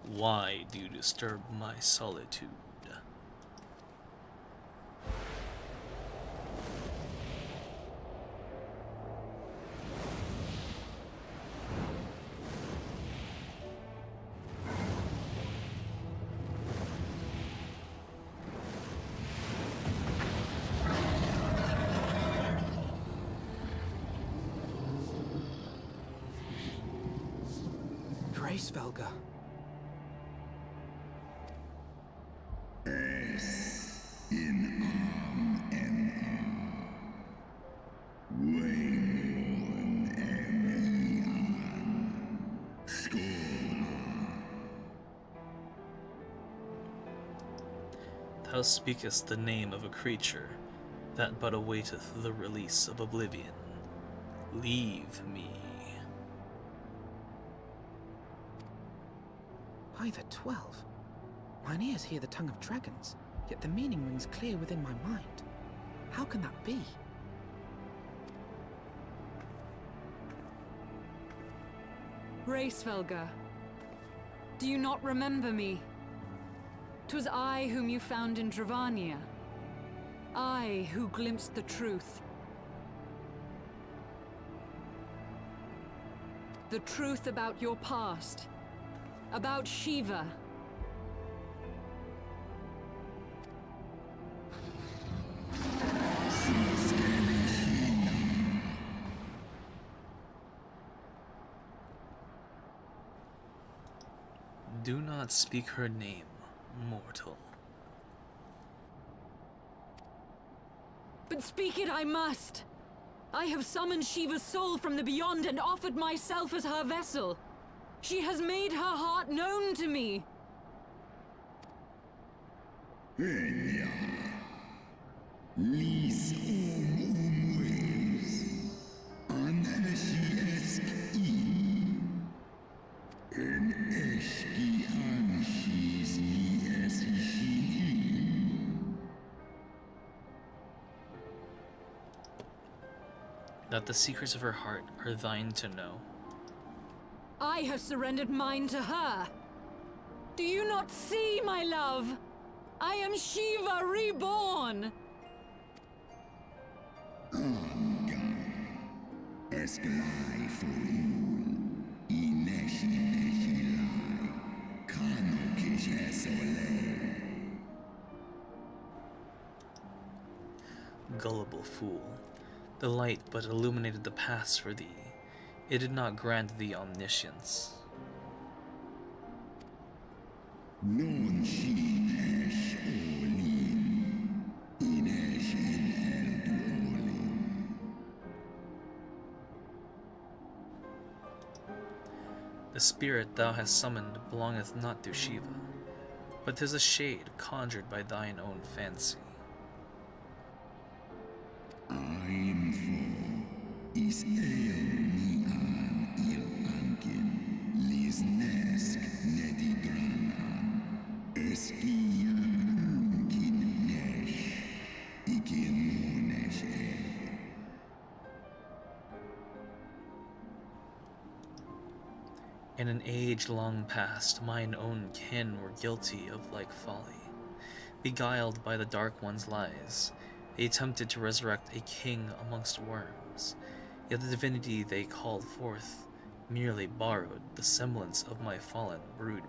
why do you disturb my solitude? Hraesvelgr. Thou speakest the name of a creature that but awaiteth the release of oblivion. Leave me. By the 12. Mine ears hear the tongue of dragons, yet the meaning rings clear within my mind. How can that be? Hraesvelgr, do you not remember me? 'Twas I whom you found in Dravania. I who glimpsed the truth. The truth about your past. About Shiva. Do not speak her name, mortal. But speak it I must. I have summoned Shiva's soul from the beyond and offered myself as her vessel. She has made her heart known to me. That the secrets of her heart are thine to know. I have surrendered mine to her. Do you not see, my love? I am Shiva reborn. Gullible fool. The light but illuminated the paths for thee. It did not grant thee omniscience. The spirit thou hast summoned belongeth not to Shiva, but 'tis a shade conjured by thine own fancy. In an age long past, mine own kin were guilty of like folly. Beguiled by the Dark One's lies, they attempted to resurrect a king amongst worms, yet the divinity they called forth merely borrowed the semblance of my fallen brood.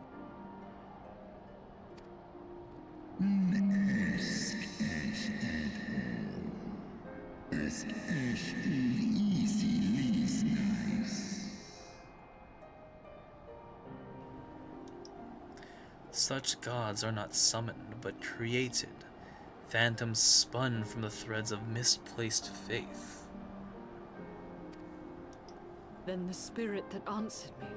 Such gods are not summoned, but created, phantoms spun from the threads of misplaced faith. Then the spirit that answered me.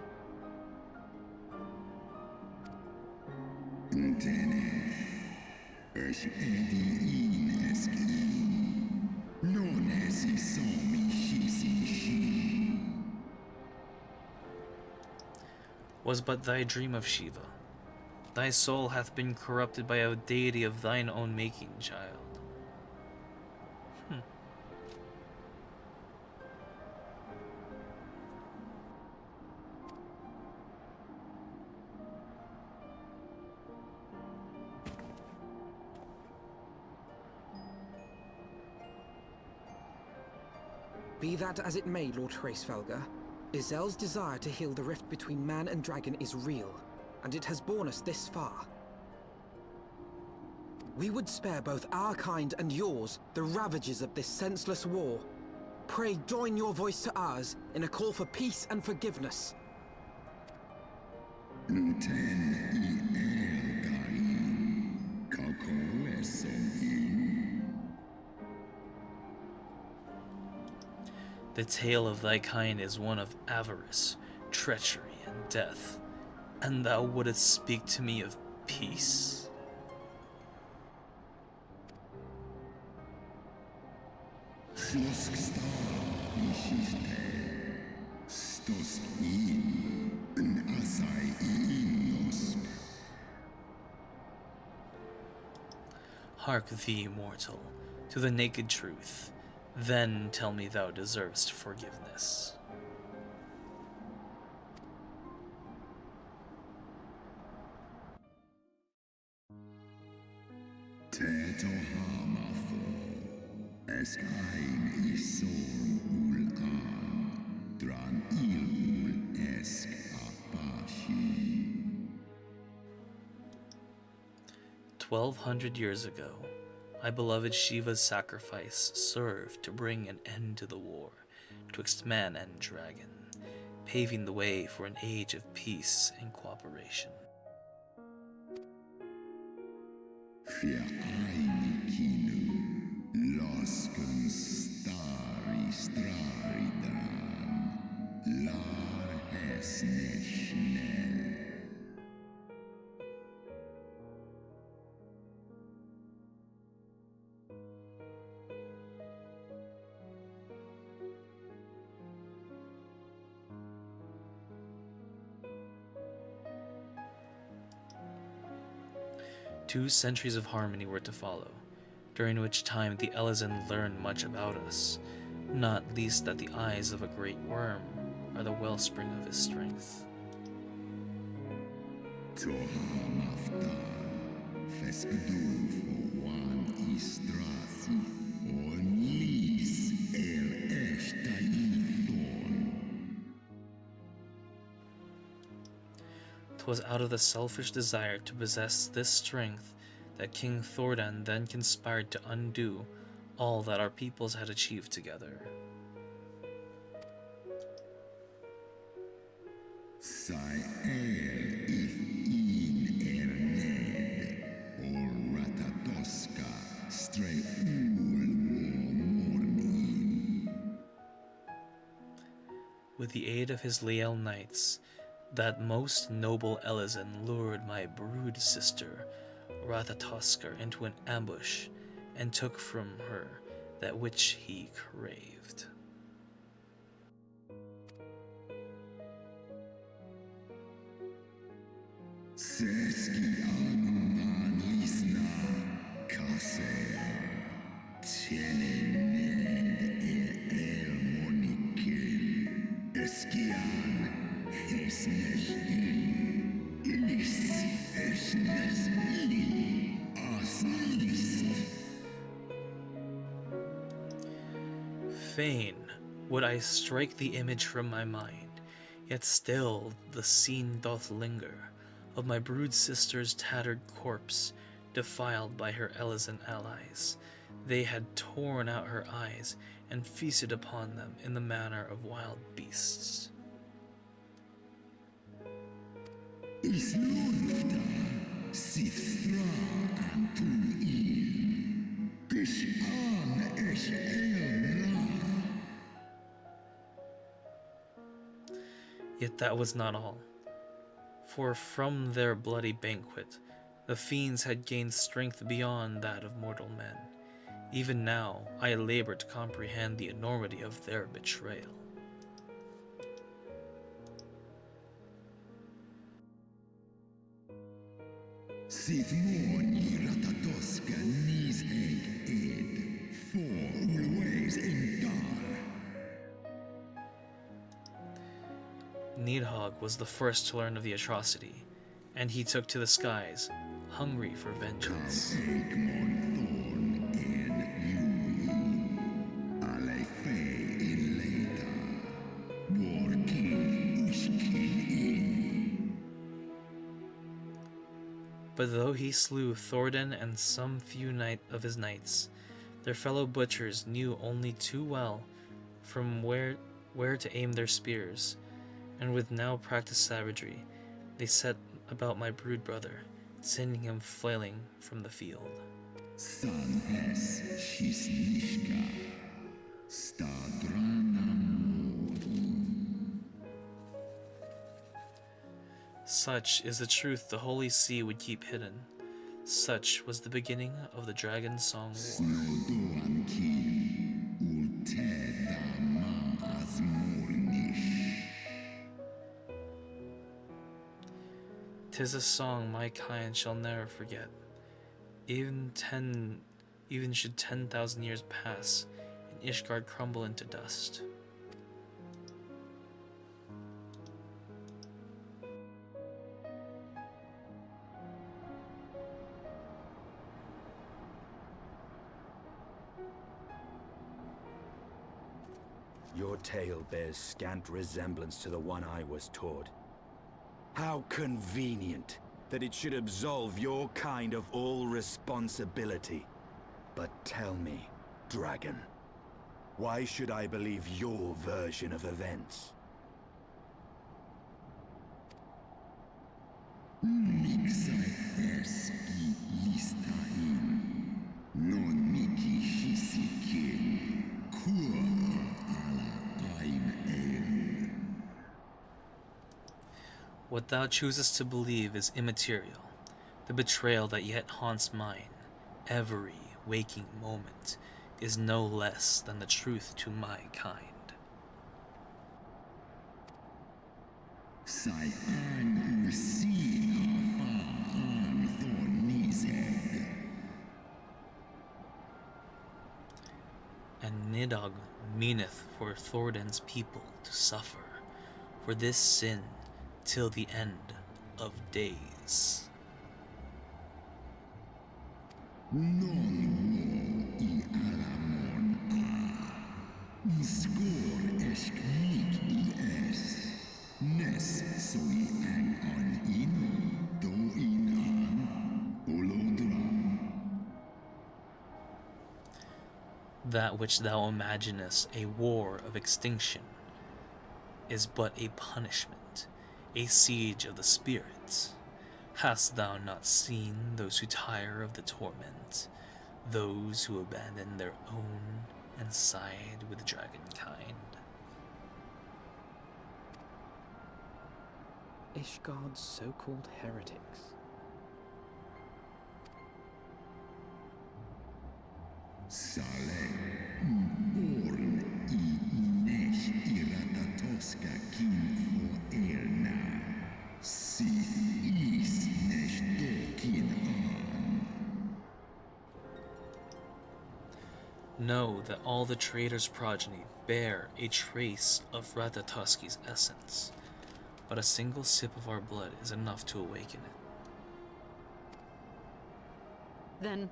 Was but thy dream of Shiva. Thy soul hath been corrupted by a deity of thine own making, child. Be that as it may, Lord Hraesvelgr, Izel's desire to heal the rift between man and dragon is real, and it has borne us this far. We would spare both our kind and yours the ravages of this senseless war. Pray join your voice to ours in a call for peace and forgiveness. The tale of thy kind is one of avarice, treachery, and death, and thou wouldst speak to me of peace? Hark thee, mortal, to the naked truth. Then tell me thou deservest forgiveness. Dran il esk apashi. 1200 years ago, my beloved Shiva's sacrifice served to bring an end to the war twixt man and dragon, paving the way for an age of peace and cooperation. Für Einikinu, Losken Stari Strari Dran, Lar Hesne Schnell. Two centuries of harmony were to follow, during which time the Elezen learned much about us, not least that the eyes of a great worm are the wellspring of his strength. Tohamafta, Feskdu Wan Istrasi, Onlis Eshtaithon. 'Twas out of the selfish desire to possess this strength that King Thordan then conspired to undo all that our peoples had achieved together. Sai if in Erned, or Ratatoska, stray morning. With the aid of his leal knights, that most noble Elezen lured my brood sister, Ratatoskar, into an ambush and took from her that which he craved. Seski Anuman Lisna, Kasea, Tjenened El Monikel, Eskian. Fain would I strike the image from my mind, yet still the scene doth linger of my brood sister's tattered corpse, defiled by her Elezen allies. They had torn out her eyes and feasted upon them in the manner of wild beasts. Is Lulfta, Sithra Antuil, Kishan Esh Elra. Yet that was not all, for from their bloody banquet, the fiends had gained strength beyond that of mortal men. Even now, I labor to comprehend the enormity of their betrayal. Sith Morni Ratatoska Nis Egg Ed, for always in Dar. Nidhogg was the first to learn of the atrocity, and he took to the skies, hungry for vengeance. But though he slew Thordan and some few of his knights, their fellow butchers knew only too well from where to aim their spears, and with now practiced savagery, They set about my brood brother, sending him flailing from the field. San es shisnishka. Stadrana morin. Such is the truth the Holy See would keep hidden. Such was the beginning of the Dragon Song War. Snodoan ki ulteda maas mornish. 'Tis a song my kind shall never forget. Even should 10,000 years pass, and Ishgard crumble into dust. Your tale bears scant resemblance to the one I was taught. How convenient that it should absolve your kind of all responsibility. But tell me, Dragon, why should I believe your version of events? Mixai erski listain. Non miki hisikin. Kua ala ein el. What thou choosest to believe is immaterial. The betrayal that yet haunts mine, every waking moment, is no less than the truth to my kind. Sai an ursi afa an thornizeg. And Nidog meaneth for Thordan's people to suffer for this sin till the end of days. Non wo I alamon a. Skor esk nik I es. Nes soi an in. Do in an. Olodra. That which thou imaginest a war of extinction is but a punishment, a siege of the spirits. Hast thou not seen those who tire of the torment, those who abandon their own and side with dragonkind? Ishgard's so-called heretics. Sale. Orn I nesh iratatoska kin for elna. Sith is nesh dokin an. Know that all the traitor's progeny bear a trace of Ratatoski's essence, but a single sip of our blood is enough to awaken it. Then,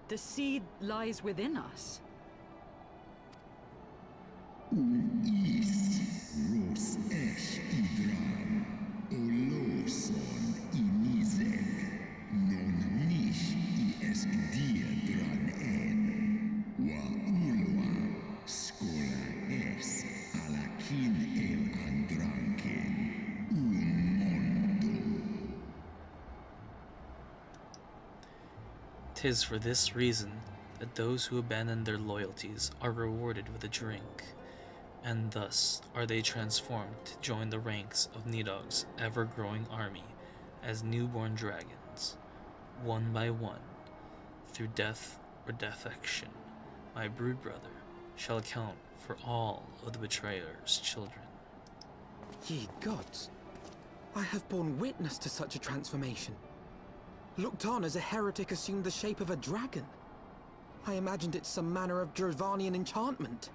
the seed lies within us. Is ros esh idran. Oloson inizeg. Non nish I esk diedran en. Wa ulwa skola es alakin el andranken. Mondo. 'Tis for this reason that those who abandon their loyalties are rewarded with a drink, and thus are they transformed to join the ranks of Nidog's ever-growing army as newborn dragons, one by one, through death or defection. My brood brother shall account for all of the betrayer's children. Ye gods, I have borne witness to such a transformation. Looked on as a heretic assumed the shape of a dragon. I imagined it some manner of Drovanian enchantment.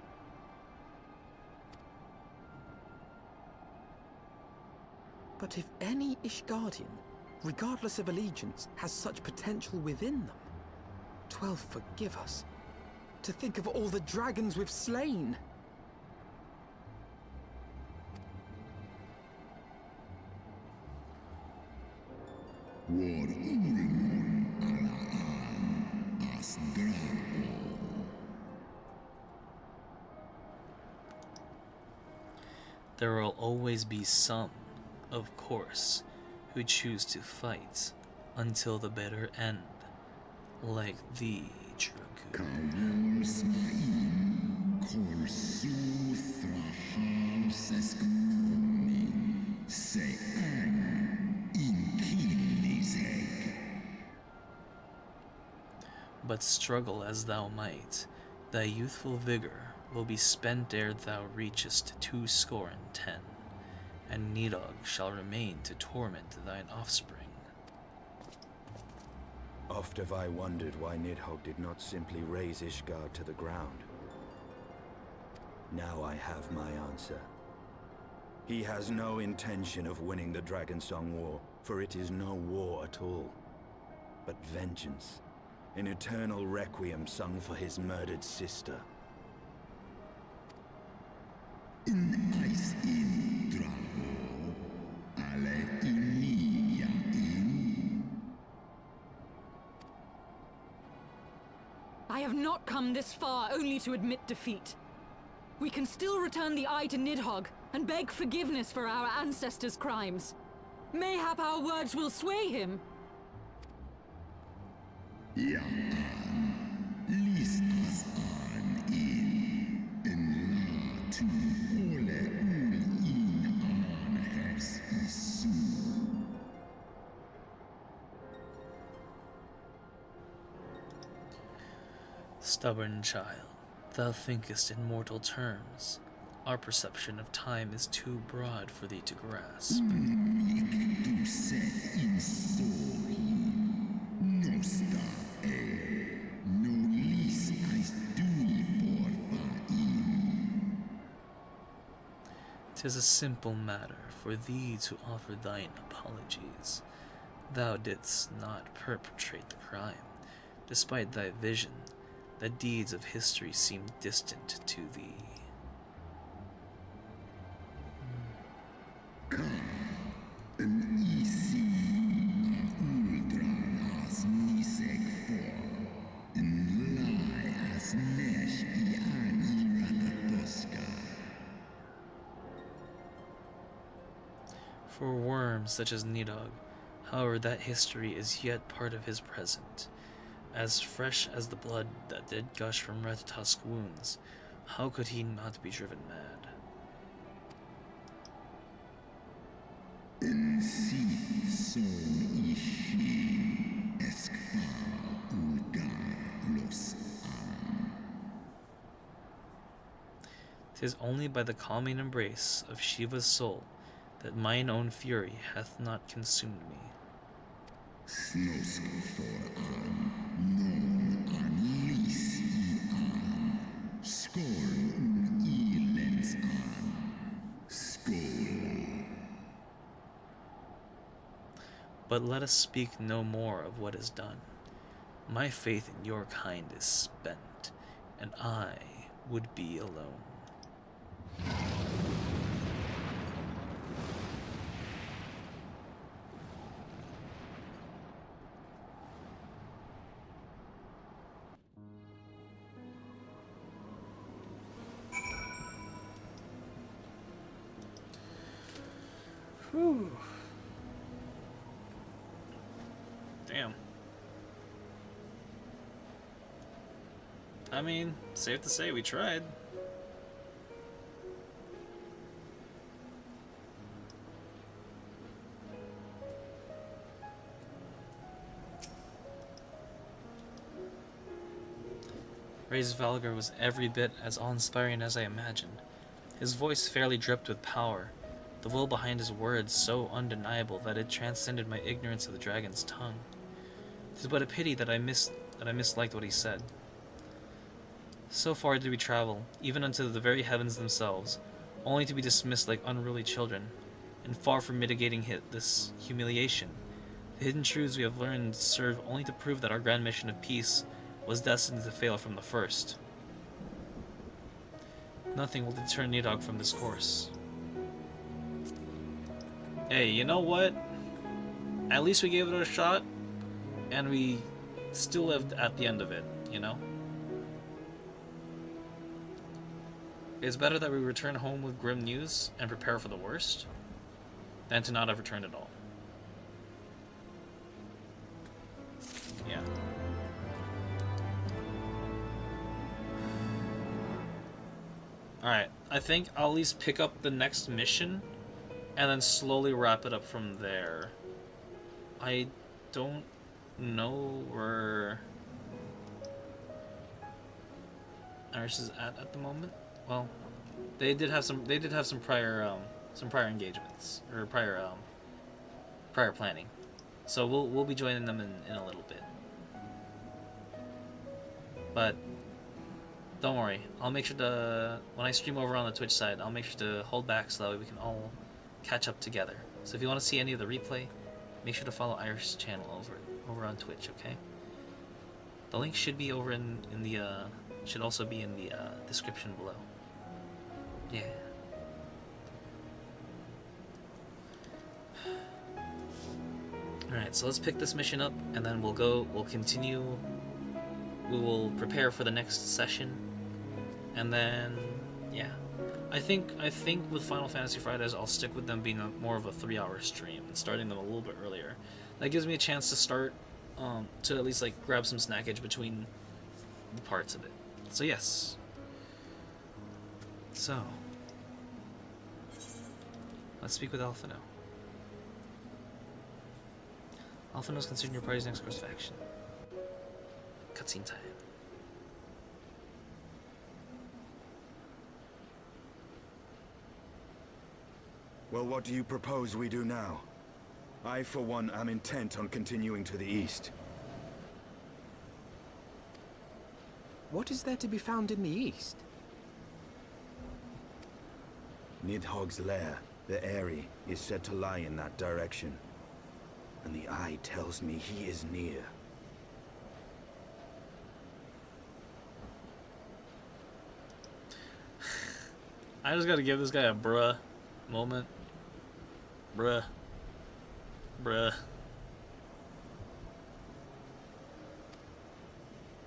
But if any Ishgardian, regardless of allegiance, has such potential within them, 12 forgive us. To think of all the dragons we've slain! War ulmon ala an as grao. There will always be some of course, who choose to fight until the bitter end, like the Dragoon. Kawors main, korsu thrahar seskmoni, se ang in kiliseg. But struggle as thou might, thy youthful vigor will be spent ere thou reachest 210, and Nidog shall remain to torment thine offspring. Oft have I wondered why Nidhogg did not simply raze Ishgard to the ground. Now I have my answer. He has no intention of winning the Dragonsong War, for it is no war at all, but vengeance. An eternal requiem sung for his murdered sister. Ice in Draho, ale inia in. I have not come this far only to admit defeat. We can still return the eye to Nidhogg and beg forgiveness for our ancestors' crimes. Mayhap our words will sway him. Ja an, lis as an in, en la tu ole ul in an hers isu. Stubborn child, thou thinkest in mortal terms. Our perception of time is too broad for thee to grasp. Nik du se in sori, no sta no lis as dui for tha in. 'Tis a simple matter for thee to offer thine apologies. Thou didst not perpetrate the crime. Despite thy vision, the deeds of history seem distant to thee. Ka, en isi a uldran as nisek for, en lai as nesh I an I ratatoska. For worms such as Nidhogg, however, that history is yet part of his present. As fresh as the blood that did gush from Ratatosk's wounds, how could he not be driven mad? En sith son ishi, eskfa ulgar los an. 'Tis only by the calming embrace of Shiva's soul that mine own fury hath not consumed me. Snosk for an, non an lis I an, skorn I lens an, skola. But let us speak no more of what is done. My faith in your kind is spent, and I would be alone. Whew. Damn. I mean, safe to say we tried. Ray's Valgar was every bit as awe-inspiring as I imagined. His voice fairly dripped with power, the will behind his words so undeniable that it transcended my ignorance of the dragon's tongue. 'Tis but a pity that I misliked what he said. So far did we travel, even unto the very heavens themselves, only to be dismissed like unruly children, and far from mitigating this humiliation. The hidden truths we have learned serve only to prove that our grand mission of peace was destined to fail from the first. Nothing will deter Nidhogg from this course. Hey, you know what? At least we gave it a shot, and we still lived at the end of it, you know? It's better that we return home with grim news and prepare for the worst than to not have returned at all. Yeah. Alright, I think I'll at least pick up the next mission and then slowly wrap it up from there. I don't know where Irish is at the moment. Well, they did have some prior engagements or prior planning. So we'll be joining them in a little bit. But don't worry, I'll make sure to, when I stream over on the Twitch side, I'll make sure to hold back so that way we can all catch up together. So if you want to see any of the replay, make sure to follow Irish's channel over on Twitch, okay? The link should be over in the should also be in the description below. Yeah. Alright, so let's pick this mission up and then we'll continue. We will prepare for the next session. And then yeah. I think with Final Fantasy Fridays I'll stick with them being more of a 3-hour stream and starting them a little bit earlier. That gives me a chance to start to at least like grab some snackage between the parts of it. So yes. So let's speak with Alphino. Alphino's considered your party's next course of action. Cutscene time. Well, what do you propose we do now? I, for one, am intent on continuing to the east. What is there to be found in the east? Nidhogg's lair, the Eyrie, is said to lie in that direction. And the eye tells me he is near. I just gotta give this guy a bruh moment. Bruh. Bruh.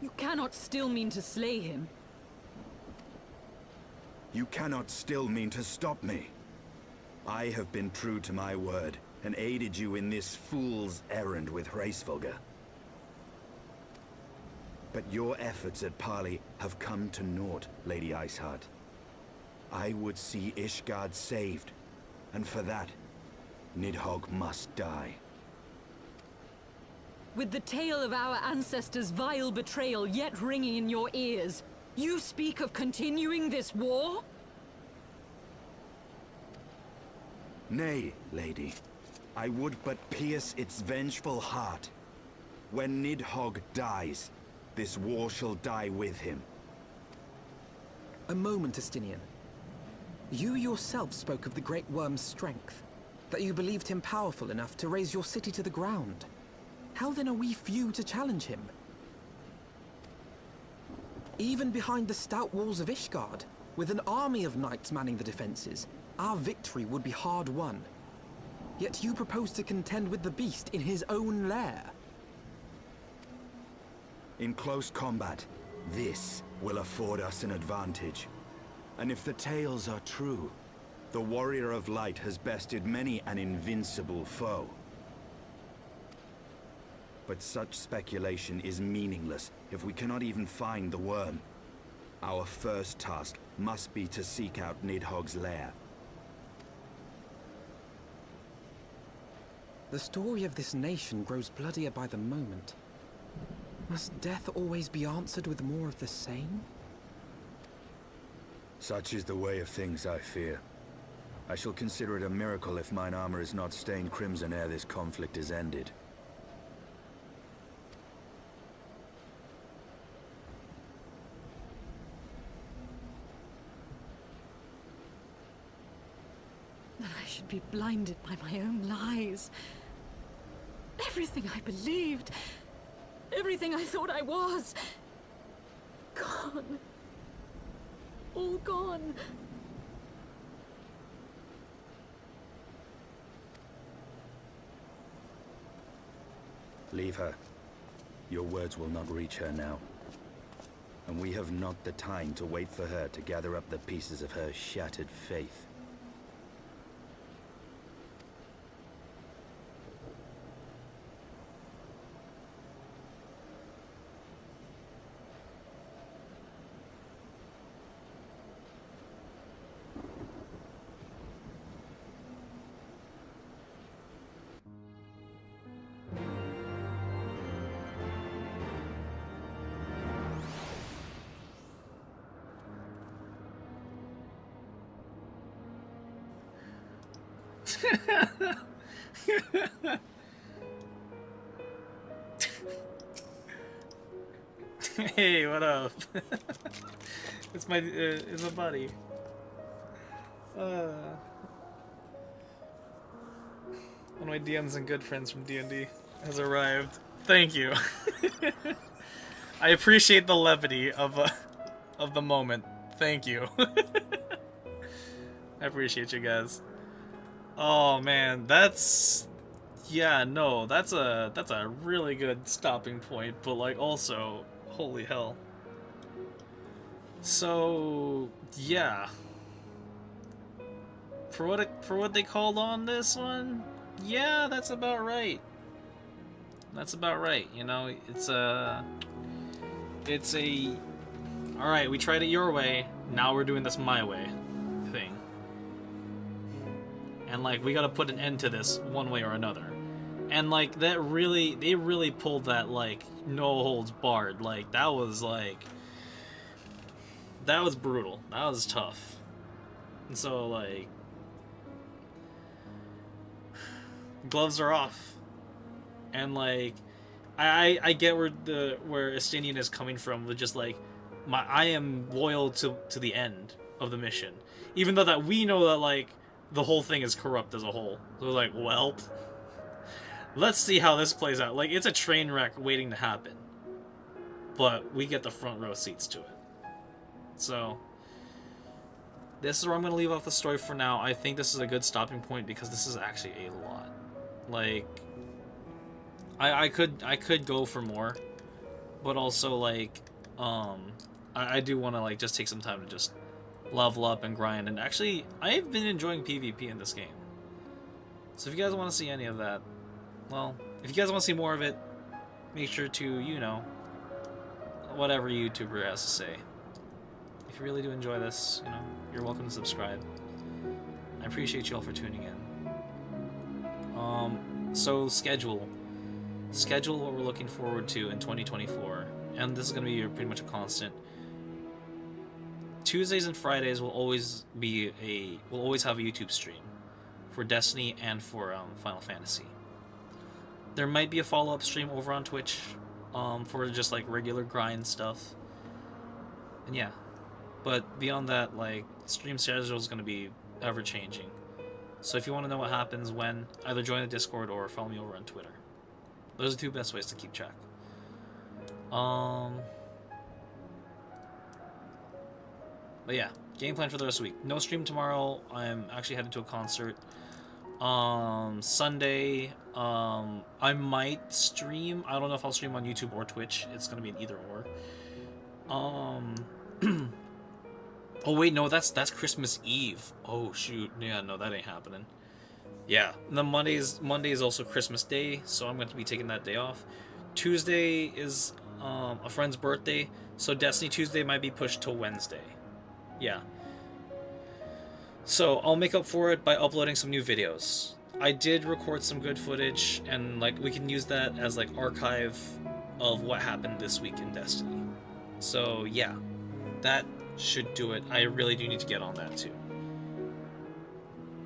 You cannot still mean to slay him. You cannot still mean to stop me. I have been true to my word and aided you in this fool's errand with Hraesvelgr. But your efforts at parley have come to naught, Lady Iceheart. I would see Ishgard saved, and for that, Nidhogg must die. With the tale of our ancestors' vile betrayal yet ringing in your ears, you speak of continuing this war? Nay, lady. I would but pierce its vengeful heart. When Nidhogg dies, this war shall die with him. A moment, Estinian. You yourself spoke of the Great Worm's strength, that you believed him powerful enough to raise your city to the ground. How then are we few to challenge him? Even behind the stout walls of Ishgard, with an army of knights manning the defenses, our victory would be hard won. Yet you propose to contend with the beast in his own lair. In close combat, this will afford us an advantage. And if the tales are true, the Warrior of Light has bested many an invincible foe. But such speculation is meaningless if we cannot even find the worm. Our first task must be to seek out Nidhogg's lair. The story of this nation grows bloodier by the moment. Must death always be answered with more of the same? Such is the way of things, I fear. I shall consider it a miracle if mine armor is not stained crimson ere this conflict is ended. That I should be blinded by my own lies. Everything I believed, everything I thought I was, gone. All gone. Leave her. Your words will not reach her now. And we have not the time to wait for her to gather up the pieces of her shattered faith. Hey, what up? It's my buddy. One of my DMs and good friends from D&D has arrived. Thank you. I appreciate the levity of the moment. Thank you. I appreciate you guys. Oh man, that's that's a really good stopping point, but like also holy hell. So, yeah. For what they called on this one? Yeah, that's about right. That's about right. You know, it's a all right, we tried it your way. Now we're doing this my way thing. And like we got to put an end to this one way or another. And like they really pulled that like no holds barred. Like that was brutal. That was tough. And so like gloves are off. And like I get where Estinian is coming from with just like I am loyal to the end of the mission. Even though that we know that like the whole thing is corrupt as a whole. So like, well, let's see how this plays out. Like it's a train wreck waiting to happen. But we get the front row seats to it. So this is where I'm going to leave off the story for now. I think this is a good stopping point because this is actually a lot. Like I could go for more, but also like I do want to like just take some time to just level up and grind. And actually I've been enjoying PvP in this game. So if you guys want to see any of that, well, if you guys want to see more of it, make sure to, you know, whatever YouTuber has to say. If you really do enjoy this, you know, you're welcome to subscribe. I appreciate you all for tuning in. So schedule what we're looking forward to in 2024, and this is going to be pretty much a constant. Tuesdays and Fridays will always have a YouTube stream for Destiny and for Final Fantasy. There might be a follow-up stream over on Twitch for just like regular grind stuff. And yeah, but beyond that, like stream schedule is going to be ever changing. So if you want to know what happens when, either join the Discord or follow me over on Twitter. Those are the two best ways to keep track. But yeah, game plan for the rest of the week. No stream tomorrow. I'm actually headed to a concert. Sunday, I might stream. I don't know if I'll stream on YouTube or Twitch. It's gonna be an either or. Oh wait, no, that's Christmas Eve. Oh shoot, yeah, no, that ain't happening. Yeah, and then Monday is also Christmas Day, so I'm going to be taking that day off. Tuesday is a friend's birthday, so Destiny Tuesday might be pushed till Wednesday. Yeah. So I'll make up for it by uploading some new videos. I did record some good footage, and like we can use that as like archive of what happened this week in Destiny. So yeah, that should do it. I really do need to get on that too.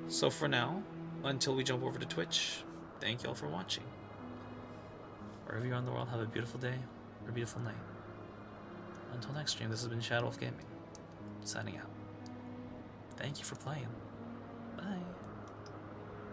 So for now, until we jump over to Twitch, thank y'all for watching. Wherever you are in the world, have a beautiful day or a beautiful night. Until next stream, this has been Shadow of Gaming, signing out. Thank you for playing.